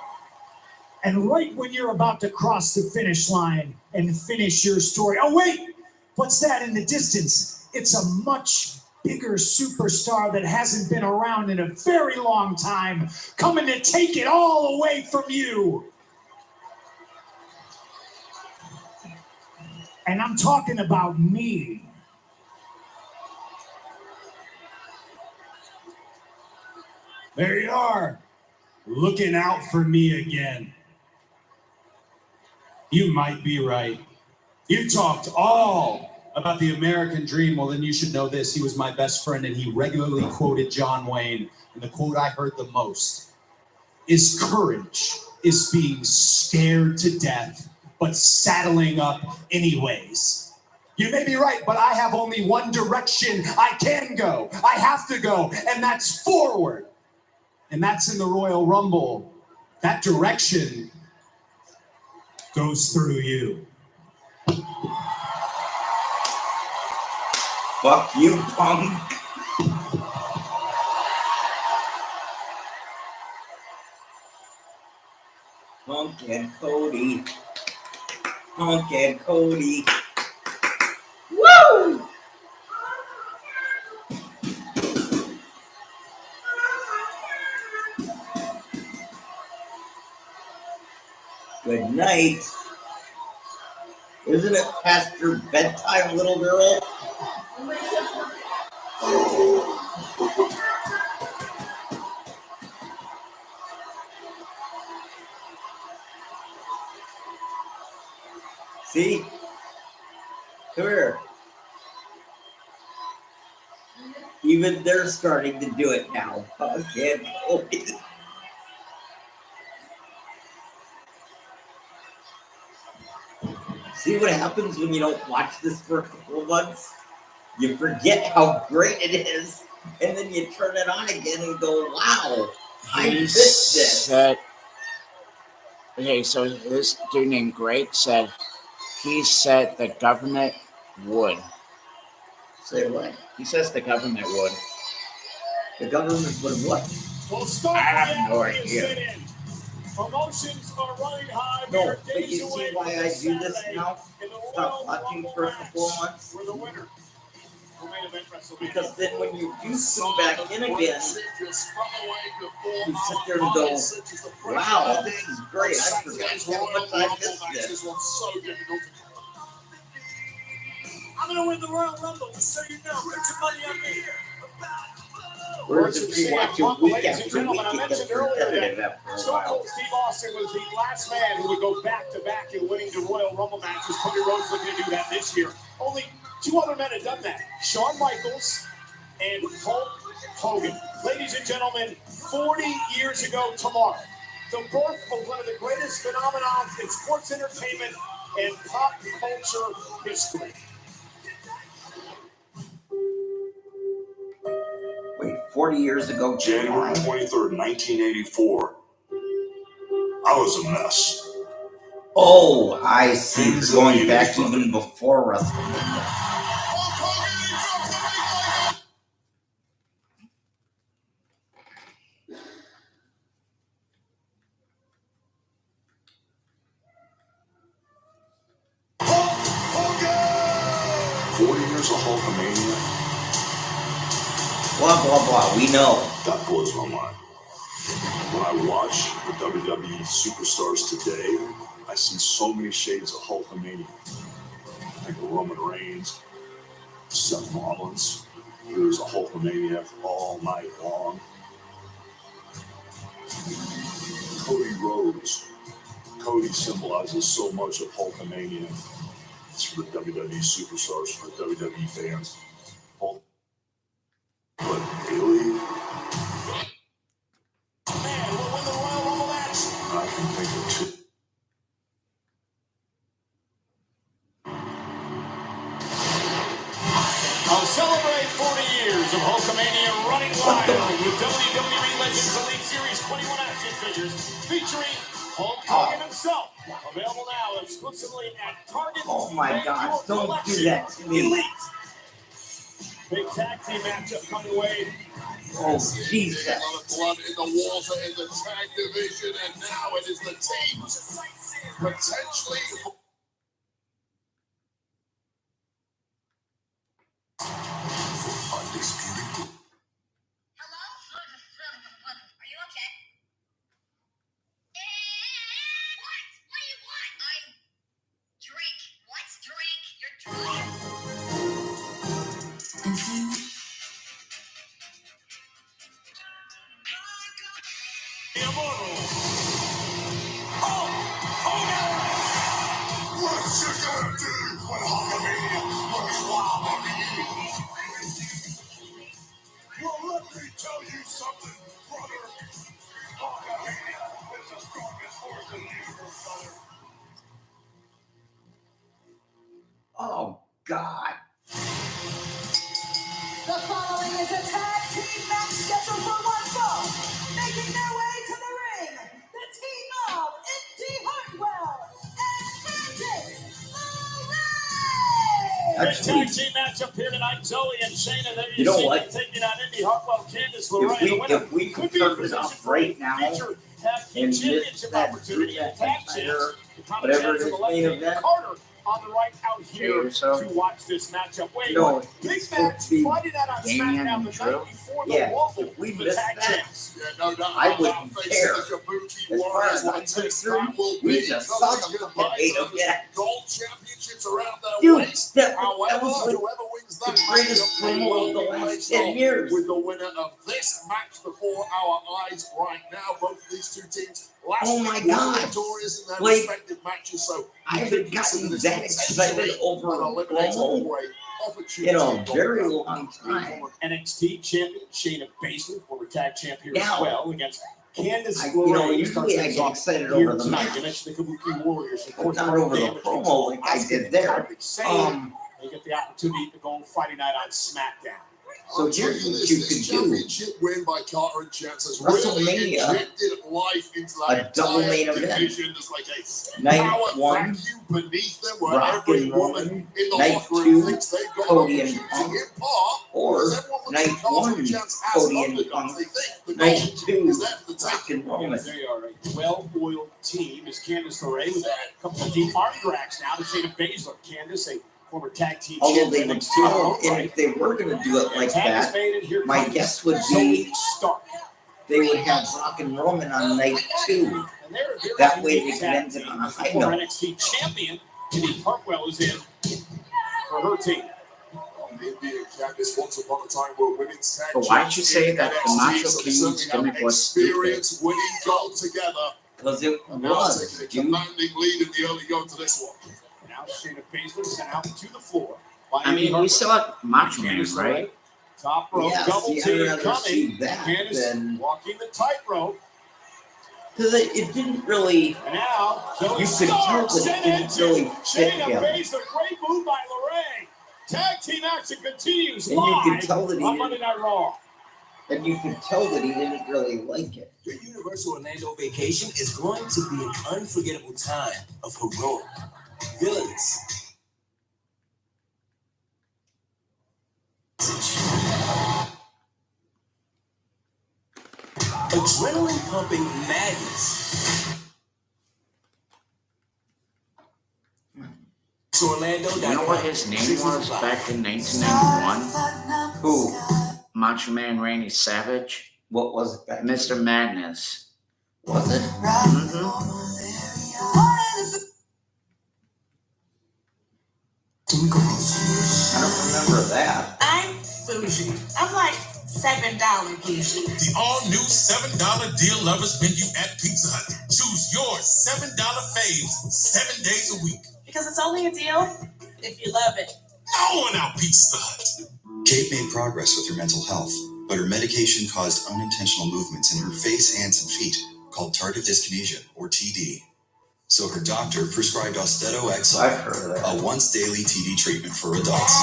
S3: And right when you're about to cross the finish line and finish your story. Oh, wait, what's that in the distance? It's a much bigger superstar that hasn't been around in a very long time, coming to take it all away from you. And I'm talking about me. There you are, looking out for me again. You might be right. You talked all about the American dream. Well, then you should know this. He was my best friend, and he regularly quoted John Wayne. And the quote I heard the most is courage is being scared to death, but saddling up anyways. You may be right, but I have only one direction I can go. I have to go, and that's forward. And that's in the Royal Rumble. That direction goes through you.
S2: Fuck you, Punk. Punk and Cody. Punk and Cody. Woo! Good night. Isn't it past your bedtime, little girl? See? Come here. Even they're starting to do it now. Okay. See what happens when you don't watch this for a couple of months? You forget how great it is, and then you turn it on again and go, wow, I missed this.
S6: Okay, so this dude named Greg said he said the government would.
S2: Say what?
S6: He says the government would.
S2: The government would what?
S3: Well, start
S6: I have no
S3: reality is
S6: idea.
S3: set in. Promotions are running high.
S2: No,
S3: We are
S2: but
S3: days
S2: you
S3: away
S2: see
S3: from
S2: why I do this
S3: Saturday
S2: now?
S3: in the
S2: Stop
S3: Royal
S2: watching
S3: Rumble
S2: for a
S3: match
S2: couple of months.
S3: for the winner. For main event WrestleMania.
S2: Because then when you do come back in again, you sit there and go, wow, this is great. I forgot how much I missed this.
S3: I'm going to win the Royal Rumble, just so you know. Put your money on me.
S2: Whereas if you watch it week
S3: Ladies and
S2: after week,
S3: gentlemen, I
S2: it gets
S3: mentioned earlier
S2: repetitive
S3: that
S2: after a
S3: Stone
S2: while.
S3: Cold Steve Austin was the last man who would go back-to-back in winning the Royal Rumble matches. Cody Rhodes looking to do that this year. Only two other men had done that. Shawn Michaels and Hulk Hogan. Ladies and gentlemen, 40 years ago tomorrow, the birth of one of the greatest phenomenons in sports entertainment and pop culture history.
S2: Wait, 40 years ago?
S16: January 23rd, 1984. I was a mess.
S2: Oh, I see. It's going back even before WrestleMania.
S16: 40 years of Hulkamania.
S2: Blah, blah, blah. We know.
S16: That blows my mind. When I watch the WWE superstars today, I see so many shades of Hulkamania. Like Roman Reigns, Seth Rollins. There's a Hulkamania all night long. Cody Rhodes. Cody symbolizes so much of Hulkamania. It's for the WWE superstars, for the WWE fans. Hulk. But Bayley,
S3: Man will win the Royal Rumble match.
S16: I can think of two.
S3: I'll celebrate 40 years of Hulkamania running wild with WWE Legends Elite Series 21 action figures featuring Hulk Hogan himself. Available now exclusively at Target.
S2: Oh my God,
S3: Your
S2: don't do
S3: Collection.
S2: that to me.
S3: Elite. Big tag team matchup coming away.
S2: Oh, Jesus.
S4: A lot of blood in the water in the tag division, and now it is the teams potentially. Undisputed.
S3: The Immortal.
S4: What you gonna do when Hulkamania runs wild on you? Well, let me tell you something, brother. Hulkamania is the strongest force in the universe, brother.
S2: Oh, God.
S12: The following is a tag team match scheduled for one fall. Making their way to the ring, the team of Indy Hartwell and Candice LeRae.
S3: Big tag team matchup here tonight. Zoe and Shayna. There
S2: You know
S3: see
S2: what?
S3: them taking on Indy Hartwell, Candice LeRae.
S2: If we could turn it off right now
S3: Future tag team
S2: and
S3: championship
S2: miss that
S3: opportunity
S2: group
S3: and tag
S2: that
S3: chance. The
S2: whatever it
S3: commentators
S2: is
S3: on the left
S2: main
S3: hand,
S2: event.
S3: Carter on the right out here
S2: Okay, so-
S3: to watch this matchup. Wait,
S2: No,
S3: what? Big
S2: it's
S3: match
S2: supposed to be
S3: Friday night on
S2: Damian
S3: SmackDown
S2: and
S3: the
S2: Drew.
S3: night before the
S2: Yeah,
S3: Rumble.
S2: if we
S3: The
S2: miss
S3: tag
S2: that,
S3: champs.
S4: Yeah, no doubt
S2: I
S4: about
S2: wouldn't
S4: that.
S2: care.
S4: The Kabuki
S2: As far
S4: Warriors
S2: as I'm
S4: will take
S2: concerned,
S4: will
S2: we
S4: be
S2: just saw
S4: coming
S2: the
S4: to
S2: fucking
S4: buy
S2: eight of
S4: some
S2: that.
S4: gold championships around their
S2: Dude,
S4: waist.
S2: that
S4: However,
S2: was like
S4: whoever wins
S2: the
S4: that
S2: greatest
S4: matchup
S2: promo
S4: will
S2: of the
S4: be
S2: last
S4: faced
S2: 10
S4: off
S2: years.
S4: with the winner of this match before our eyes right now. Both of these two teams last
S2: Oh my
S4: week were
S2: God.
S4: victorious in their
S2: Like,
S4: respective matches, so
S2: I haven't gotten
S4: this
S2: that
S4: potentially
S2: excited over
S4: an
S2: a
S4: eliminator
S2: promo
S4: way opportunity
S2: in a
S4: to
S2: very
S4: go
S2: long time.
S3: NXT champion Shayna Baszler, former tag champ here as
S2: Now,
S3: well, against Candice
S2: you know,
S3: LeRae.
S2: usually I get excited over the
S3: tonight.
S2: match,
S3: You mentioned the Kabuki Warriors. Of
S2: but
S3: course,
S2: not
S3: Mark
S2: over the
S3: Damage
S2: promo
S3: control,
S2: like I
S3: Asuka
S2: did
S3: and
S2: there.
S3: Kabuki Sane. They get the opportunity to go Friday night on SmackDown.
S2: So
S4: I'll tell
S2: here's what
S4: this,
S2: you
S4: this
S2: could do.
S4: championship win by Carter and Chance has really
S2: WrestleMania,
S4: injected life into
S2: a
S4: that
S2: double
S4: entire
S2: main event.
S4: division. There's like a
S2: Night
S4: power
S2: one,
S4: vacuum beneath them where
S2: Rock
S4: every
S2: and
S4: woman
S2: Roman.
S4: in the
S2: Night
S4: locker room
S2: two,
S4: thinks they've got
S2: Cody
S4: an
S2: and
S4: opportunity
S2: Punk.
S4: in part.
S2: Or
S4: Because everyone looks
S2: night
S4: at Carter
S2: one,
S4: and Chance as
S2: Cody and
S4: underdogs.
S2: Punk.
S4: They think the
S2: Night
S4: gold
S2: two,
S4: is there for the
S2: Rock
S4: taking.
S2: and Roman.
S3: They are a well-oiled team. As Candice LeRae with a couple of deep artifacts now to Shayna Baszler. Candice, a former tag team
S2: Although they
S3: champion.
S2: would probably, and if they were going to do it like that, my guess would be they would have Rock and Roman on night 2. That way they can end it on a high
S3: Former
S2: note.
S3: NXT champion Indy Hartwell is in for her team.
S4: Indy and Candice once upon a time were women's tag
S2: But why don't you say
S4: champions
S2: that the
S4: in
S2: Macho
S4: NXT, so
S2: King's
S4: certainly
S2: gimmick
S4: have
S2: was stupid?
S4: experience winning gold together.
S2: Because it
S4: Now
S2: was,
S4: taking a
S2: dude.
S4: commanding lead in the early going to this one.
S3: Now Shayna Baszler sent out to the floor. by
S2: I mean,
S3: Indy
S2: we
S3: Hartwell.
S2: saw Macho Man,
S3: Candice
S2: right?
S3: LeRae, top rope
S2: Yeah,
S3: double
S2: see, I'd
S3: team
S2: rather
S3: coming.
S2: see that
S3: Candice
S2: than-
S3: walking the tightrope.
S2: Because it didn't really,
S3: And now Zoe
S2: you could tell
S3: Stark
S2: that
S3: sent
S2: it didn't
S3: into
S2: really fit
S3: Shayna
S2: him.
S3: Baszler. Great move by LeRae. Tag team action continues
S2: And you
S3: live
S2: could tell that he
S3: on Monday Night Raw.
S2: And you could tell that he didn't really like it.
S17: Your Universal Orlando vacation is going to be an unforgettable time of heroic villains. Adrenaline pumping madness. So Orlando,
S5: You know what his name was back in 1991?
S2: Who?
S5: Macho Man Randy Savage.
S2: What was it back?
S5: Mr. Madness.
S2: Was it?
S5: I don't remember that.
S2: So
S7: bougie. I'm like $7 bougie.
S13: The all-new $7 deal lovers menu at Pizza Hut. Choose your $7 faves 7 days a week.
S7: Because it's only a deal if you love it.
S13: No one out Pizza Hut.
S22: Kate made progress with her mental health, but her medication caused unintentional movements in her face, hands, and feet, called tardive dyskinesia, or TD. So her doctor prescribed Austedo XR, a once-daily TD treatment for adults.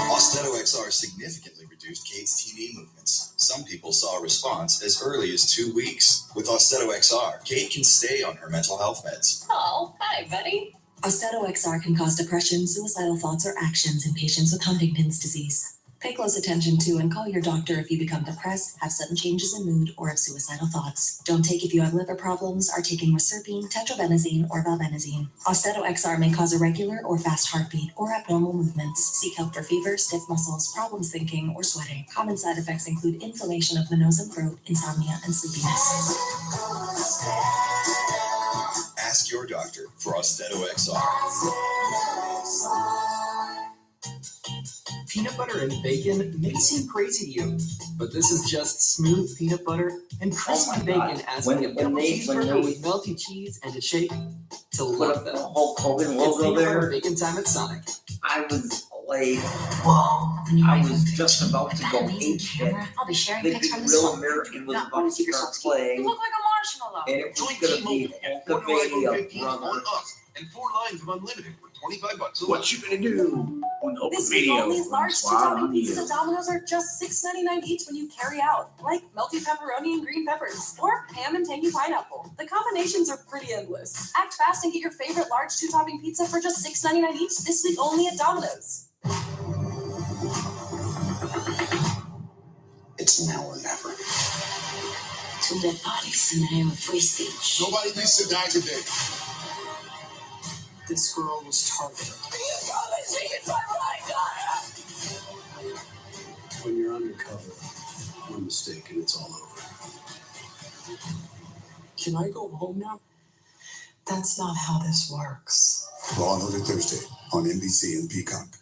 S22: Austedo XR significantly reduced Kate's TD movements. Some people saw a response as early as 2 weeks. With Austedo XR, Kate can stay on her mental health meds.
S7: Oh, hi, buddy.
S19: Austedo XR can cause depression, suicidal thoughts, or actions in patients with Huntington's disease. Pay close attention to and call your doctor if you become depressed, have sudden changes in mood, or have suicidal thoughts. Don't take if you have liver problems, are taking reserpine, tetrabenazine, or valbenazine. Austedo XR may cause irregular or fast heartbeat or abnormal movements. Seek help for fever, stiff muscles, problems thinking, or sweating. Common side effects include inflammation of the nose and throat, insomnia, and sleepiness.
S22: Ask your doctor for Austedo XR.
S23: Peanut butter and bacon may seem crazy to you, but this is just smooth peanut butter and crispy bacon as an edible cheeseburger with melty cheese and a shake to love them.
S2: Hulk Hogan
S23: It's
S2: logo
S23: peanut butter
S2: there.
S23: bacon time at Sonic.
S2: I was like, I was just about to go ape shit.
S7: I'll be sharing
S2: The
S7: pics from the
S2: Real
S7: song.
S2: American was
S7: Not
S2: about to
S7: wanna see
S2: start
S7: yourself.
S2: playing,
S7: You look like a marshmallow.
S2: and it was gonna be Hulkamania, brother.
S4: And 4 lines of unlimited for $25.
S2: What you gonna do on
S19: This week, all these large
S2: Swat
S19: two-topping
S2: on
S19: pizzas
S2: you.
S19: at Domino's are just $6.99 each when you carry out, like melty pepperoni and green peppers, or ham and tangy pineapple. The combinations are pretty endless. Act fast and get your favorite large two-topping pizza for just $6.99 each this week only at Domino's.
S22: It's now or never.
S7: 2 dead bodies in the name of free speech.
S4: Nobody needs to die today.
S23: This girl was targeted.
S18: When you're undercover, one mistake and it's all over.
S23: Can I go home now?
S8: That's not how this works.
S18: Law and Order Thursday on NBC and Peacock.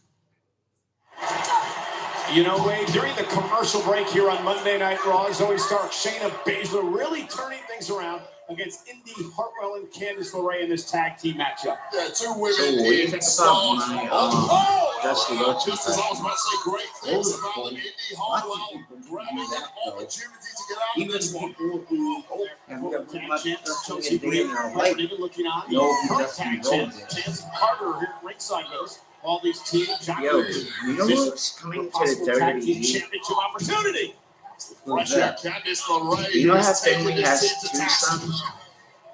S3: You know, Wade, during the commercial break here on Monday Night Raw, Zoe Stark, Shayna Baszler really turning things around against Indy Hartwell and Candice LeRae in this tag team matchup.
S4: Yeah,
S2: 2 women.
S4: So
S2: what do you think about my Dusty Rhodes?
S4: Just as I was about to say great things
S2: Those
S4: about
S2: people-
S4: Indy
S2: lots of
S4: Hartwell
S2: people do
S4: grabbing
S2: that,
S4: that
S2: though.
S4: opportunity to get out
S2: Even
S4: of this one.
S2: people who have never put much stuff in their life
S3: Even looking on the
S2: know who
S3: current
S2: Dusty
S3: tag
S2: Rhodes
S3: champs,
S2: is.
S3: Chance Carter here at ringside with us. All these teams, John
S2: Yo,
S3: Lewis,
S2: you know who's coming to the
S3: tag team
S2: WWE?
S3: championship opportunity.
S2: Who's
S3: Pressure,
S2: that?
S4: Candice LeRae
S2: You know
S4: is
S2: how
S4: taking
S2: Finley
S4: this
S2: has
S4: into
S2: 2
S4: task.
S2: sons?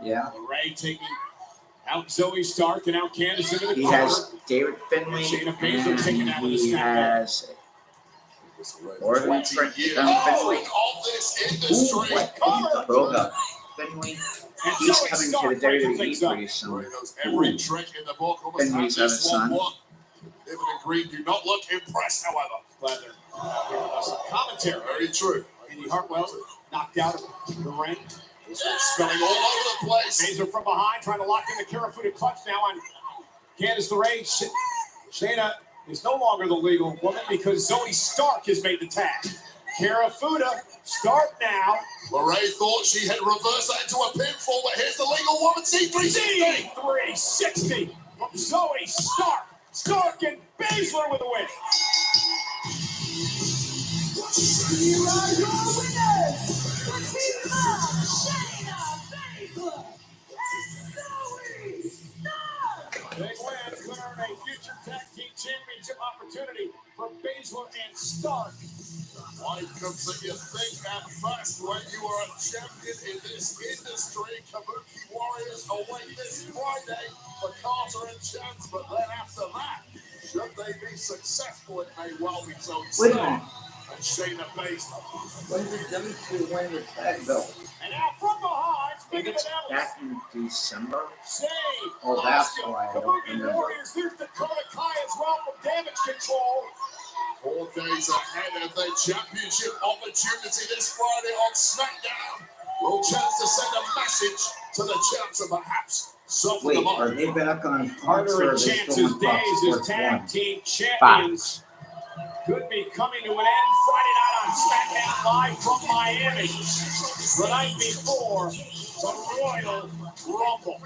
S2: Yeah.
S3: LeRae taking out Zoe Stark and out Candice into the
S2: He
S3: corner.
S2: has David Finley,
S3: Shayna Baszler taking
S2: and
S3: out of the
S2: he
S3: SmackDown.
S2: has Morgan Finley.
S4: All this industry.
S2: Hold up. Finley. He's coming to the WWE pretty soon.
S4: Knows every trick in the book. Almost
S2: Finley's
S4: have
S2: got a
S4: this
S2: son.
S4: one. David and Green do not look impressed, however.
S3: Glad they're here with us. Commentary.
S4: Very true.
S3: Indy Hartwell knocked out of the ring.
S4: This one's spelling all over the place.
S3: Baszler from behind trying to lock in the Karafuda clutch now on Candice LeRae. Shayna is no longer the legal woman because Zoe Stark has made the tag. Karafuda, start now.
S4: LeRae thought she had reversed that into a pinfall, but here's the legal woman, C360.
S3: C360 from Zoe Stark. Stark and Baszler with a win.
S12: Here are your winners, the team of Shayna Baszler and Zoe Stark.
S3: Big win, clearing a future tag team championship opportunity for Baszler and Stark.
S4: Life comes that you think at first when you are a champion in this industry. Kabuki Warriors await this Friday for Carter and Chance, but then after that, should they be successful, it may well be Zoe
S2: Wait a
S4: Stark
S2: minute.
S4: and Shayna Baszler.
S2: When did them two win the tag belt?
S3: And now from behind,
S2: I think
S3: speaking
S2: it's
S3: of Ellis,
S2: back in December.
S3: Shane,
S2: Oh, that's
S3: Austin,
S2: why I don't
S3: Kabuki
S2: remember.
S3: Warriors, there's Dakota Kai as well from Damage Control.
S4: 4 days ahead of their championship opportunity this Friday on SmackDown. Will chance to send a message to the champs and perhaps soften
S2: Wait,
S4: them up.
S2: are they back on Fox
S3: Carter
S2: or are
S3: and
S2: they
S3: Chance's
S2: still on Fox
S3: days as
S2: Sports
S3: tag
S2: 1?
S3: team champions. could be coming to an end Friday night on SmackDown Live from Miami. The night before the Royal Rumble.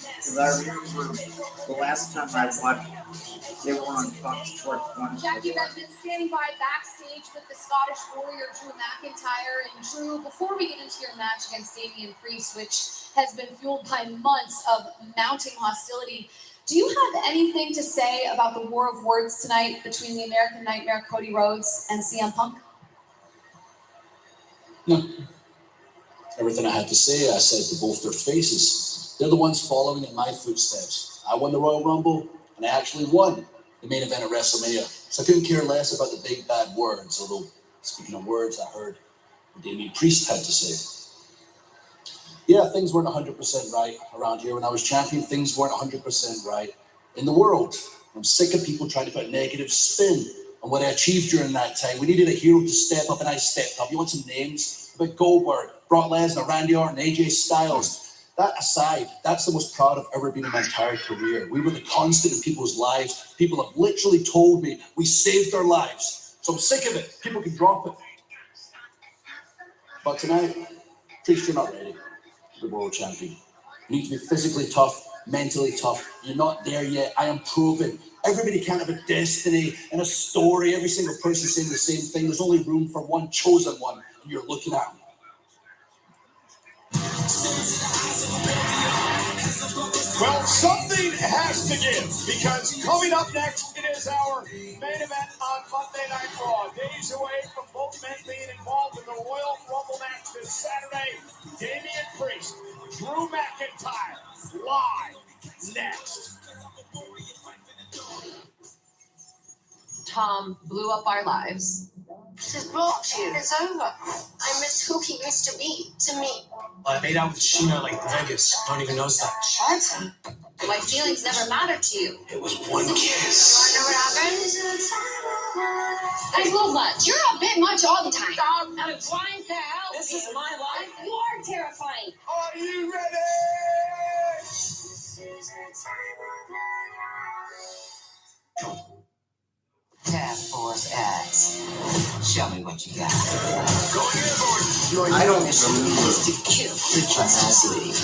S1: Because I remember the last time I watched, they were on Fox Sports 1.
S10: Jackie Redmond standing by backstage with the Scottish Warrior Drew McIntyre. And Drew, before we get into your match against Damian Priest, which has been fueled by months of mounting hostility, do you have anything to say about the war of words tonight between the American Nightmare Cody Rhodes and CM Punk?
S9: No. Everything I had to say, I said to both their faces. They're the ones following in my footsteps. I won the Royal Rumble, and I actually won the main event at WrestleMania. So I couldn't care less about the big bad words, although, speaking of words, I heard what Damian Priest had to say. Yeah, things weren't 100% right around here. When I was champion, things weren't 100% right in the world. I'm sick of people trying to put a negative spin on what I achieved during that time. We needed a hero to step up, and I stepped up. You want some names? About Goldberg, Brock Lesnar, Randy Orton, AJ Styles. That aside, that's the most proud I've ever been in my entire career. We were the constant in people's lives. People have literally told me we saved their lives. So I'm sick of it. People can drop it. But tonight, Priest, you're not ready to be world champion. You need to be physically tough, mentally tough. You're not there yet. I am proven. Everybody can't have a destiny and a story. Every single person saying the same thing. There's only room for one chosen one, and you're looking at me.
S3: Well, something has to give, because coming up next, it is our main event on Monday Night Raw. Days away from both men being involved in the Royal Rumble match this Saturday. Damian Priest, Drew McIntyre, live next.
S11: Tom blew up our lives.
S14: This is bullshit. It's over. I miss who he used to be to me.
S24: I made out with Sheena like Vegas. Don't even know that.
S14: What?
S11: My feelings never mattered to you.
S24: It was one kiss.
S14: You wanna know what happens?
S11: I blow much. You're a bit much all the time.
S14: I'm trying to help
S11: This
S14: you.
S11: is my life.
S14: You are terrifying.
S3: Are you ready?
S25: Task Force X. Show me what you got.
S4: Going in, Gordon.
S25: Your
S1: I don't
S25: mission is to kill the Justice League.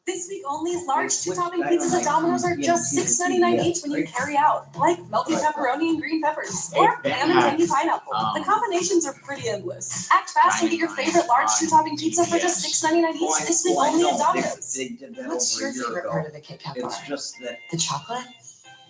S26: This week only, large two-topping pizzas at Domino's are just $6.99 each when you carry out, like melted pepperoni and green peppers, or ham and tangy pineapple. The combinations are pretty endless. Act fast and get your favorite large two-topping pizza for just $6.99 each this week only at Domino's.
S25: What's your favorite part of the Kit Kat bar?
S2: It's just that
S25: The chocolate?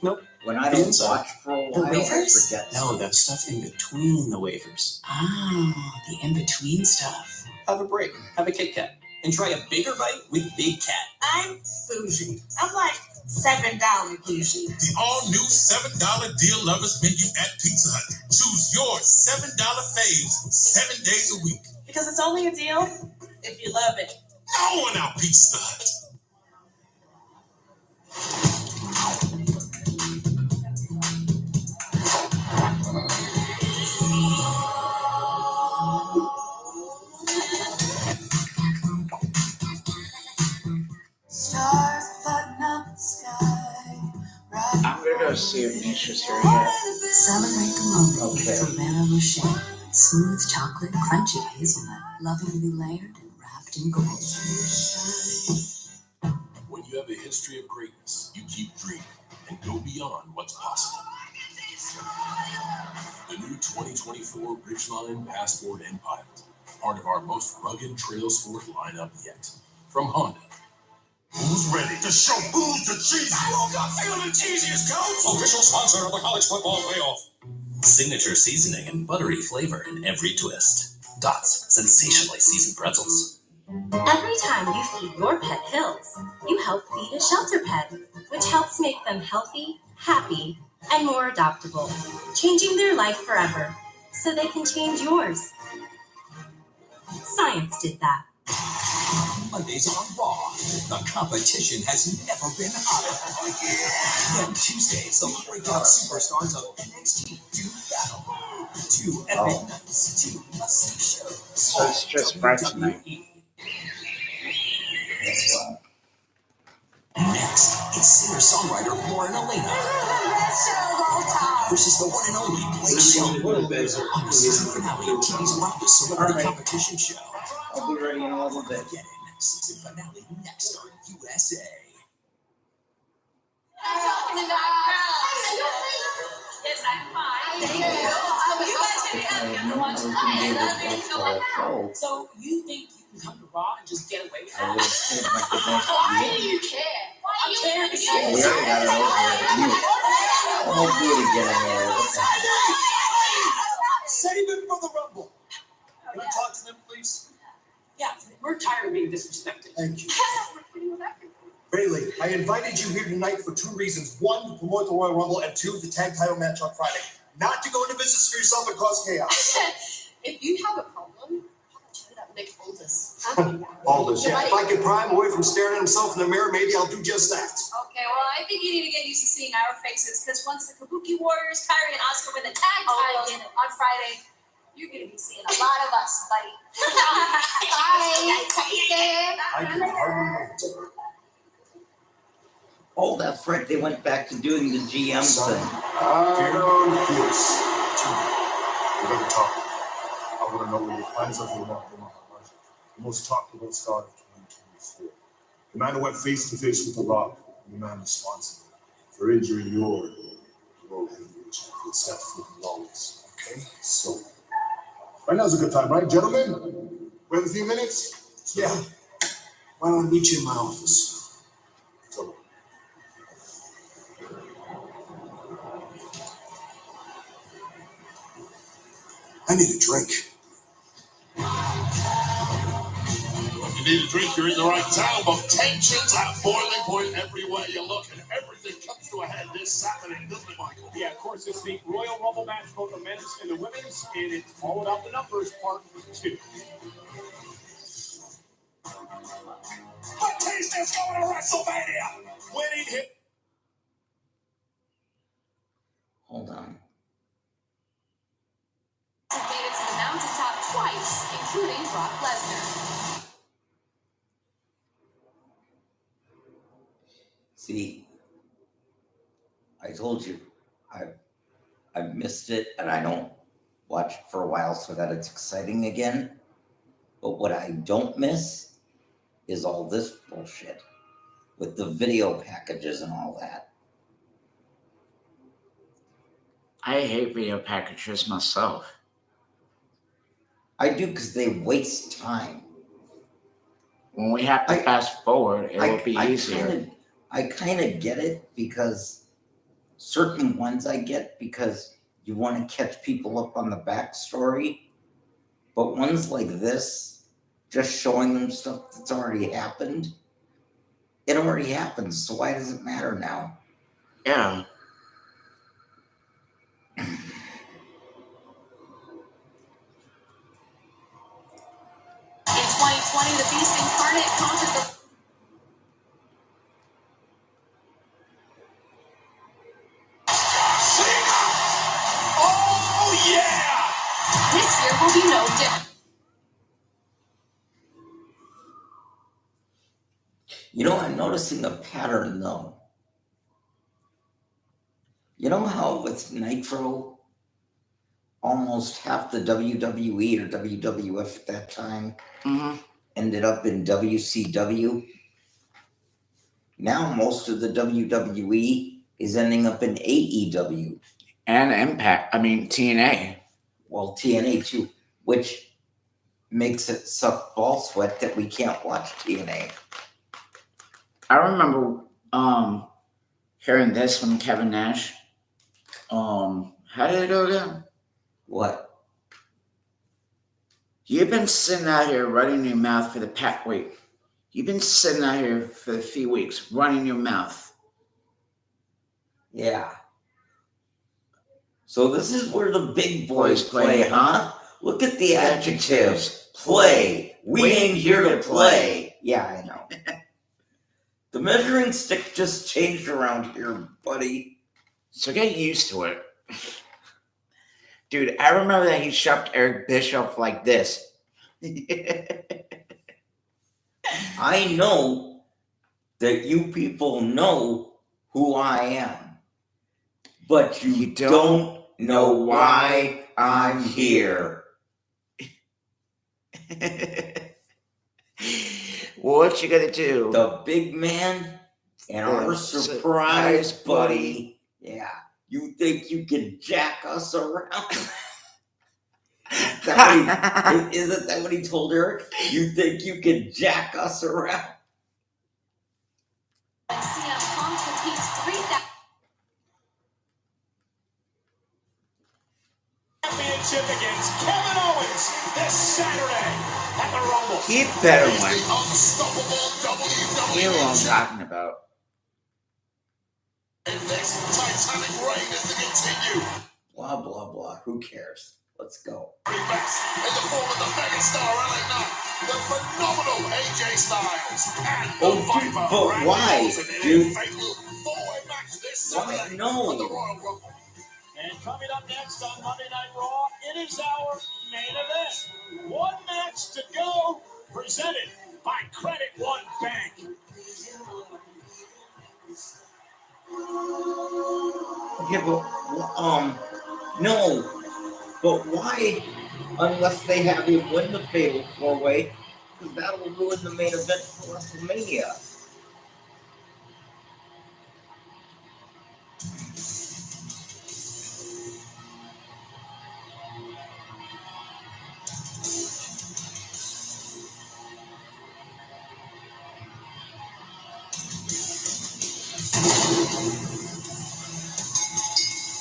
S24: Nope.
S2: when I don't watch for a
S25: The
S2: while, I
S25: wafers?
S2: forget.
S24: No, that stuff in between the wafers.
S25: Ah, the in-between stuff.
S24: Have a break. Have a Kit Kat. And try a bigger bite with Big Cat.
S14: I'm bougie. I'm like $7 bougie.
S13: The all-new $7 deal lovers menu at Pizza Hut. Choose your $7 faves 7 days a week.
S14: Because it's only a deal if you love it.
S13: No one out Pizza Hut.
S14: Stars floating up the sky.
S1: I'm gonna go see if Nisha's here yet.
S25: Celebrate the moment with
S1: Okay.
S25: Savannah Rocher. Smooth chocolate, crunchy hazelnut, lovingly layered and wrapped in gold.
S16: When you have a history of greatness, you keep dreaming and go beyond what's possible. The new 2024 Ridgeline Passport and Pilot, part of our most rugged trail sport lineup yet. From Honda.
S4: Who's ready to show who's the cheese? I woke up feeling the cheesiest, coach.
S27: Official sponsor of the college football playoff. Signature seasoning and buttery flavor in every twist. Dots, sensationally seasoned pretzels.
S28: Every time you feed your pet Hills, you help feed a shelter pet, which helps make them healthy, happy, and more adoptable, changing their life forever, so they can change yours. Science did that.
S27: Mondays on Raw. The competition has never been hotter. Then Tuesdays, the breakout superstars of NXT do battle. 2 epic nights, 2 must-see shows.
S1: So it's just Friday night.
S27: Next, it's singer-songwriter Lauren Elena versus the one and only Blake Shelton on the season finale of TV's wildest celebrity competition show.
S2: I'll be ready in a little bit.
S27: Get in season finale next on USA.
S11: Yes, I'm fine. Thank you. You guys didn't have to watch it. I love it. So you think you can come to Raw and just get away with that? Why do you care? I'm caring because
S2: We already got it over. I'll do it again in there.
S3: Save it for the Rumble. Can I talk to them, please?
S11: Yeah, we're tired of being disrespected.
S18: Thank you. Bailey, I invited you here tonight for two reasons. One, to promote the Royal Rumble, and two, the tag title match on Friday. Not to go into business for yourself and cause chaos.
S11: If you have a problem, how about you hit up Nick Aldis?
S18: Aldous, yeah. If I can pry him away from staring at himself in the mirror, maybe I'll do just that.
S11: Okay, well, I think you need to get used to seeing our faces, because once the Kabuki Warriors, Kyrie, and Oscar win the tag titles on Friday, you're going to be seeing a lot of us, buddy. Bye.
S18: I can hardly wait.
S2: Oh, that's right. They went back to doing the GM thing.
S16: Yes. We gotta talk. I want to know what your plans are for the most talked about star of 2024. The man who went face to face with The Rock, and the man responsible for injuring your world heavyweight champion, Seth freaking Rollins. Okay, so right now's a good time, right, gentlemen? We have a few minutes.
S18: Yeah. Why don't I meet you in my office?
S16: So,
S18: I need a drink.
S4: If you need a drink, you're in the right town, but tensions at boiling point everywhere you look, and everything comes to a head this Saturday, doesn't it, Michael?
S3: Yeah, of course, it's the Royal Rumble match, both the men's and the women's, and it's all about the numbers, part 2.
S4: Batista's going to WrestleMania! Winning hit.
S2: Hold on.
S10: Made it to the mountaintop twice, including Brock Lesnar.
S2: See, I told you, I've missed it, and I don't watch it for a while so that it's exciting again. But what I don't miss is all this bullshit with the video packages and all that.
S1: I hate video packages myself.
S2: I do because they waste time.
S1: When we have to fast forward, it will be easier.
S2: I kind of get it because certain ones I get because you want to catch people up on the backstory. But ones like this, just showing them stuff that's already happened, it already happened. So why does it matter now?
S1: Yeah.
S10: In 2020, the Beast Incarnate conquered the
S4: Oh, yeah!
S10: This year will be no different.
S2: You know, I'm noticing a pattern though. You know how with Nitro, almost half the WWE or WWF at that time ended up in WCW? Now most of the WWE is ending up in AEW.
S1: And Impact, TNA.
S2: Well, TNA too, which makes it suck ball sweat that we can't watch TNA.
S1: I remember hearing this from Kevin Nash. How did it go again?
S2: What?
S1: You've been sitting out here running your mouth for the past week. You've been sitting out here for a few weeks running your mouth.
S2: Yeah. So this is where the big boys play, huh? Look at the adjectives. Play. We ain't here to play. Yeah, I know. The measuring stick just changed around here, buddy.
S1: So get used to it. Dude, I remember that he shoved Eric Bischoff like this.
S2: I know, that you people know who I am, but you don't know why I'm here.
S1: What you gonna do?
S2: The big man and our surprise buddy. Yeah, you think you can jack us around? Isn't that what he told Eric? You think you can jack us around?
S10: CM Punk competes 3,000.
S3: Championship against Kevin Owens this Saturday at the Rumble.
S1: He better win. You know what I'm talking about.
S4: And this titanic reign is to continue.
S2: Blah, blah, blah. Who cares? Let's go.
S4: In the form of the megastar LA Knight, the phenomenal AJ Styles, and the Viper.
S2: But why, dude?
S4: Why?
S2: No.
S3: And coming up next on Monday Night Raw, it is our main event. One match to go, presented by Credit One Bank.
S2: Yeah, but no. But why? Unless they have you win the Fatal 4-Way, because that will ruin the main event for WrestleMania.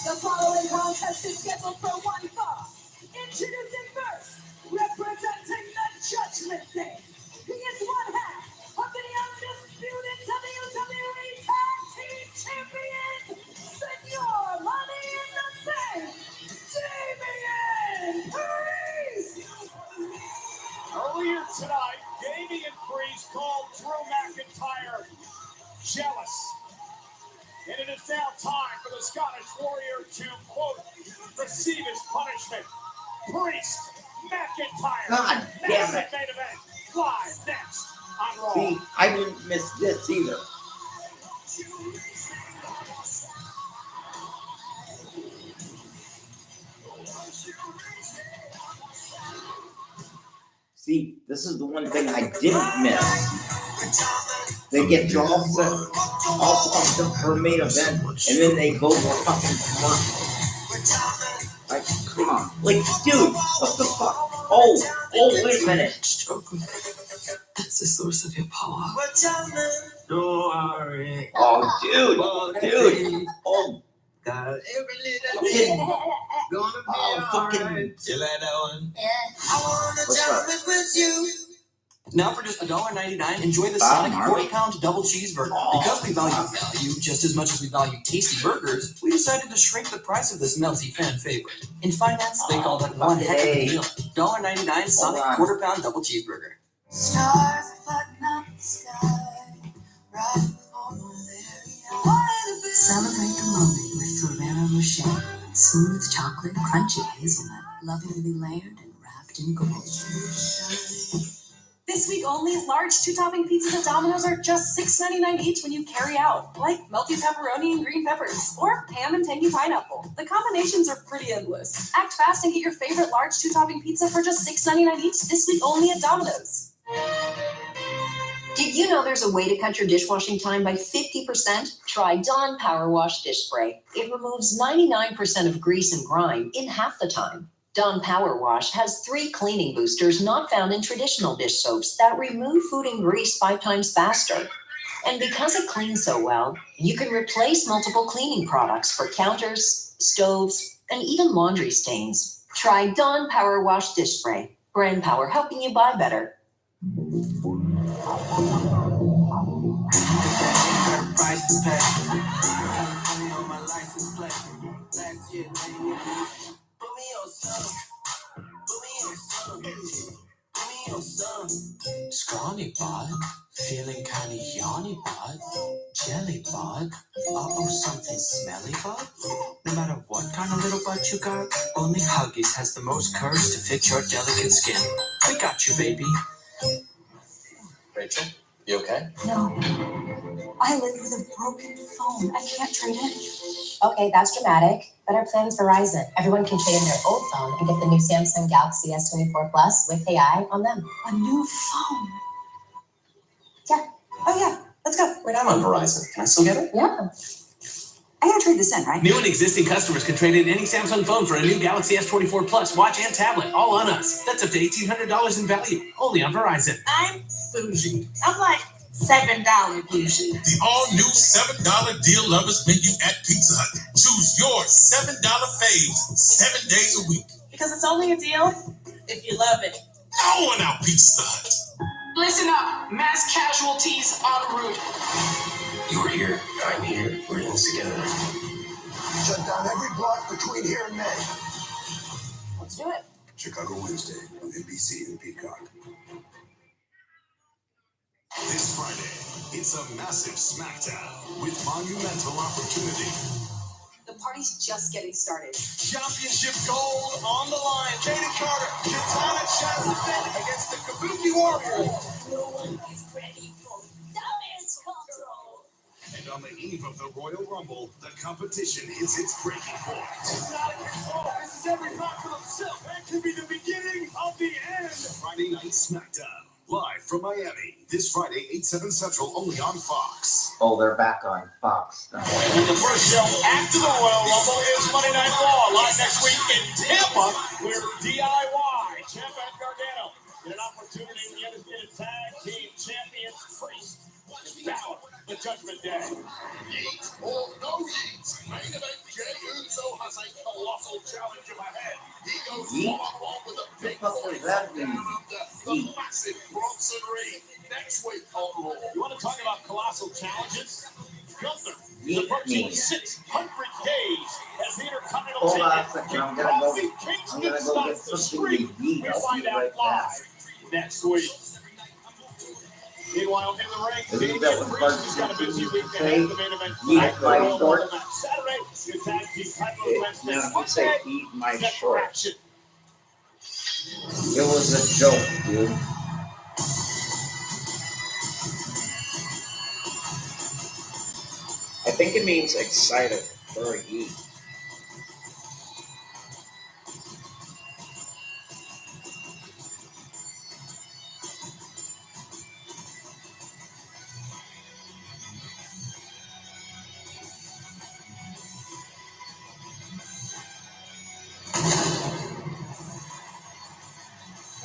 S12: The following contest is scheduled for one fall. Introducing first, representing the Judgment Day. He is one half of the undisputed WWE Tag Team Champions, Senor Money in the Bank, Damian Priest.
S3: Earlier tonight, Damian Priest called Drew McIntyre jealous. And it is now time for the Scottish Warrior to, quote, receive his punishment. Priest, McIntyre.
S2: God damn it.
S3: Main event, live next on Raw.
S2: See, I didn't miss this either. See, this is the one thing I didn't miss. They get you all set, all pumped up for a main event, and then they go for fucking commercial. Like, come on. Like, dude, what the fuck? Oh, wait a minute.
S23: That's the source of your power.
S2: Oh, dude. Oh,
S23: God.
S2: fucking.
S23: You like that one?
S2: What's up?
S23: Now for just $1.99, enjoy the
S1: Wow,
S23: Sonic
S1: Marty.
S23: 40-pound double cheeseburger. Because we value value just as much as we value tasty burgers, we decided to shrink the price of this melty fan favorite. In finance, they call that one heck of a deal. $1.99 Sonic
S2: on.
S23: quarter-pound double cheeseburger.
S12: Stars flooding up the sky, right before my
S25: Celebrate the moment with Ferrero Rocher. Smooth chocolate, crunchy hazelnut, lovingly layered and wrapped in gold.
S26: This week only, large 2-topping pizzas at Domino's are just $6.99 each when you carry out, like melty pepperoni and green peppers, or ham and tangy pineapple. The combinations are pretty endless. Act fast and get your favorite large 2-topping pizza for just $6.99 each this week only at Domino's.
S5: Did you know there's a way to cut your dishwashing time by 50%? Try Dawn Power Wash Dish Spray. It removes 99% of grease and grime in half the time. Dawn Power Wash has 3 cleaning boosters not found in traditional dish soaps that remove food and grease 5 times faster. And because it cleans so well, you can replace multiple cleaning products for counters, stoves, and even laundry stains. Try Dawn Power Wash Dish Spray. Brand power helping you buy better.
S23: Price to pay. California on my license plate. Last year, put me on some. Put me on some. Put me on some. Scrawny bod. Feeling kinda yawny bod. Jelly bod. Uh-oh, something smelly bod. No matter what kind of little butt you got, only Huggies has the most curves to fit your delicate skin. We got you, baby.
S24: Rachel, you okay?
S5: No.
S26: I live with a broken phone. I can't trade in.
S28: Okay, that's dramatic, but our plan's Verizon. Everyone can trade in their old phone and get the new Samsung Galaxy S24 Plus with AI on them.
S26: A new phone.
S28: Yeah.
S26: Oh yeah, let's go.
S24: Wait, I'm on Verizon. Can I still get it?
S28: Yeah.
S26: I gotta trade this in, right?
S24: New and existing customers can trade in any Samsung phone for a new Galaxy S24 Plus watch and tablet, all on us. That's up to $1,800 in value, only on Verizon.
S11: I'm bougie. I'm like $7 bougie.
S13: The all-new $7 deal lovers menu at Pizza Hut. Choose your $7 faves 7 days a week.
S11: Because it's only a deal if you love it.
S13: Going out Pizza Hut.
S11: Listen up, mass casualties en route.
S24: You're here, I'm here, we're in this together.
S18: Shut down every block between here and May.
S26: Let's do it.
S18: Chicago Wednesday on NBC and Peacock.
S6: This Friday, it's a massive SmackDown with monumental opportunity.
S26: The party's just getting started.
S3: Championship gold on the line. Jaden Carter, Katana Chazafin against the Kabuki Warriors.
S11: No one is ready for damage control.
S6: And on the eve of the Royal Rumble, the competition hits its breaking point.
S3: It's not in control. This is every man for himself. That could be the beginning of the end.
S6: Friday Night SmackDown, live from Miami. This Friday, 8/7 Central, only on Fox.
S2: Oh, they're back on Fox.
S3: And the first show after the Royal Rumble is Monday Night Raw, live next week in Tampa, where DIY, Ciampa and Gargano get an opportunity to get his tag team champions Priest and Balor, the Judgment Day.
S4: Yeet or no yeet. Main event, Jey Uso has a colossal challenge up ahead. He goes one-on-one with a big boy the massive Bronson Reed next week on Raw.
S3: You want to talk about colossal challenges? Gunther, the virtual 600 days as the Intercontinental
S2: Hold on a
S3: Champion.
S2: second, I'm gonna go
S3: Kingston
S2: get
S3: stops the
S2: something
S3: streak.
S2: to eat.
S3: We'll
S2: I'll
S3: find
S2: be
S3: out
S2: right
S3: live next week. Meanwhile, in the ring,
S2: Isn't that what Bart
S3: Priest has got a busy
S2: Simpson
S3: week
S2: used to
S3: ahead
S2: say?
S3: of the main event.
S2: Eat
S3: tonight.
S2: my
S3: Royal
S2: shorts.
S3: Rumble match Saturday, your tag team title events
S2: Now,
S3: next
S2: if you say
S3: Monday.
S2: eat my
S3: Set for
S2: shorts,
S3: action.
S2: it was a joke, dude. I think it means excited for a yeet.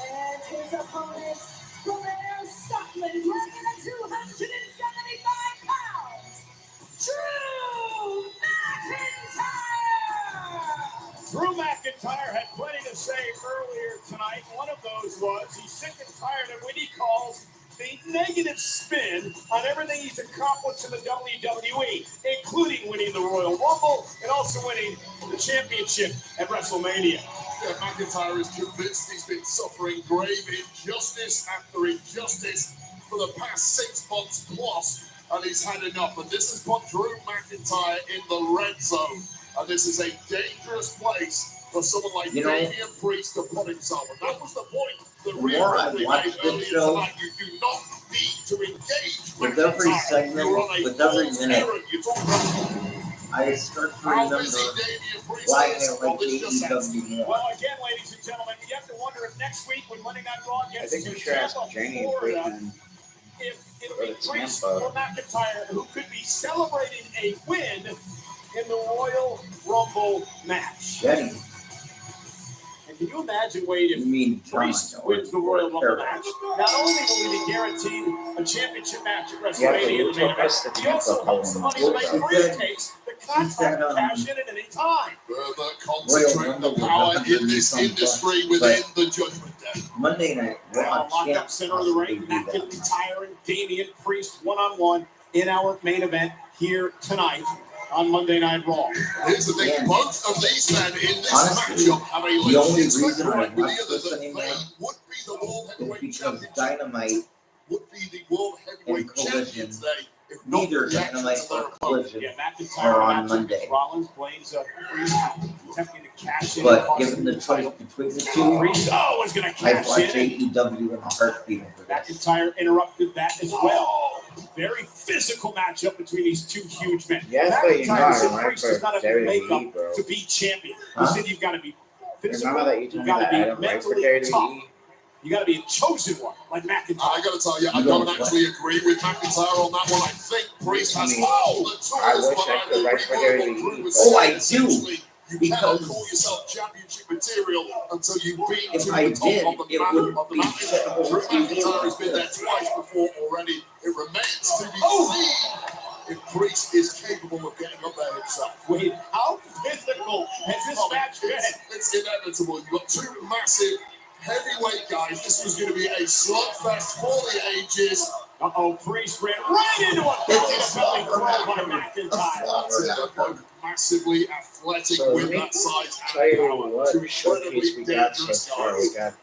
S12: And his opponent, Blair Stockman, weighing in at 275 pounds, Drew McIntyre!
S3: Drew McIntyre had plenty to say earlier tonight. One of those was he's sick and tired of what he calls the negative spin on everything he's accomplished in the WWE, including winning the Royal Rumble and also winning the championship at WrestleMania.
S4: Yeah, McIntyre is convinced he's been suffering grave injustice after injustice for the past 6 months plus, and he's had enough. And this has put Drew McIntyre in the red zone. And this is a dangerous place for someone like Damian Priest to put himself. And that was the point that Rhea Ripley made earlier tonight. You do not need to engage
S2: With every
S4: McIntyre.
S2: segment,
S4: You're on a
S2: with every
S4: false
S2: minute,
S4: errand. You talk about
S2: I start to
S4: how
S2: remember
S4: busy Damian Priest
S2: why
S4: is.
S2: I
S4: Well,
S2: like
S4: this just has
S2: AEW more.
S3: Well, again, ladies and gentlemen, you have to wonder if next week when Monday Night Raw
S1: I
S3: gets
S1: think
S3: to
S1: we should ask
S3: Tampa,
S1: Janie if we
S3: Florida,
S1: can
S3: if it'll
S1: go
S3: be
S1: to
S3: Priest
S1: Tampa.
S3: or McIntyre who could be celebrating a win in the Royal Rumble match.
S2: Jenny,
S3: And can you imagine, Wade, if
S2: you mean
S3: Priest
S2: John,
S3: wins the Royal Rumble
S2: Carol.
S3: match, not only will he be guaranteed a championship match at
S1: Yeah, but
S3: WrestleMania
S1: you
S3: in the main
S1: took us to
S3: event, he
S1: Tampa
S3: also
S1: a
S3: holds the
S1: couple
S3: money to
S1: months
S3: make
S1: ago.
S3: Priest takes the contract to
S2: said,
S3: cash in at any time.
S4: further concentrate the
S2: Rumble
S4: power
S2: was
S4: in this
S2: some
S4: industry
S2: fun,
S4: within
S2: but
S4: the Judgment Day.
S2: Monday Night
S3: Now
S2: Raw
S3: locked up
S2: can't
S3: center of the
S2: possibly
S3: ring,
S2: be that.
S3: McIntyre and Damian Priest one-on-one in our main event here tonight on Monday Night Raw.
S4: Here's the thing,
S2: Yeah.
S4: both of these men in this
S2: Honestly,
S4: matchup have a
S2: the only
S4: legitimate
S2: reason I
S4: point with
S2: watch
S4: the other
S2: this
S4: that
S2: anymore
S4: they would be the World
S2: is
S4: Heavyweight
S2: because
S4: Champions.
S2: Dynamite,
S4: Would be the World Heavyweight
S2: and Collision,
S4: Champions today, if not
S2: neither
S4: the reaction
S2: Dynamite
S4: to their
S2: or
S4: opponent.
S2: Collision,
S3: Yeah, McIntyre
S2: are on
S3: matches
S2: Monday.
S3: Rollins blames Priest attempting to cash in.
S2: But given the choice between the two,
S3: Priest, was going to
S2: I'd
S3: cash
S2: watch
S3: in.
S2: AEW in a heartbeat over this.
S3: McIntyre interrupted that as well. Very physical matchup between these two huge men.
S1: Yeah, but you know,
S3: McIntyre said
S1: I
S3: Priest
S1: like
S3: does not have the
S1: WWE,
S3: makeup
S1: bro.
S3: to be champion.
S2: Huh?
S3: He said you've got to be physical.
S1: Remember that you told
S3: You've
S1: me
S3: got to
S1: that I
S3: be
S1: don't like for
S3: mentally tough.
S1: WWE?
S3: You got to be a chosen one, like McIntyre.
S4: I got to tell you, I don't actually agree with McIntyre on that one. I think Priest has all the tools.
S1: I wish I
S4: but
S1: could write for WWE.
S2: Oh, I do.
S4: Essentially, you cannot
S2: Because
S4: call yourself championship material until you beat
S2: if
S4: to
S2: I
S4: the top
S2: did,
S4: of the
S2: it
S4: mountain.
S2: wouldn't be
S4: Drew
S2: fitable to be
S4: McIntyre has
S2: like
S4: been there
S2: this.
S4: twice before already. It remains to be seen if Priest is capable of getting up there himself.
S3: Wait, how physical has this match been?
S4: It's inevitable. You've got two massive heavyweight guys. This was going to be a slugfest for the ages.
S3: Uh-oh, Priest ran right into a belly throw by McIntyre.
S4: Massively athletic
S1: So
S4: with
S1: let me
S4: that size
S1: tell
S4: and
S1: you
S4: power.
S1: what
S4: Two
S1: showcase we
S4: incredibly
S1: got so
S4: dangerous
S1: far.
S4: guys.
S1: We got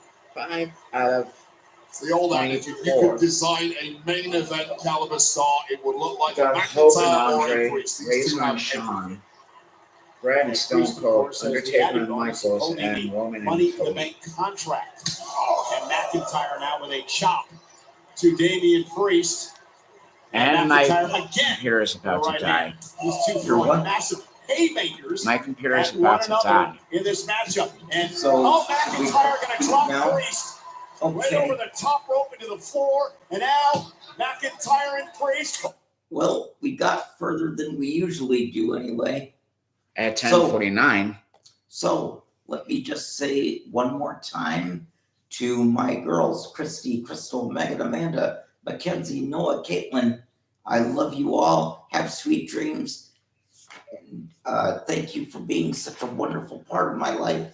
S1: 5 out of
S4: It's the old adage, if you
S1: 24.
S4: could design a main event caliber star, it would look like a
S1: Got Hogan,
S4: McIntyre or
S1: Andre,
S4: a Priest. These two
S1: Razor
S4: have
S1: and Shawn, Brad and Stone Cold, Undertaker and Michaels, and Roman
S3: Money
S1: and
S3: in the
S1: Cody.
S3: Bank contract. And McIntyre now with a chop to Damian Priest.
S1: And my
S3: McIntyre again.
S1: computer is about to die.
S3: These two
S2: Your
S3: throwing
S2: what?
S3: massive haymakers
S1: My computer is
S3: at
S1: about
S3: one
S1: to
S3: another
S1: die.
S3: in this matchup. And
S2: So,
S3: McIntyre going to drop
S2: now-
S3: Priest right
S2: Okay.
S3: over the top rope into the floor. And now McIntyre and Priest.
S2: Well, we got further than we usually do anyway.
S1: At
S2: So-
S1: 10:49.
S2: So let me just say one more time to my girls, Christy, Crystal, Megan, Amanda, Mackenzie, Noah, Caitlin. I love you all. Have sweet dreams. And thank you for being such a wonderful part of my life.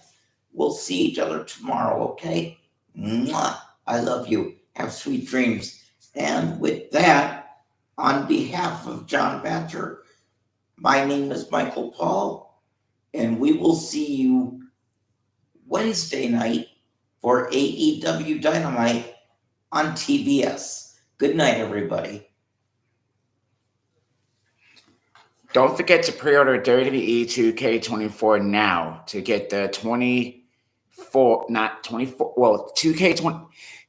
S2: We'll see each other tomorrow, okay? Mwah. I love you. Have sweet dreams. And with that, on behalf of John Badger, my name is Michael Paul, and we will see you Wednesday night for AEW Dynamite on TBS. Good night, everybody.
S1: Don't forget to pre-order WWE 2K24 now to get the 2K20.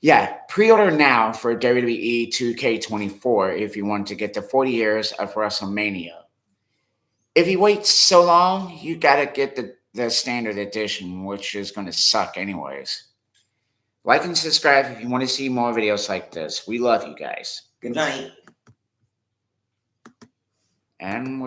S1: Yeah, pre-order now for WWE 2K24 if you want to get the 40 years of WrestleMania. If you wait so long, you gotta get the standard edition, which is going to suck anyways. Like and subscribe if you want to see more videos like this. We love you guys.
S2: Good night.
S1: And